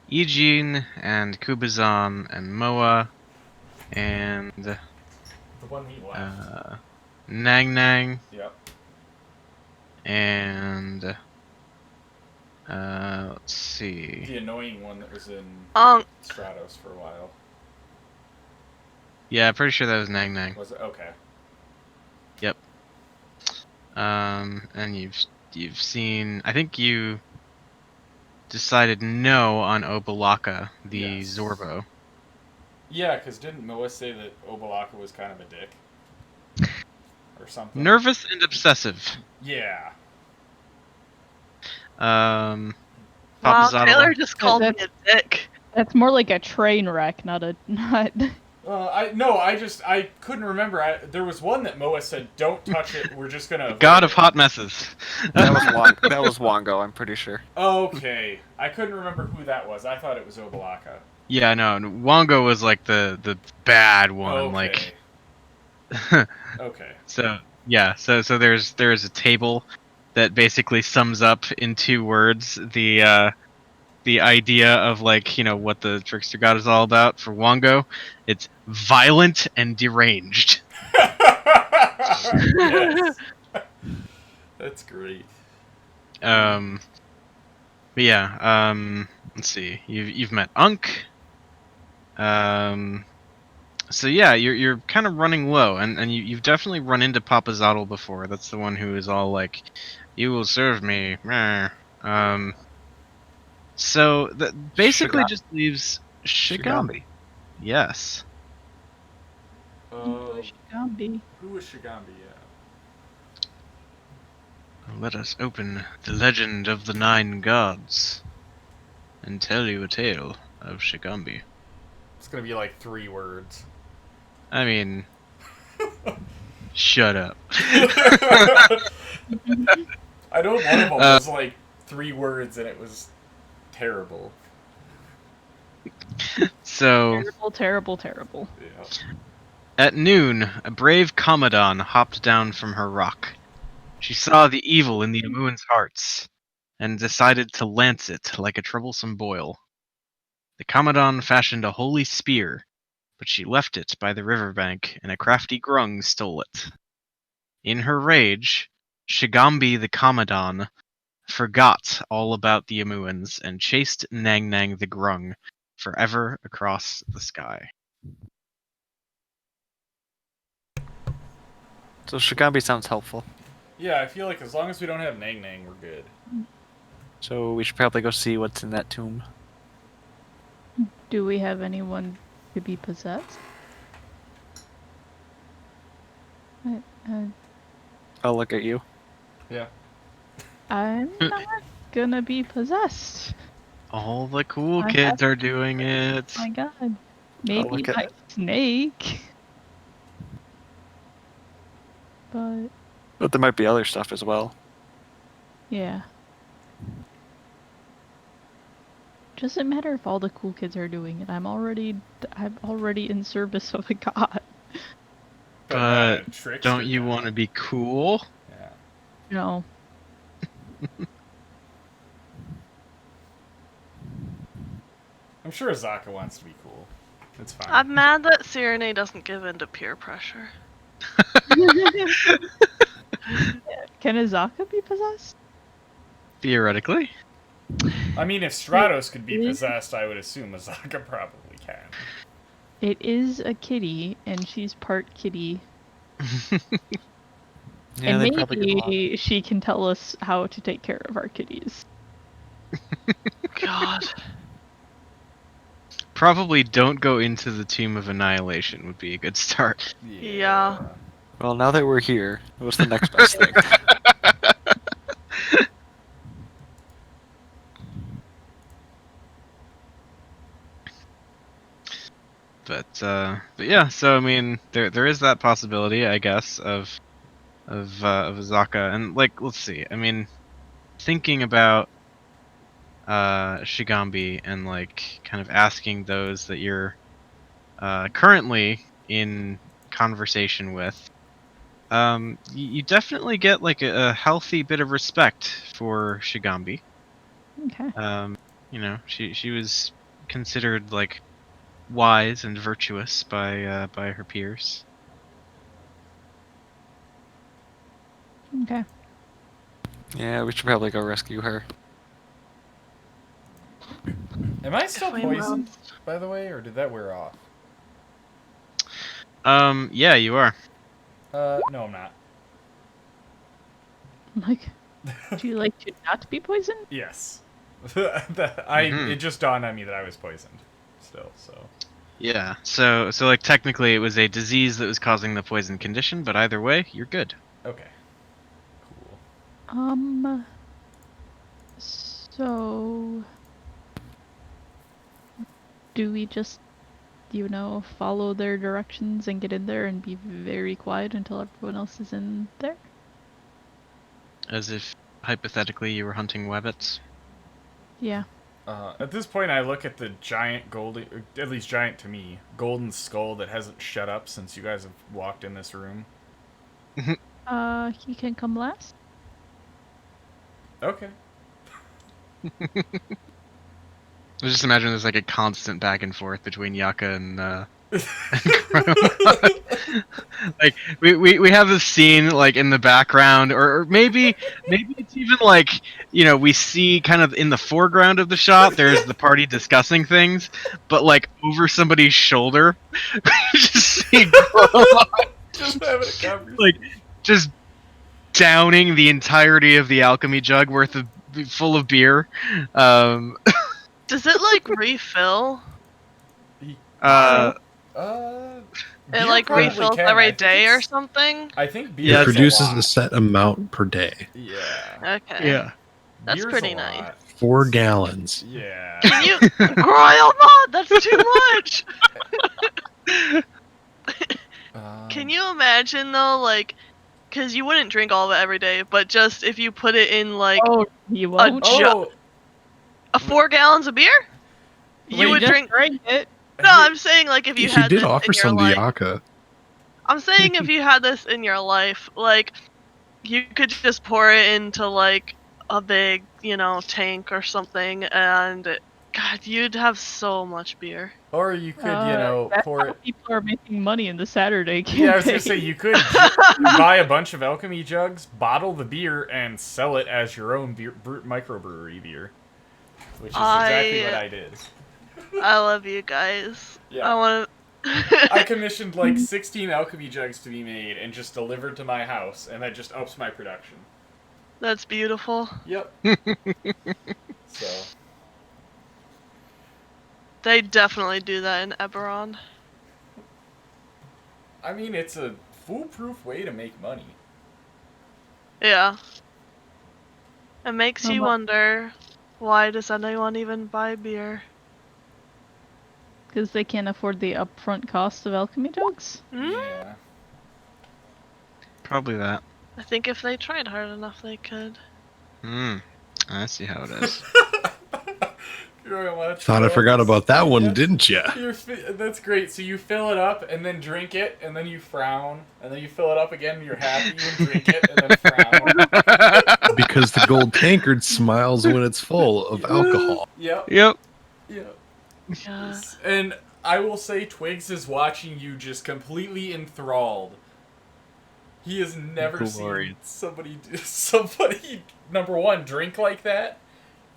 [SPEAKER 1] Eugene and Kubazan and Moa and
[SPEAKER 5] The one we left.
[SPEAKER 1] Nang Nang
[SPEAKER 5] Yep.
[SPEAKER 1] and let's see.
[SPEAKER 5] The annoying one that was in Stratos for a while.
[SPEAKER 1] Yeah, pretty sure that was Nang Nang.
[SPEAKER 5] Was it? Okay.
[SPEAKER 1] Yep. And you've seen. I think you decided no on Obalaka, the
[SPEAKER 5] Yes.
[SPEAKER 1] Zorbo.
[SPEAKER 5] Yeah, because didn't Moa say that Obalaka was kind of a dick? Or something?
[SPEAKER 1] Nervous and obsessive.
[SPEAKER 5] Yeah.
[SPEAKER 2] Wow,
[SPEAKER 1] Papazotto.
[SPEAKER 2] Taylor just called me
[SPEAKER 3] That's-
[SPEAKER 2] a dick.
[SPEAKER 3] That's more like a train wreck, not.
[SPEAKER 5] I couldn't remember. There was one that Moa said, "Don't touch it. We're just gonna."
[SPEAKER 1] God of hot messes.
[SPEAKER 4] That was Wongo, I'm pretty sure.
[SPEAKER 5] Okay, I couldn't remember who that was. I thought it was Obalaka.
[SPEAKER 1] Yeah, no, Wongo was like the bad one,
[SPEAKER 5] Okay.
[SPEAKER 1] like.
[SPEAKER 5] Okay.
[SPEAKER 1] So yeah, so there's a table that basically sums up in 2 words the idea of like what the trickster god is all about. For Wongo, it's violent and deranged.
[SPEAKER 5] Yes. That's great.
[SPEAKER 1] But yeah, let's see. You've met Unk. So yeah, you're kind of running low, and you've definitely run into Papazotto before. That's the one who is all like, "You will serve me." Meh. So that basically just leaves Shigambi. Yes.
[SPEAKER 3] Shigambi.
[SPEAKER 5] Who was Shigambi?
[SPEAKER 1] Let us open the legend of the 9 gods and tell you a tale of Shigambi.
[SPEAKER 5] It's gonna be like 3 words.
[SPEAKER 1] I mean, shut up.
[SPEAKER 5] I know one of them was like 3 words and it was terrible.
[SPEAKER 1] So,
[SPEAKER 3] Terrible, terrible, terrible.
[SPEAKER 5] Yeah.
[SPEAKER 1] at noon, a brave Commodon hopped down from her rock. She saw the evil in the Amuan's hearts, and decided to lance it like a troublesome boil. The Commodon fashioned a holy spear, but she left it by the riverbank, and a crafty grung stole it. In her rage, Shigambi the Commodon forgot all about the Amuans and chased Nang Nang the grung forever across the sky.
[SPEAKER 4] So Shigambi sounds helpful.
[SPEAKER 5] Yeah, I feel like as long as we don't have Nang Nang, we're good.
[SPEAKER 4] So we should probably go see what's in that tomb.
[SPEAKER 3] Do we have anyone to be possessed?
[SPEAKER 4] I'll look at you.
[SPEAKER 5] Yeah.
[SPEAKER 3] I'm not gonna be possessed.
[SPEAKER 1] All the cool
[SPEAKER 3] I
[SPEAKER 1] kids are doing it.
[SPEAKER 3] Oh my god. Maybe
[SPEAKER 4] look at
[SPEAKER 3] by
[SPEAKER 4] it.
[SPEAKER 3] snake. But
[SPEAKER 4] But there might be other stuff as well.
[SPEAKER 3] yeah. Doesn't matter if all the cool kids are doing it. I'm already in service of a god.
[SPEAKER 1] But
[SPEAKER 5] Trickster
[SPEAKER 1] Don't you
[SPEAKER 5] guy.
[SPEAKER 1] want to be cool?
[SPEAKER 5] Yeah.
[SPEAKER 3] No.
[SPEAKER 5] I'm sure Azaka wants to be cool. It's fine.
[SPEAKER 2] I'm mad that Cyrene doesn't give in to peer pressure.
[SPEAKER 3] Can Azaka be possessed?
[SPEAKER 1] Theoretically.
[SPEAKER 5] I mean, if Stratos could be possessed, I would assume Azaka probably can.
[SPEAKER 3] It is a kitty, and she's part kitty.
[SPEAKER 4] Yeah,
[SPEAKER 3] And
[SPEAKER 4] they probably get along.
[SPEAKER 3] maybe she can tell us how to take care of our kitties.
[SPEAKER 2] God.
[SPEAKER 1] Probably don't go into the Tomb of Annihilation would be a good start.
[SPEAKER 2] Yeah.
[SPEAKER 4] Well, now that we're here, what's the next best thing?
[SPEAKER 1] But yeah, so I mean, there is that possibility, I guess, of Azaka, and like, let's see. I mean, thinking about Shigambi and like kind of asking those that you're currently in conversation with, you definitely get like a healthy bit of respect for Shigambi.
[SPEAKER 3] Okay.
[SPEAKER 1] You know, she was considered like wise and virtuous by her peers.
[SPEAKER 3] Okay.
[SPEAKER 4] Yeah, we should probably go rescue her.
[SPEAKER 5] Am I still
[SPEAKER 2] Flame
[SPEAKER 5] poisoned,
[SPEAKER 2] rounds.
[SPEAKER 5] by the way, or did that wear off?
[SPEAKER 1] Yeah, you are.
[SPEAKER 5] No, I'm not.
[SPEAKER 3] Like, would you like to not be poisoned?
[SPEAKER 5] Yes.
[SPEAKER 1] Mhm.
[SPEAKER 5] It just dawned on me that I was poisoned still, so.
[SPEAKER 1] Yeah. So like technically it was a disease that was causing the poison condition, but either way, you're good.
[SPEAKER 5] Okay. Cool.
[SPEAKER 3] So do we just, follow their directions and get in there and be very quiet until everyone else is in there?
[SPEAKER 1] As if hypothetically you were hunting webbits.
[SPEAKER 3] Yeah.
[SPEAKER 5] At this point, I look at the giant golden, at least giant to me, golden skull that hasn't shut up since you guys have walked in this room.
[SPEAKER 3] He can come last?
[SPEAKER 5] Okay.
[SPEAKER 1] I just imagine there's like a constant back and forth between Yaka and like we have this scene like in the background, or maybe it's even like, we see kind of in the foreground of the shot there's the party discussing things, but like over somebody's shoulder we just see
[SPEAKER 5] Just having a conversation.
[SPEAKER 1] like just downing the entirety of the alchemy jug worth of full of beer.
[SPEAKER 2] Does it like refill?
[SPEAKER 5] Beer
[SPEAKER 2] It like
[SPEAKER 5] probably
[SPEAKER 2] refills
[SPEAKER 5] can. I
[SPEAKER 2] every
[SPEAKER 5] think
[SPEAKER 2] day or
[SPEAKER 5] it's-
[SPEAKER 2] something?
[SPEAKER 5] I think beer
[SPEAKER 1] Yeah,
[SPEAKER 6] It
[SPEAKER 5] is
[SPEAKER 6] produces
[SPEAKER 5] a
[SPEAKER 6] a
[SPEAKER 5] lot.
[SPEAKER 6] set amount per day.
[SPEAKER 5] Yeah.
[SPEAKER 2] Okay. That's
[SPEAKER 5] Beer's
[SPEAKER 2] pretty
[SPEAKER 5] a
[SPEAKER 2] nice.
[SPEAKER 5] lot.
[SPEAKER 6] 4 gallons.
[SPEAKER 5] Yeah.
[SPEAKER 2] Can you Groyalmon? That's too much. Can you imagine though, like, because you wouldn't drink all of it every day, but just if you put it in like
[SPEAKER 3] Oh, you won't.
[SPEAKER 5] Oh,
[SPEAKER 2] 4 gallons of beer, you
[SPEAKER 5] Wait,
[SPEAKER 2] would
[SPEAKER 3] Just
[SPEAKER 2] drink.
[SPEAKER 3] drink it.
[SPEAKER 2] No, I'm saying like if you
[SPEAKER 6] He
[SPEAKER 2] had
[SPEAKER 6] did
[SPEAKER 2] this
[SPEAKER 6] offer
[SPEAKER 2] in your
[SPEAKER 6] some
[SPEAKER 2] life.
[SPEAKER 6] Diaka.
[SPEAKER 2] I'm saying if you had this in your life, like you could just pour it into like a big, tank or something, and God, you'd have so much beer.
[SPEAKER 5] Or you could,
[SPEAKER 3] That's
[SPEAKER 5] pour
[SPEAKER 3] how
[SPEAKER 5] it.
[SPEAKER 3] people are making money in the Saturday campaign.
[SPEAKER 5] Yeah, I was gonna say you could buy a bunch of alchemy jugs, bottle the beer, and sell it as your own microbrewery beer, which is exactly what I did.
[SPEAKER 2] I love you guys.
[SPEAKER 5] Yeah.
[SPEAKER 2] I want
[SPEAKER 5] I commissioned like 16 alchemy jugs to be made and just delivered to my house, and that just ups my production.
[SPEAKER 2] That's beautiful.
[SPEAKER 5] Yep. So.
[SPEAKER 2] They definitely do that in Eberron.
[SPEAKER 5] I mean, it's a foolproof way to make money.
[SPEAKER 2] Yeah. It makes you wonder, why does anyone even buy beer?
[SPEAKER 3] Because they can't afford the upfront cost of alchemy jugs?
[SPEAKER 5] Yeah.
[SPEAKER 1] Probably that.
[SPEAKER 2] I think if they tried hard enough, they could.
[SPEAKER 1] I see how it is.
[SPEAKER 6] Thought I forgot about that one, didn't ya?
[SPEAKER 5] That's great. So you fill it up and then drink it, and then you frown, and then you fill it up again, and you're happy, and drink it, and then frown.
[SPEAKER 6] Because the gold tankard smiles when it's full of alcohol.
[SPEAKER 5] Yep.
[SPEAKER 1] Yep.
[SPEAKER 5] Yep.
[SPEAKER 2] Yeah.
[SPEAKER 5] And I will say, Twigs is watching you just completely enthralled. He has never seen somebody number one drink like that,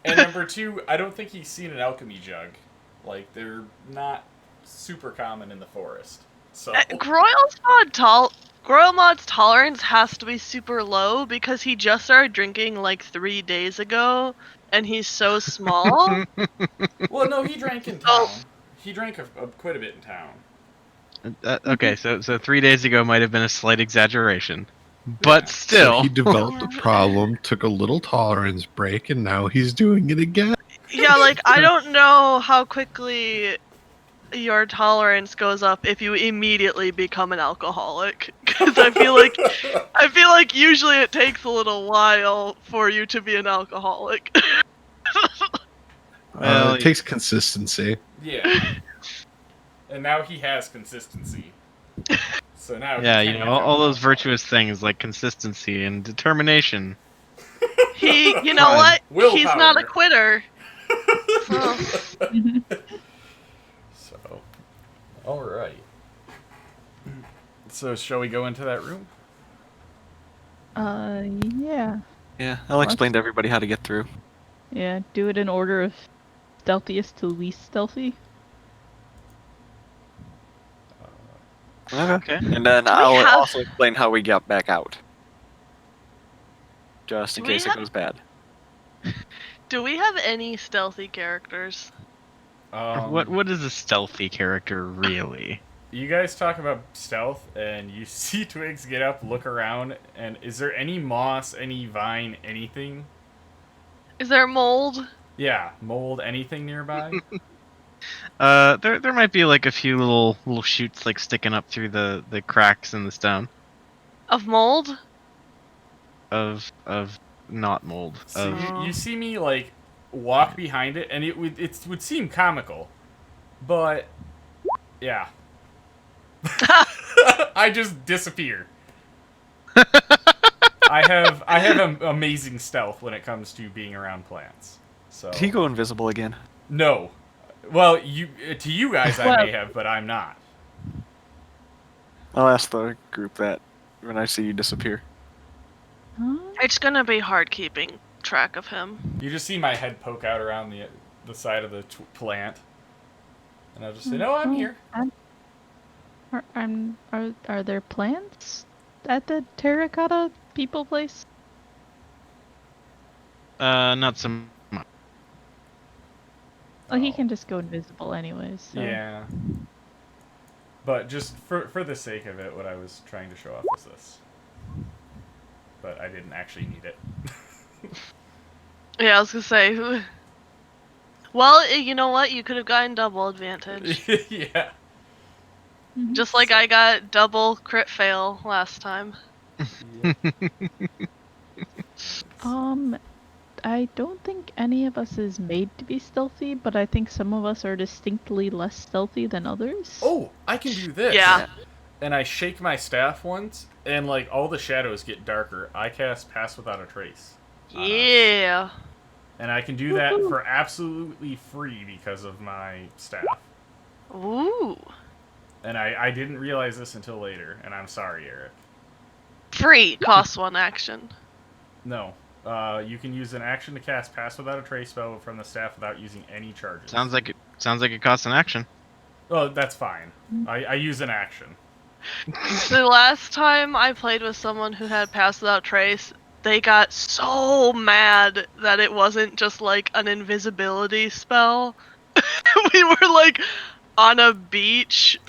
[SPEAKER 5] and number two, I don't think he's seen an alchemy jug. Like, they're not super common in the forest. So
[SPEAKER 2] Groilmod's tolerance has to be super low because he just started drinking like 3 days ago, and he's so small.
[SPEAKER 5] Well, no, he drank in town. He drank quite a bit in town.
[SPEAKER 1] Okay, so 3 days ago might have been a slight exaggeration, but still.
[SPEAKER 6] So he developed a problem, took a little tolerance break, and now he's doing it again.
[SPEAKER 2] Yeah, like, I don't know how quickly your tolerance goes up if you immediately become an alcoholic, because I feel like usually it takes a little while for you to be an alcoholic.
[SPEAKER 1] Well,
[SPEAKER 6] It takes consistency.
[SPEAKER 5] Yeah. And now he has consistency. So now
[SPEAKER 1] yeah, all those virtuous things like consistency and determination.
[SPEAKER 2] You know what?
[SPEAKER 5] Willpower.
[SPEAKER 2] He's not a quitter.
[SPEAKER 5] So, all right. So, shall we go into that room?
[SPEAKER 3] Yeah.
[SPEAKER 4] Yeah, I'll explain to everybody how to get through.
[SPEAKER 3] Yeah, do it in order of stealthiest to least stealthy.
[SPEAKER 4] Okay. And then I'll also explain how we got back out. Just in case it goes bad.
[SPEAKER 2] Do we have any stealthy characters?
[SPEAKER 1] What is a stealthy character really?
[SPEAKER 5] You guys talk about stealth, and you see Twigs get up, look around, and is there any moss, any vine, anything?
[SPEAKER 2] Is there mold?
[SPEAKER 5] Yeah, mold, anything nearby?
[SPEAKER 1] There might be like a few little shoots like sticking up through the cracks in the stone.
[SPEAKER 2] Of mold?
[SPEAKER 1] Of not mold.
[SPEAKER 5] So you see me like walk behind it, and it would seem comical, but yeah, I just disappear. I have amazing stealth when it comes to being around plants. So
[SPEAKER 4] Did he go invisible again?
[SPEAKER 5] no, well to you guys I may have, but I'm not.
[SPEAKER 4] I'll ask the group that when I see you disappear.
[SPEAKER 3] Huh?
[SPEAKER 2] It's gonna be hard keeping track of him.
[SPEAKER 5] You just see my head poke out around the side of the plant, and I'll just say, "No, I'm here."
[SPEAKER 3] Are there plants at the terracotta people place?
[SPEAKER 1] Not some.
[SPEAKER 3] Well, he can just go invisible anyways. So.
[SPEAKER 5] Yeah. But just for the sake of it, what I was trying to show off was this. But I didn't actually need it.
[SPEAKER 2] Yeah, I was gonna say. Well, you know what? You could have gotten double advantage.
[SPEAKER 5] Yeah.
[SPEAKER 2] Just like I got double crit fail last time.
[SPEAKER 5] Yep.
[SPEAKER 3] I don't think any of us is made to be stealthy, but I think some of us are distinctly less stealthy than others.
[SPEAKER 5] Oh, I can do this.
[SPEAKER 2] Yeah.
[SPEAKER 5] And I shake my staff once, and like all the shadows get darker. I cast Pass Without a Trace. on us.
[SPEAKER 2] Yeah.
[SPEAKER 5] And I can do that for absolutely free because of my staff.
[SPEAKER 2] Ooh.
[SPEAKER 5] And I didn't realize this until later, and I'm sorry, Eric.
[SPEAKER 2] Free costs 1 action.
[SPEAKER 5] No. You can use an action to cast Pass Without a Trace spell from the staff without using any charges.
[SPEAKER 1] Sounds like it costs an action.
[SPEAKER 5] Oh, that's fine. I use an action.
[SPEAKER 2] The last time I played with someone who had Pass Without Trace, they got so mad that it wasn't just like an invisibility spell. We were like on a beach,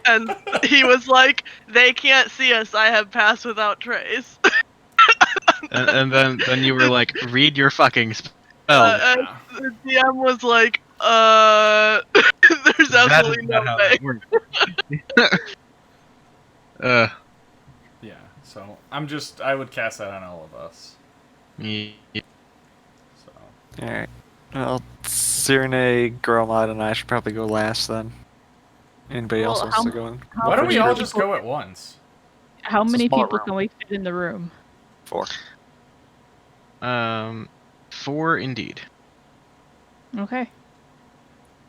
[SPEAKER 2] and he was like, "They can't see us. I have Pass Without Trace."
[SPEAKER 1] And then you were like, read your fucking spell.
[SPEAKER 2] And the DM was like, there's absolutely no way.
[SPEAKER 5] Yeah, so I would cast that on all of us.
[SPEAKER 1] Yeah.
[SPEAKER 5] So
[SPEAKER 4] Alright. Well, Cyrene, Gromad, and I should probably go last then. Anybody else
[SPEAKER 3] Well,
[SPEAKER 4] wants to go in?
[SPEAKER 5] why don't we
[SPEAKER 3] many
[SPEAKER 5] all just
[SPEAKER 3] people-
[SPEAKER 5] go at once?
[SPEAKER 3] How
[SPEAKER 4] It's a
[SPEAKER 3] many
[SPEAKER 4] small
[SPEAKER 3] people
[SPEAKER 4] room.
[SPEAKER 3] can we fit in the room?
[SPEAKER 4] 4.
[SPEAKER 1] 4 indeed.
[SPEAKER 3] Okay.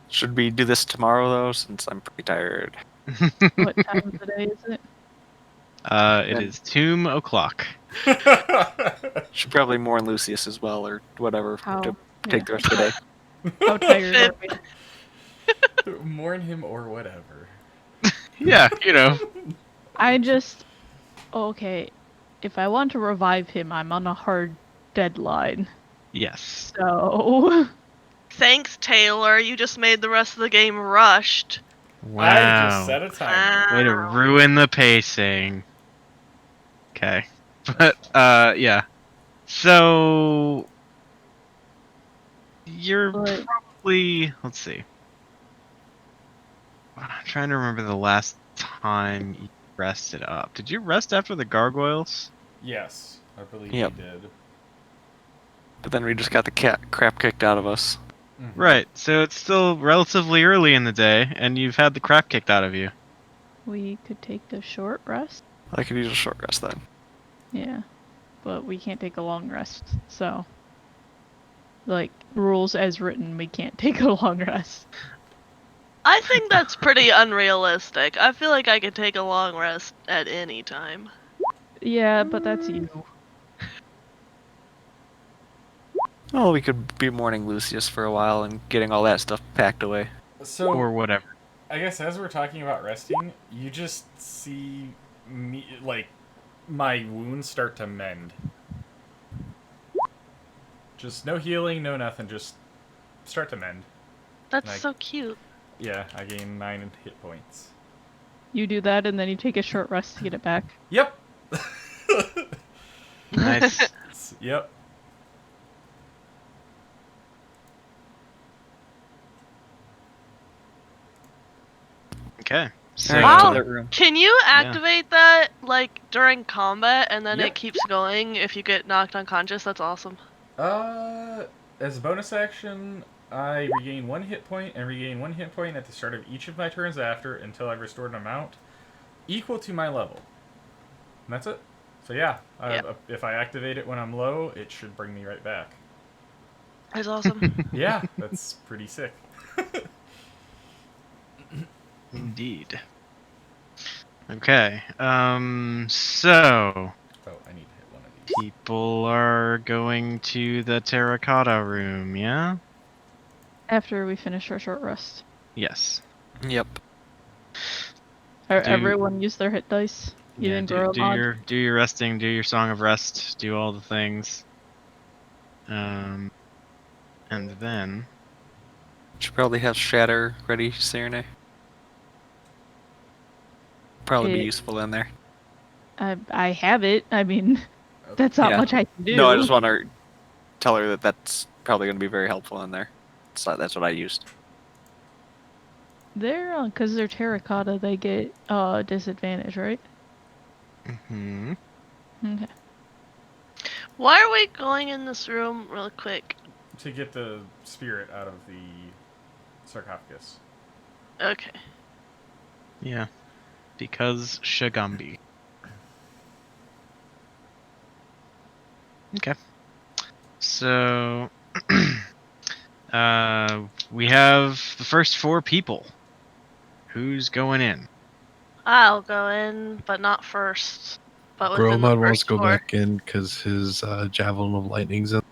[SPEAKER 4] Should we do this tomorrow though, since I'm pretty tired?
[SPEAKER 3] What time of the day is it?
[SPEAKER 1] It is tomb o'clock.
[SPEAKER 4] Should probably mourn Lucius as well, or whatever,
[SPEAKER 3] How?
[SPEAKER 4] to take the rest of the day.
[SPEAKER 3] How tired are we?
[SPEAKER 5] Mourn him or whatever.
[SPEAKER 1] Yeah, you know.
[SPEAKER 3] Okay. If I want to revive him, I'm on a hard deadline.
[SPEAKER 1] Yes.
[SPEAKER 3] So.
[SPEAKER 2] Thanks, Taylor. You just made the rest of the game rushed.
[SPEAKER 1] Wow.
[SPEAKER 5] I just set a timer.
[SPEAKER 1] Way to ruin the pacing. Okay. But, yeah. So... You're
[SPEAKER 3] But-
[SPEAKER 1] probably... Let's see. I'm trying to remember the last time you rested up. Did you rest after the gargoyles?
[SPEAKER 5] Yes, I believe
[SPEAKER 4] Yep.
[SPEAKER 5] he did.
[SPEAKER 4] But then we just got the crap kicked out of us.
[SPEAKER 5] Mhm.
[SPEAKER 1] Right, so it's still relatively early in the day, and you've had the crap kicked out of you.
[SPEAKER 3] We could take a short rest.
[SPEAKER 4] I could use a short rest then.
[SPEAKER 3] Yeah. But we can't take a long rest, so. Like, rules as written, we can't take a long rest.
[SPEAKER 2] I think that's pretty unrealistic. I feel like I could take a long rest at any time.
[SPEAKER 3] Yeah, but that's you.
[SPEAKER 4] Well, we could be mourning Lucius for a while and getting all that stuff packed away.
[SPEAKER 5] So,
[SPEAKER 1] Or whatever.
[SPEAKER 5] I guess as we're talking about resting, you just see me, like, my wounds start to mend. Just no healing, no nothing, just start to mend.
[SPEAKER 2] That's
[SPEAKER 5] Like-
[SPEAKER 2] so cute.
[SPEAKER 5] Yeah, I gain 9 hit points.
[SPEAKER 3] You do that, and then you take a short rest to get it back.
[SPEAKER 5] Yep!
[SPEAKER 1] Nice.
[SPEAKER 5] Yep.
[SPEAKER 1] Okay. So,
[SPEAKER 4] Alright,
[SPEAKER 2] Wow.
[SPEAKER 4] to that room.
[SPEAKER 2] Can you activate that, like, during combat, and then
[SPEAKER 5] Yep.
[SPEAKER 2] it keeps going if you get knocked unconscious? That's awesome.
[SPEAKER 5] As a bonus action, I regain 1 hit point and regain 1 hit point at the start of each of my turns after until I've restored an amount equal to my level. And that's it. So yeah,
[SPEAKER 2] Yep.
[SPEAKER 5] if I activate it when I'm low, it should bring me right back.
[SPEAKER 2] That's awesome.
[SPEAKER 5] Yeah, that's pretty sick.
[SPEAKER 1] Indeed. Okay. So
[SPEAKER 5] Oh, I need to hit one of these.
[SPEAKER 1] people are going to the terracotta room, yeah?
[SPEAKER 3] After we finish our short rest.
[SPEAKER 1] Yes.
[SPEAKER 4] Yep.
[SPEAKER 3] Everyone use their hit dice.
[SPEAKER 1] Yeah,
[SPEAKER 3] Even
[SPEAKER 1] do
[SPEAKER 3] Goromod.
[SPEAKER 1] your resting, do your song of rest, do all the things. And then
[SPEAKER 4] Should probably have Shatter ready, Cyrene. Probably be
[SPEAKER 3] It-
[SPEAKER 4] useful in there.
[SPEAKER 3] I have it. I mean, that's not
[SPEAKER 4] Yeah.
[SPEAKER 3] much I can do.
[SPEAKER 4] No, I just want to tell her that that's probably going to be very helpful in there. So that's what I used.
[SPEAKER 3] They're because they're terracotta, they get disadvantage, right?
[SPEAKER 1] Mm-hmm.
[SPEAKER 3] Okay.
[SPEAKER 2] Why are we going in this room real quick?
[SPEAKER 5] To get the spirit out of the sarcophagus.
[SPEAKER 2] Okay.
[SPEAKER 1] Yeah. Because Shagambi. Okay. So, we have the first 4 people. Who's going in?
[SPEAKER 2] I'll go in, but not first. But within the
[SPEAKER 6] Gromad wants
[SPEAKER 2] first
[SPEAKER 6] to go
[SPEAKER 2] 4.
[SPEAKER 6] back in because his javelin of lightning's up.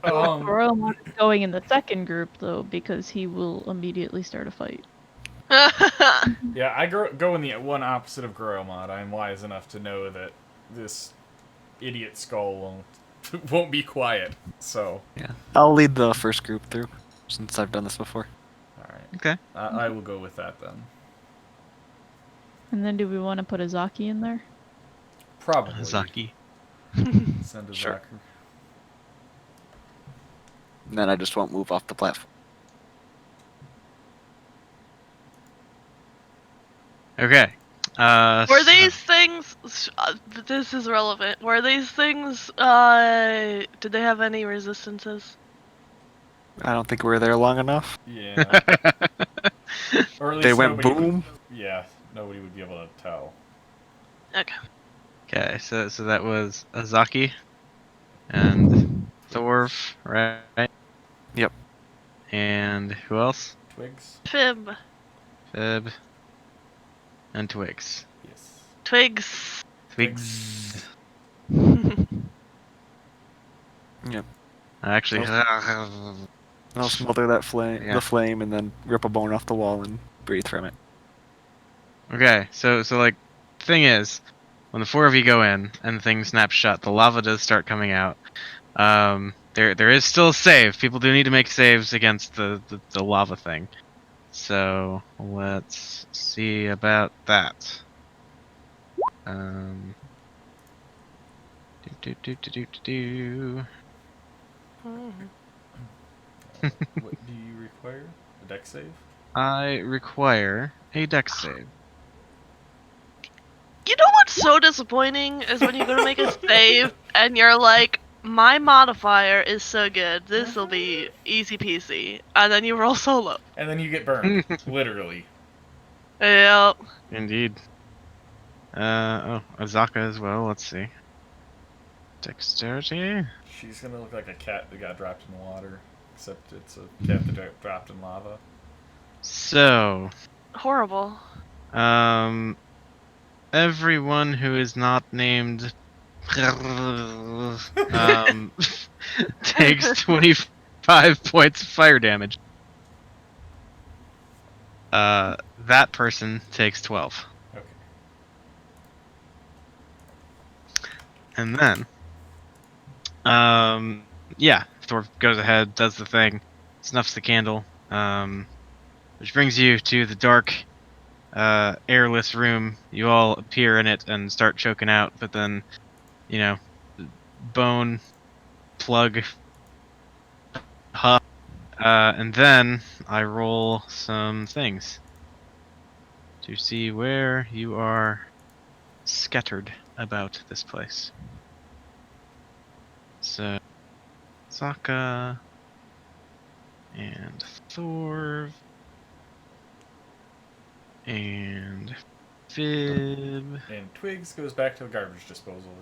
[SPEAKER 3] Goromon is going in the second group though because he will immediately start a fight.
[SPEAKER 5] Yeah, I go in the one opposite of Goromod. I'm wise enough to know that this idiot skull won't be quiet. So,
[SPEAKER 4] Yeah. I'll lead the first group through, since I've done this before.
[SPEAKER 5] all right.
[SPEAKER 1] Okay.
[SPEAKER 5] I will go with that then.
[SPEAKER 3] And then do we want to put a Zaki in there?
[SPEAKER 5] Probably.
[SPEAKER 1] Zaki.
[SPEAKER 5] Send a
[SPEAKER 4] Sure.
[SPEAKER 5] Zaku.
[SPEAKER 4] And then I just won't move off the platform.
[SPEAKER 1] Okay.
[SPEAKER 2] Were these things? This is relevant. Were these things? Did they have any resistances?
[SPEAKER 4] I don't think we were there long enough.
[SPEAKER 5] Yeah. Or at least
[SPEAKER 4] They went
[SPEAKER 5] nobody
[SPEAKER 4] boom.
[SPEAKER 5] Yeah, nobody would be able to tell.
[SPEAKER 2] Okay.
[SPEAKER 1] Okay, so that was Azaki and Thorv, right?
[SPEAKER 4] Yep.
[SPEAKER 1] And who else?
[SPEAKER 5] Twigs?
[SPEAKER 2] Fib.
[SPEAKER 1] Fib and Twigs.
[SPEAKER 5] Yes.
[SPEAKER 2] Twigs.
[SPEAKER 1] Twigs.
[SPEAKER 4] Yep.
[SPEAKER 1] Actually,
[SPEAKER 4] I'll smother that flame,
[SPEAKER 1] Yeah.
[SPEAKER 4] the flame, and then rip a bone off the wall and breathe from it.
[SPEAKER 1] okay. So like, thing is, when the 4 of you go in and things snap shut, the lava does start coming out. There is still a save. People do need to make saves against the lava thing. So let's see about that. Do.
[SPEAKER 5] What do you require? A deck save?
[SPEAKER 1] I require a dex save.
[SPEAKER 2] You know what's so disappointing is when you go to make a save and you're like, my modifier is so good, this will be easy peasy, and then you roll solo.
[SPEAKER 5] And then you get burned. Literally.
[SPEAKER 2] Yep.
[SPEAKER 1] Indeed. Azaka as well. Let's see. Dexterity.
[SPEAKER 5] She's gonna look like a cat that got dropped in the water. Except it's a cat that got dropped in lava.
[SPEAKER 1] So,
[SPEAKER 2] Horrible.
[SPEAKER 1] everyone who is not named takes 25 points of fire damage. That person takes 12.
[SPEAKER 5] Okay.
[SPEAKER 1] And then, yeah, Thor goes ahead, does the thing, snuffs the candle, which brings you to the dark, airless room. You all appear in it and start choking out, but then, bone, plug, huff, and then I roll some things to see where you are scattered about this place. So, Sokka and Thorv and Fib.
[SPEAKER 5] And Twigs goes back to the garbage disposal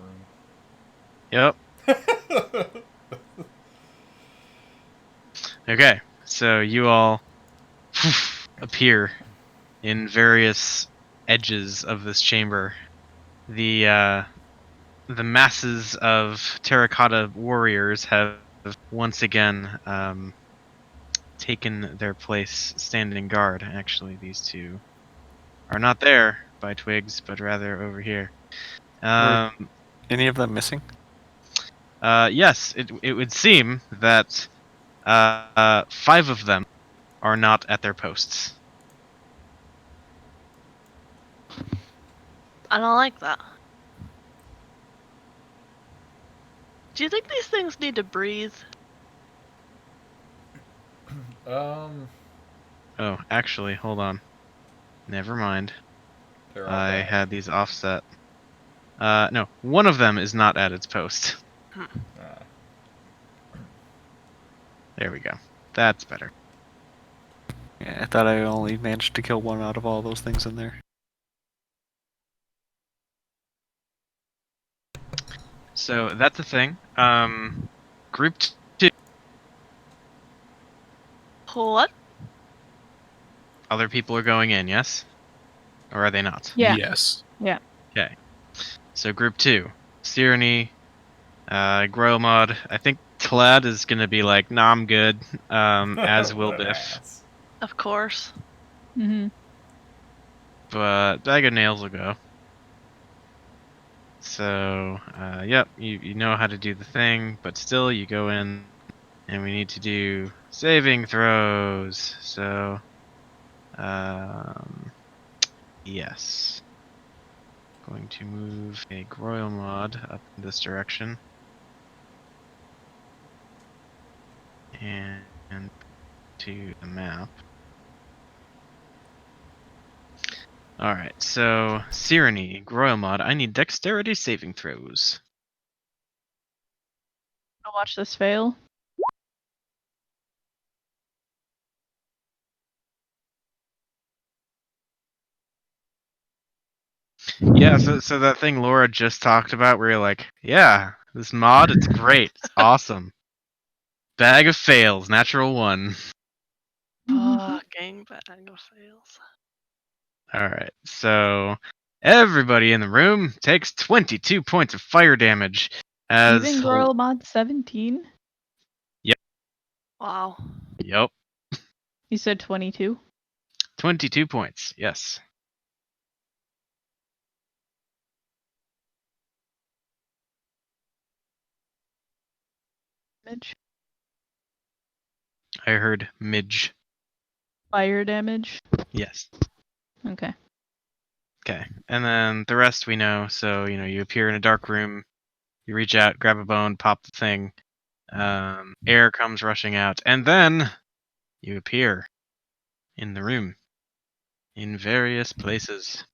[SPEAKER 1] Yep.
[SPEAKER 5] room.
[SPEAKER 1] Okay, so you all appear in various edges of this chamber. The masses of terracotta warriors have once again taken their place standing guard. Actually, these two are not there by Twigs, but rather over here.
[SPEAKER 4] Any of them missing?
[SPEAKER 1] Yes, it would seem that 5 of them are not at their posts.
[SPEAKER 2] I don't like that. Do you think these things need to breathe?
[SPEAKER 1] Oh, actually, hold on. Never mind.
[SPEAKER 5] They're all
[SPEAKER 1] I
[SPEAKER 5] back.
[SPEAKER 1] had these offset. No, one of them is not at its post.
[SPEAKER 5] Ah.
[SPEAKER 1] There we go. That's better.
[SPEAKER 4] Yeah, I thought I only managed to kill one out of all those things in there.
[SPEAKER 1] So that's the thing. Group 2.
[SPEAKER 2] What?
[SPEAKER 1] Other people are going in, yes? Or are they not?
[SPEAKER 3] Yeah.
[SPEAKER 6] Yes.
[SPEAKER 3] Yeah.
[SPEAKER 1] Okay. So group 2. Tyranny, Groilmod. I think Tlad is gonna be like, nah, I'm good. As will
[SPEAKER 5] What an
[SPEAKER 1] Biff.
[SPEAKER 5] ass.
[SPEAKER 2] Of course.
[SPEAKER 3] Mm-hmm.
[SPEAKER 1] But Bag of Nails will go. So, yep, you know how to do the thing, but still you go in and we need to do saving throws. So, yes. Going to move a Groilmod up in this direction. And to the map. Alright, so Tyranny, Groilmod, I need dexterity saving throws.
[SPEAKER 3] I'll watch this fail.
[SPEAKER 1] Yeah, so that thing Laura just talked about where you're like, yeah, this mod, it's great, it's awesome. Bag of fails, natural 1.
[SPEAKER 2] Fucking bag of fails.
[SPEAKER 1] Alright, so everybody in the room takes 22 points of fire damage as
[SPEAKER 3] Even Girl Mod 17?
[SPEAKER 2] Wow.
[SPEAKER 1] Yep,
[SPEAKER 3] You said 22?
[SPEAKER 1] 22 points, yes.
[SPEAKER 3] Damage?
[SPEAKER 1] I heard midge.
[SPEAKER 3] Fire damage?
[SPEAKER 1] Yes.
[SPEAKER 3] Okay.
[SPEAKER 1] Okay, and then the rest we know. So, you appear in a dark room, you reach out, grab a bone, pop the thing, air comes rushing out, and then you appear in the room in various places.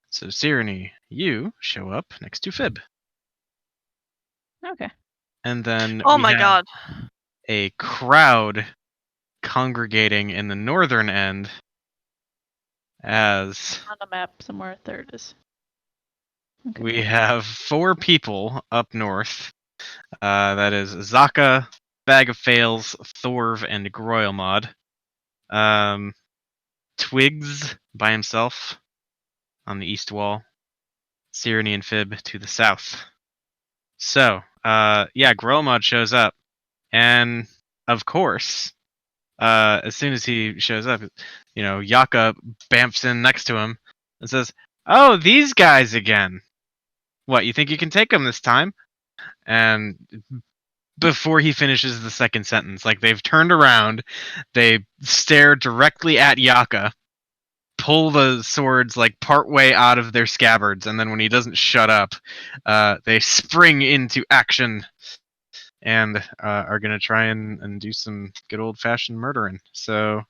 [SPEAKER 1] So, Tyranny, you show up next to Fib.
[SPEAKER 3] Okay.
[SPEAKER 1] And then
[SPEAKER 2] Oh
[SPEAKER 1] we
[SPEAKER 2] my
[SPEAKER 1] have
[SPEAKER 2] god.
[SPEAKER 1] a crowd congregating in the northern end as
[SPEAKER 3] On the map somewhere, there it is. Okay.
[SPEAKER 1] we have 4 people up north. That is Zaka, Bag of Fails, Thorv, and Groilmod. Twigs by himself on the east wall. Tyranny and Fib to the south. So, Groilmod shows up. And, of course, as soon as he shows up, Yaka bamfs in next to him and says, "Oh, these guys again. What, you think you can take them this time?" And before he finishes the second sentence, like, they've turned around, they stare directly at Yaka, pull the swords like partway out of their scabbards, and then when he doesn't shut up, they spring into action and are gonna try and do some good old-fashioned murdering. So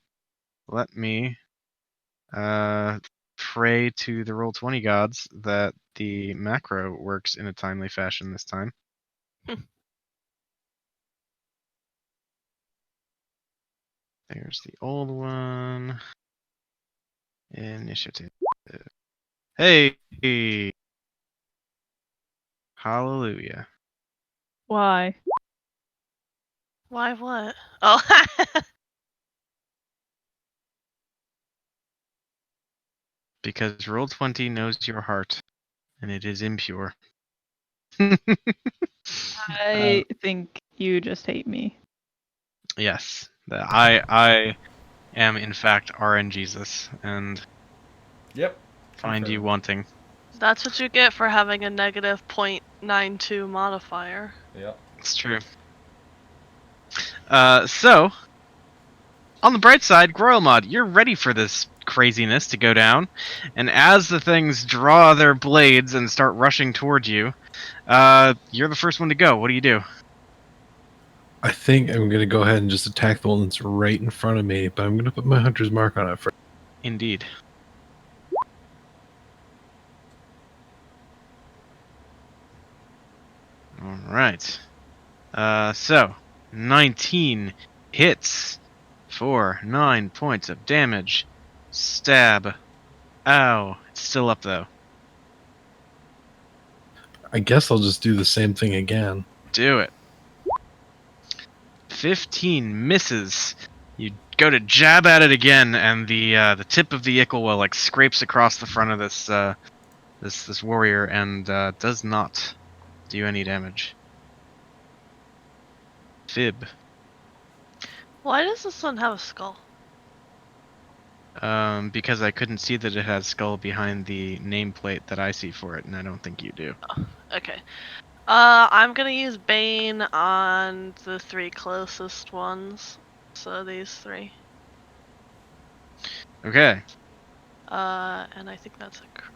[SPEAKER 1] let me pray to the Roll20 gods that the macro works in a timely fashion this time. There's the old one. Initiative. Hey! Hallelujah.
[SPEAKER 3] Why?
[SPEAKER 2] Why what? Oh.
[SPEAKER 1] Because Roll20 knows your heart, and it is impure.
[SPEAKER 3] I think you just hate me.
[SPEAKER 1] Yes. I am in fact RNGesus, and
[SPEAKER 5] Yep.
[SPEAKER 1] find you
[SPEAKER 5] confirmed.
[SPEAKER 1] wanting.
[SPEAKER 2] That's what you get for having a negative 0.92 modifier.
[SPEAKER 5] Yep.
[SPEAKER 1] It's true. So, on the bright side, Groilmod, you're ready for this craziness to go down, and as the things draw their blades and start rushing towards you, you're the first one to go. What do you do?
[SPEAKER 6] I think I'm going to go ahead and just attack the one that's right in front of me, but I'm going to put my hunter's mark on it first.
[SPEAKER 1] Indeed. All right. So 19 hits for 9 points of damage. Stab. Ow. It's still up though.
[SPEAKER 6] I guess I'll just do the same thing again.
[SPEAKER 1] Do it. 15 misses. You go to jab at it again, and the tip of the Icklewill like scrapes across the front of this warrior and does not do any damage. Fib.
[SPEAKER 2] Why does this one have a skull?
[SPEAKER 1] Because I couldn't see that it had a skull behind the nameplate that I see for it, and I don't think you do.
[SPEAKER 2] Okay. I'm gonna use Bane on the 3 closest ones. So these 3.
[SPEAKER 1] Okay.
[SPEAKER 2] And I think that's a charisma.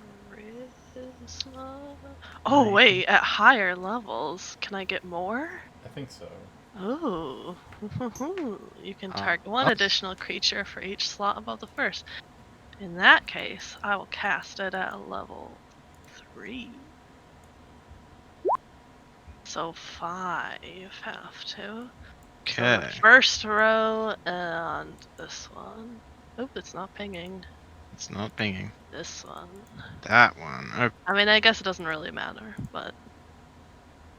[SPEAKER 2] Oh wait, at higher levels, can I get more?
[SPEAKER 5] I think so.
[SPEAKER 2] Oh, you can
[SPEAKER 1] Ah,
[SPEAKER 2] target one
[SPEAKER 1] up.
[SPEAKER 2] additional creature for each slot above the first. In that case, I will cast it at a level 3. So 5 have to. So the
[SPEAKER 1] Okay.
[SPEAKER 2] first row and this one. Oop, it's not pinging.
[SPEAKER 1] It's not pinging.
[SPEAKER 2] This one.
[SPEAKER 1] That one. Okay.
[SPEAKER 2] I mean, I guess it doesn't really matter, but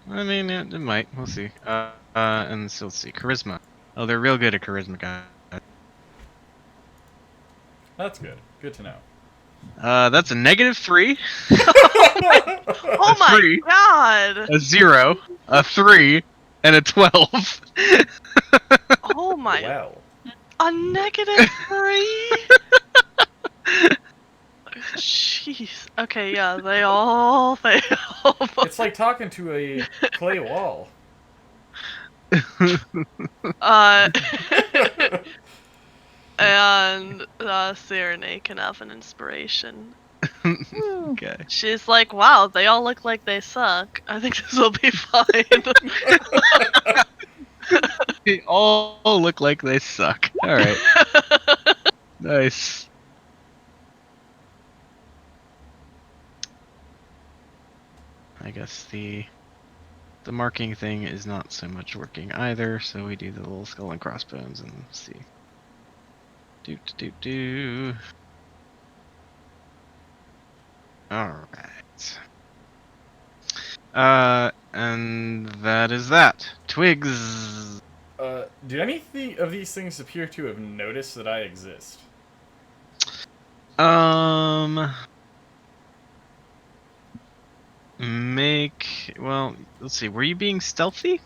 [SPEAKER 1] I mean, it might. We'll see. And so let's see. Charisma. Oh, they're real good at charisma, guys.
[SPEAKER 5] That's good. Good to know.
[SPEAKER 1] That's a -3,
[SPEAKER 2] oh my
[SPEAKER 1] 3,
[SPEAKER 2] god!
[SPEAKER 1] a 0, a 3, and a 12.
[SPEAKER 2] Oh my!
[SPEAKER 5] Well.
[SPEAKER 2] A -3? Jeez. Okay, yeah, they all fail.
[SPEAKER 5] It's like talking to a clay wall.
[SPEAKER 2] And Cyrenay can have an inspiration.
[SPEAKER 3] Woo.
[SPEAKER 1] Okay.
[SPEAKER 2] She's like, wow, they all look like they suck. I think this will be fine.
[SPEAKER 1] They all look like they suck. Alright. Nice. I guess the marking thing is not so much working either, so we do the little skull and crossbones and see. Do. Alright. And that is that. Twigs.
[SPEAKER 5] Do any of these things appear to have noticed that I exist?
[SPEAKER 1] Well, let's see. Were you being stealthy?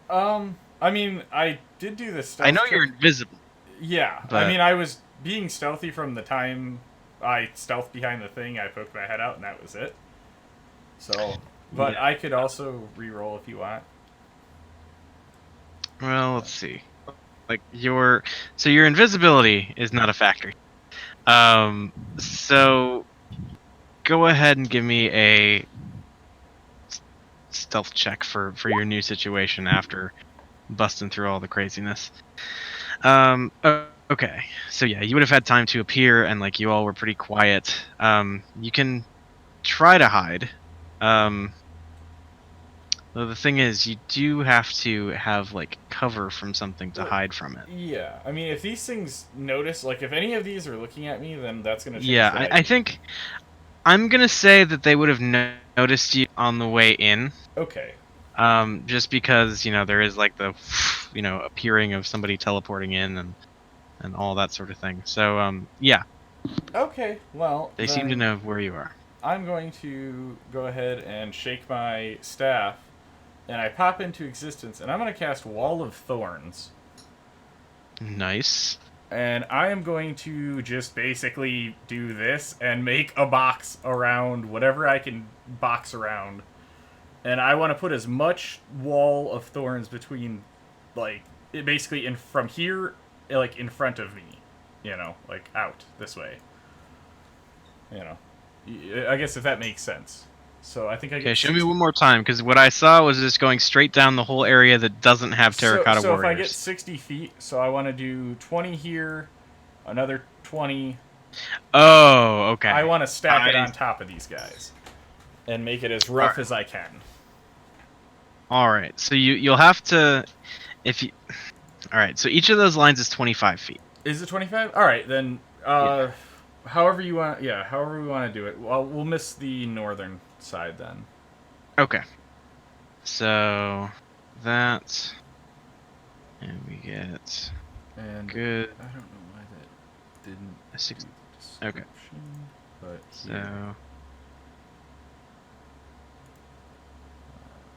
[SPEAKER 5] I mean, I did do this stuff.
[SPEAKER 1] I know you're invisible.
[SPEAKER 5] Yeah,
[SPEAKER 1] but-
[SPEAKER 5] I mean, I was being stealthy from the time I stealthed behind the thing, I poked my head out, and that was it. So, but
[SPEAKER 1] Yeah.
[SPEAKER 5] I could also re-roll if you want.
[SPEAKER 1] Well, let's see. Like your invisibility is not a factor. So go ahead and give me a stealth check for your new situation after busting through all the craziness. Okay. So yeah, you would have had time to appear, and like you all were pretty quiet. You can try to hide. Though the thing is, you do have to have like cover from something to hide from it.
[SPEAKER 5] Yeah, I mean, if these things notice, like, if any of these are looking at me, then that's gonna change.
[SPEAKER 1] Yeah,
[SPEAKER 5] what
[SPEAKER 1] I
[SPEAKER 5] do.
[SPEAKER 1] think I'm gonna say that they would have noticed you on the way in.
[SPEAKER 5] Okay.
[SPEAKER 1] Just because there is like the appearing of somebody teleporting in and all that sort of thing. So yeah,
[SPEAKER 5] Okay. Well,
[SPEAKER 1] they seem to
[SPEAKER 5] then
[SPEAKER 1] know where you are.
[SPEAKER 5] I'm going to go ahead and shake my staff, and I pop into existence, and I'm going to cast Wall of Thorns.
[SPEAKER 1] Nice.
[SPEAKER 5] And I am going to just basically do this and make a box around whatever I can box around. And I want to put as much Wall of Thorns between, like, it basically from here, like, in front of me. Like, out this way. I guess if that makes sense. So I think I get.
[SPEAKER 1] Okay, show me one more time, because what I saw was just going straight down the whole area that doesn't have terracotta
[SPEAKER 5] So
[SPEAKER 1] warriors.
[SPEAKER 5] if I get 60 feet, so I want to do 20 here, another 20.
[SPEAKER 1] Oh, okay.
[SPEAKER 5] I want to stack it
[SPEAKER 1] I-
[SPEAKER 5] on top of these guys and make it as rough as I can.
[SPEAKER 1] All right, so you'll have to, if you. All right, so each of those lines is 25 feet.
[SPEAKER 5] Is it 25? All right, then.
[SPEAKER 1] Yeah.
[SPEAKER 5] However you want. Yeah, however we want to do it. Well, we'll miss the northern side then.
[SPEAKER 1] Okay. So that, and we get
[SPEAKER 5] And
[SPEAKER 1] good.
[SPEAKER 5] I don't know why that didn't.
[SPEAKER 1] A six.
[SPEAKER 5] do the
[SPEAKER 1] Okay.
[SPEAKER 5] description, But
[SPEAKER 1] So
[SPEAKER 5] here,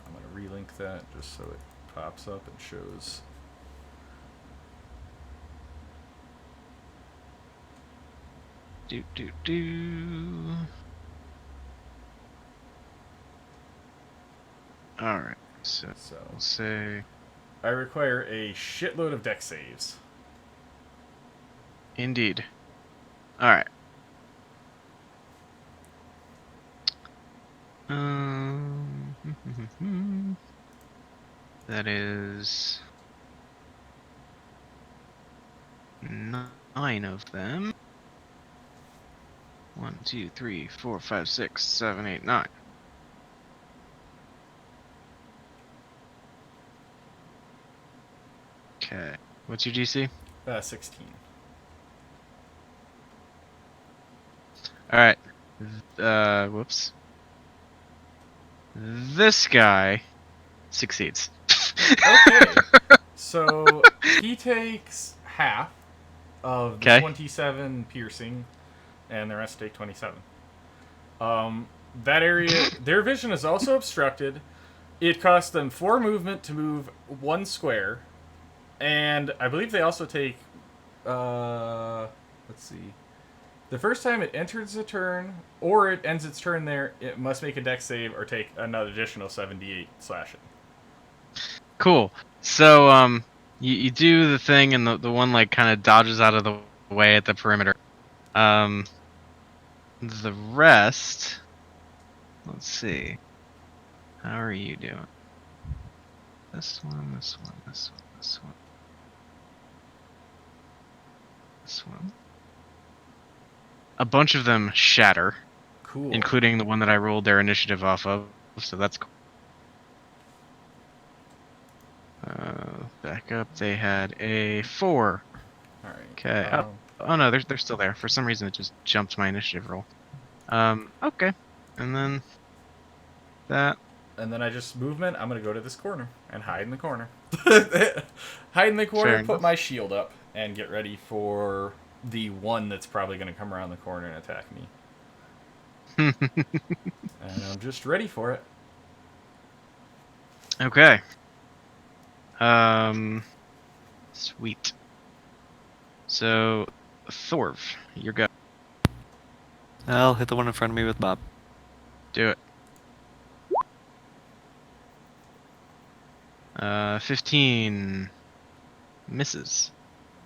[SPEAKER 5] I'm gonna relink that just so it pops up and shows.
[SPEAKER 1] do. All right. So
[SPEAKER 5] So
[SPEAKER 1] we'll say
[SPEAKER 5] I require a shitload of deck saves.
[SPEAKER 1] indeed. All right. That is 9 of them. 1, 2, 3, 4, 5, 6, 7, 8, 9. Okay. What's your DC?
[SPEAKER 5] 16.
[SPEAKER 1] All right. Whoops. This guy succeeds.
[SPEAKER 5] Okay. So he takes half of the 27 piercing, and the rest take 27. That area, their vision is also obstructed. It costs them 4 movement to move 1 square, and I believe they also take. Let's see. The first time it enters a turn, or it ends its turn there, it must make a dex save or take another additional 78 slashing.
[SPEAKER 1] Cool. So you do the thing, and the one like kind of dodges out of the way at the perimeter. The rest. Let's see. How are you doing? This one, this one, this one, this one. This one. A bunch of them shatter,
[SPEAKER 5] Cool.
[SPEAKER 1] including the one that I rolled their initiative off of. So that's cool. Back up. They had a 4.
[SPEAKER 5] All right.
[SPEAKER 1] Okay. Oh no, they're still there. For some reason, it just jumped my initiative roll. Okay. And then that.
[SPEAKER 5] And then I just movement. I'm gonna go to this corner and hide in the corner. Hide in the corner.
[SPEAKER 1] Fair
[SPEAKER 5] Put
[SPEAKER 1] enough.
[SPEAKER 5] my shield up and get ready for the one that's probably gonna come around the corner and attack me. And I'm just ready for it.
[SPEAKER 1] Okay. Sweet. So, Thorv, you're go.
[SPEAKER 4] I'll hit the one in front of me with Bob.
[SPEAKER 1] Do it. 15 misses.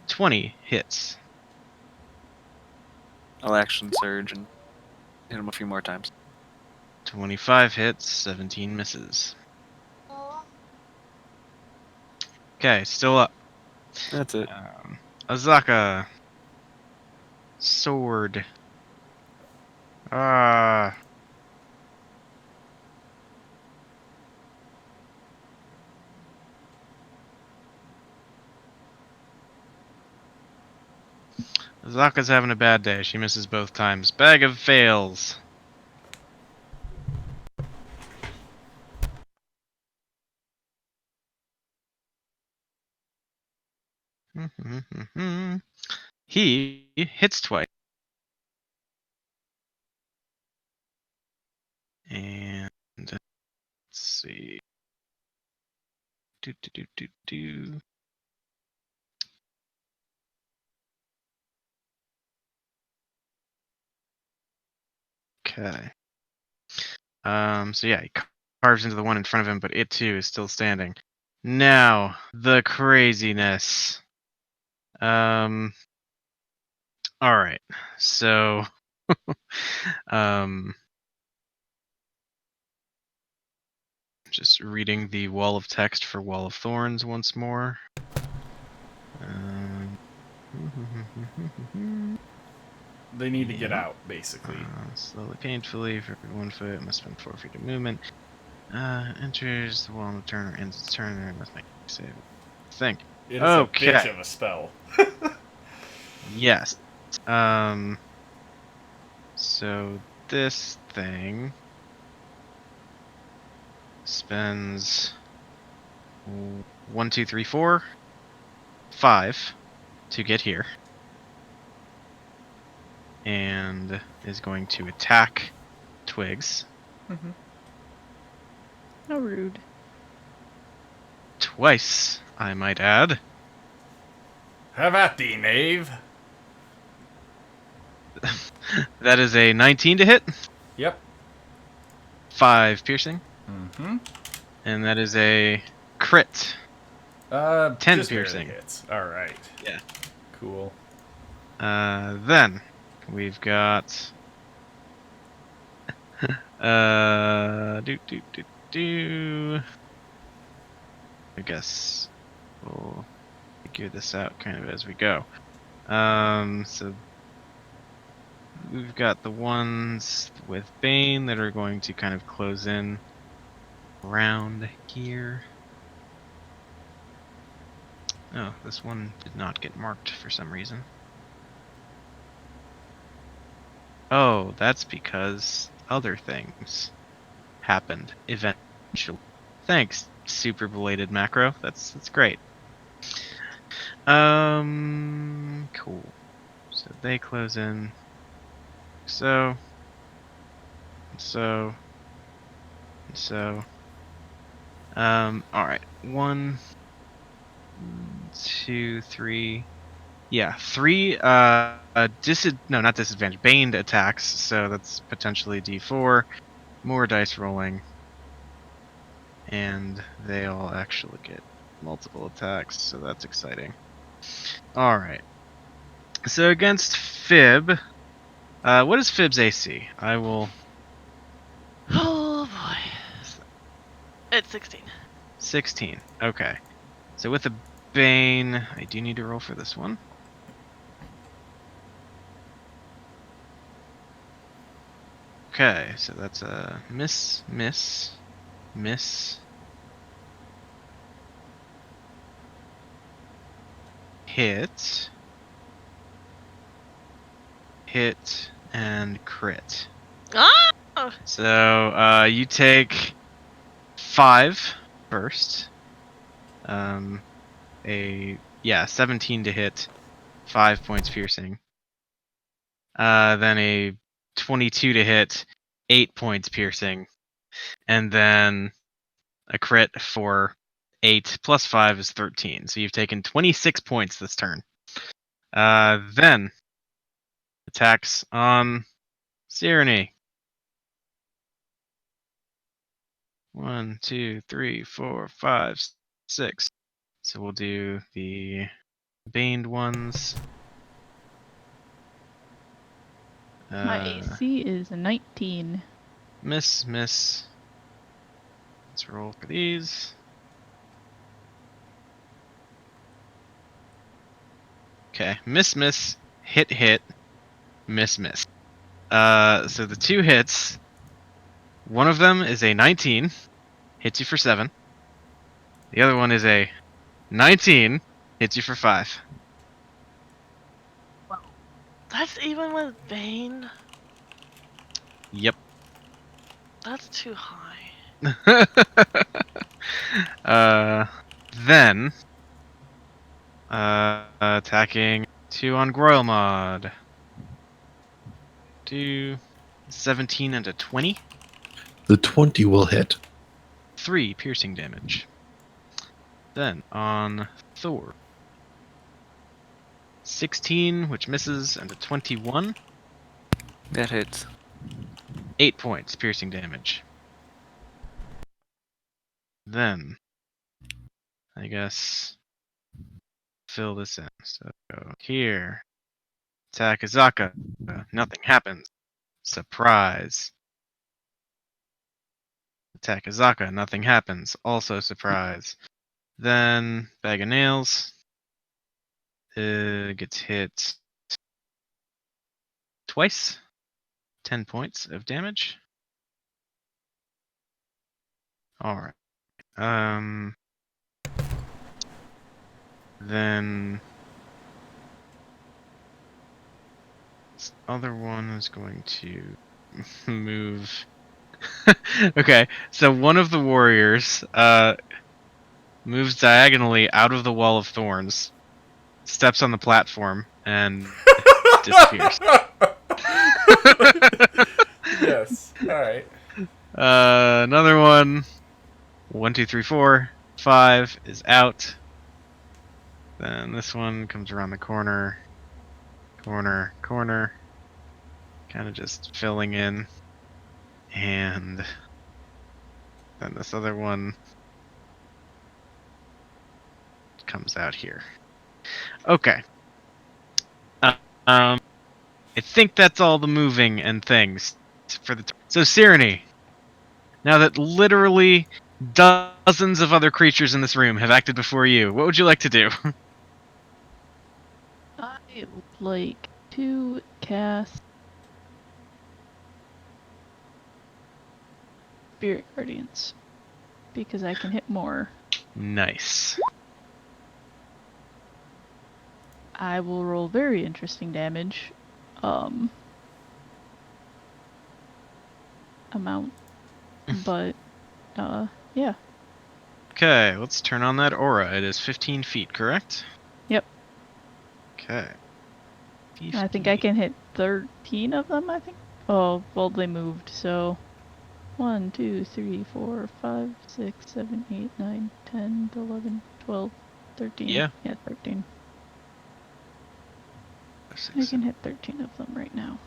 [SPEAKER 1] 20 hits.
[SPEAKER 4] I'll action surge and hit him a few more times.
[SPEAKER 1] 25 hits. 17 misses. Okay, still up.
[SPEAKER 4] That's it.
[SPEAKER 1] Azaka. Sword. Azaka's having a bad day. She misses both times. Bag of fails. He hits twice. And let's see. Do. Okay. So yeah, he carves into the one in front of him, but it too is still standing. Now, the craziness. Alright. So Just reading the wall of text for Wall of Thorns once more.
[SPEAKER 5] They need to get out, basically.
[SPEAKER 1] Slowly, painfully, for every 1 foot, must spend 4 feet of movement. Enters the wall on the turn or ends its turn, and must make a save. Think.
[SPEAKER 5] It is
[SPEAKER 1] Okay.
[SPEAKER 5] a bitch of a spell.
[SPEAKER 1] Yes. So this thing spends 1, 2, 3, 4, 5 to get here, and is going to attack Twigs
[SPEAKER 3] How rude.
[SPEAKER 1] twice, I might add.
[SPEAKER 5] Have at thee, knave.
[SPEAKER 1] That is a 19 to hit,
[SPEAKER 5] Yep.
[SPEAKER 1] 5 piercing,
[SPEAKER 5] Mm-hmm.
[SPEAKER 1] and that is a crit. 10
[SPEAKER 5] just
[SPEAKER 1] piercing.
[SPEAKER 5] barely hits. All right.
[SPEAKER 1] Yeah.
[SPEAKER 5] Cool.
[SPEAKER 1] Then we've got I guess we'll figure this out kind of as we go. So we've got the ones with Bane that are going to kind of close in around here. Oh, this one did not get marked for some reason. Oh, that's because other things happened eventually. Thanks, super belated macro. That's great. Cool. So they close in. So. Alright. 1, 2, 3. Yeah, 3 not disadvantage, baned attacks, so that's potentially D4. More dice rolling. And they all actually get multiple attacks, so that's exciting. Alright. So against Fib, what is Fib's AC? I will...
[SPEAKER 2] Oh boy. It's 16.
[SPEAKER 1] 16. Okay. So with the Bane, I do need to roll for this one. Okay, so that's a miss, hit, and crit.
[SPEAKER 2] Ah!
[SPEAKER 1] So you take 5 first. 17 to hit, 5 points piercing. Then a 22 to hit, 8 points piercing, and then a crit for 8 plus 5 is 13. So you've taken 26 points this turn. Then attacks on Sirenny. 1, 2, 3, 4, 5, 6. So we'll do the baned ones.
[SPEAKER 3] My AC is a 19.
[SPEAKER 1] Miss. Let's roll for these. Okay, miss, hit, miss. So the 2 hits, one of them is a 19, hits you for 7. The other one is a 19, hits you for 5.
[SPEAKER 2] That's even with Bane?
[SPEAKER 1] Yep.
[SPEAKER 2] That's too high.
[SPEAKER 1] Then attacking 2 on Groilmod. 2, 17 and a 20.
[SPEAKER 6] The 20 will hit.
[SPEAKER 1] 3 piercing damage. Then on Thor. 16, which misses, and a 21.
[SPEAKER 4] That hits.
[SPEAKER 1] 8 points piercing damage. Then, I guess, fill this in. So go here. Attack Azaka. Nothing happens. Surprise. Attack Azaka, nothing happens. Also surprise. Then Bag of Nails gets hit twice. 10 points of damage. Alright. Then this other one is going to move. Okay, so one of the warriors moves diagonally out of the wall of thorns, steps on the platform, and disappears.
[SPEAKER 5] Yes. All right.
[SPEAKER 1] Another one. 1, 2, 3, 4, 5 is out. Then this one comes around the corner. Corner. Kind of just filling in. And then this other one comes out here. Okay. I think that's all the moving and things for the. So Cyrene, now that literally dozens of other creatures in this room have acted before you, what would you like to do?
[SPEAKER 3] I would like to cast Spirit Guardians because I can hit more.
[SPEAKER 1] Nice.
[SPEAKER 3] I will roll very interesting damage. Amount. But, yeah.
[SPEAKER 1] Okay, let's turn on that aura. It is 15 feet, correct?
[SPEAKER 3] Yep.
[SPEAKER 1] Okay.
[SPEAKER 3] I think I can hit 13 of them, I think. Oh, well, they moved, so. 1, 2, 3, 4, 5, 6, 7, 8, 9, 10, 11, 12, 13.
[SPEAKER 1] Yeah.
[SPEAKER 3] Yeah, 13. I can hit 13 of them right now.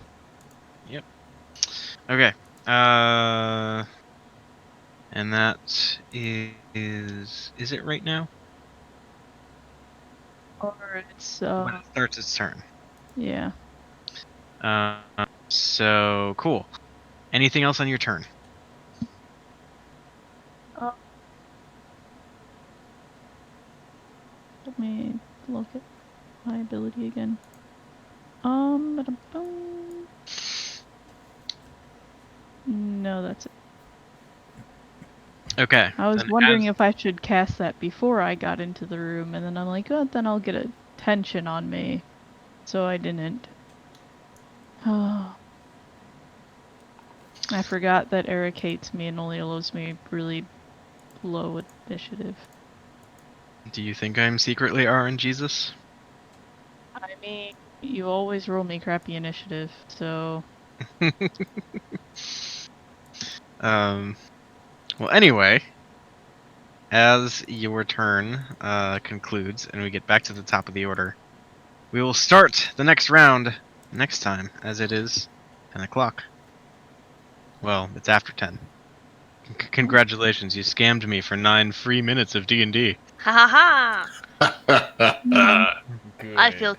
[SPEAKER 1] Yep. Okay. And that is it right now?
[SPEAKER 3] Or it's,
[SPEAKER 1] When it starts its turn.
[SPEAKER 3] yeah.
[SPEAKER 1] So cool. Anything else on your turn?
[SPEAKER 3] Let me look at my ability again. No, that's it.
[SPEAKER 1] Okay.
[SPEAKER 3] I was
[SPEAKER 1] then
[SPEAKER 3] wondering
[SPEAKER 1] as-
[SPEAKER 3] if I should cast that before I got into the room, and then I'm like, oh, then I'll get a tension on me. So I didn't. Oh. I forgot that Eric hates me and only allows me really low initiative.
[SPEAKER 1] Do you think I'm secretly RNGesus?
[SPEAKER 3] I mean, you always roll me crappy initiative, so...
[SPEAKER 1] Well, anyway, as your turn concludes and we get back to the top of the order, we will start the next round next time, as it is 10 o'clock. Well, it's after 10. Congratulations, you scammed me for 9 free minutes of D&D.
[SPEAKER 2] Ha ha ha!
[SPEAKER 5] Good.
[SPEAKER 2] I feel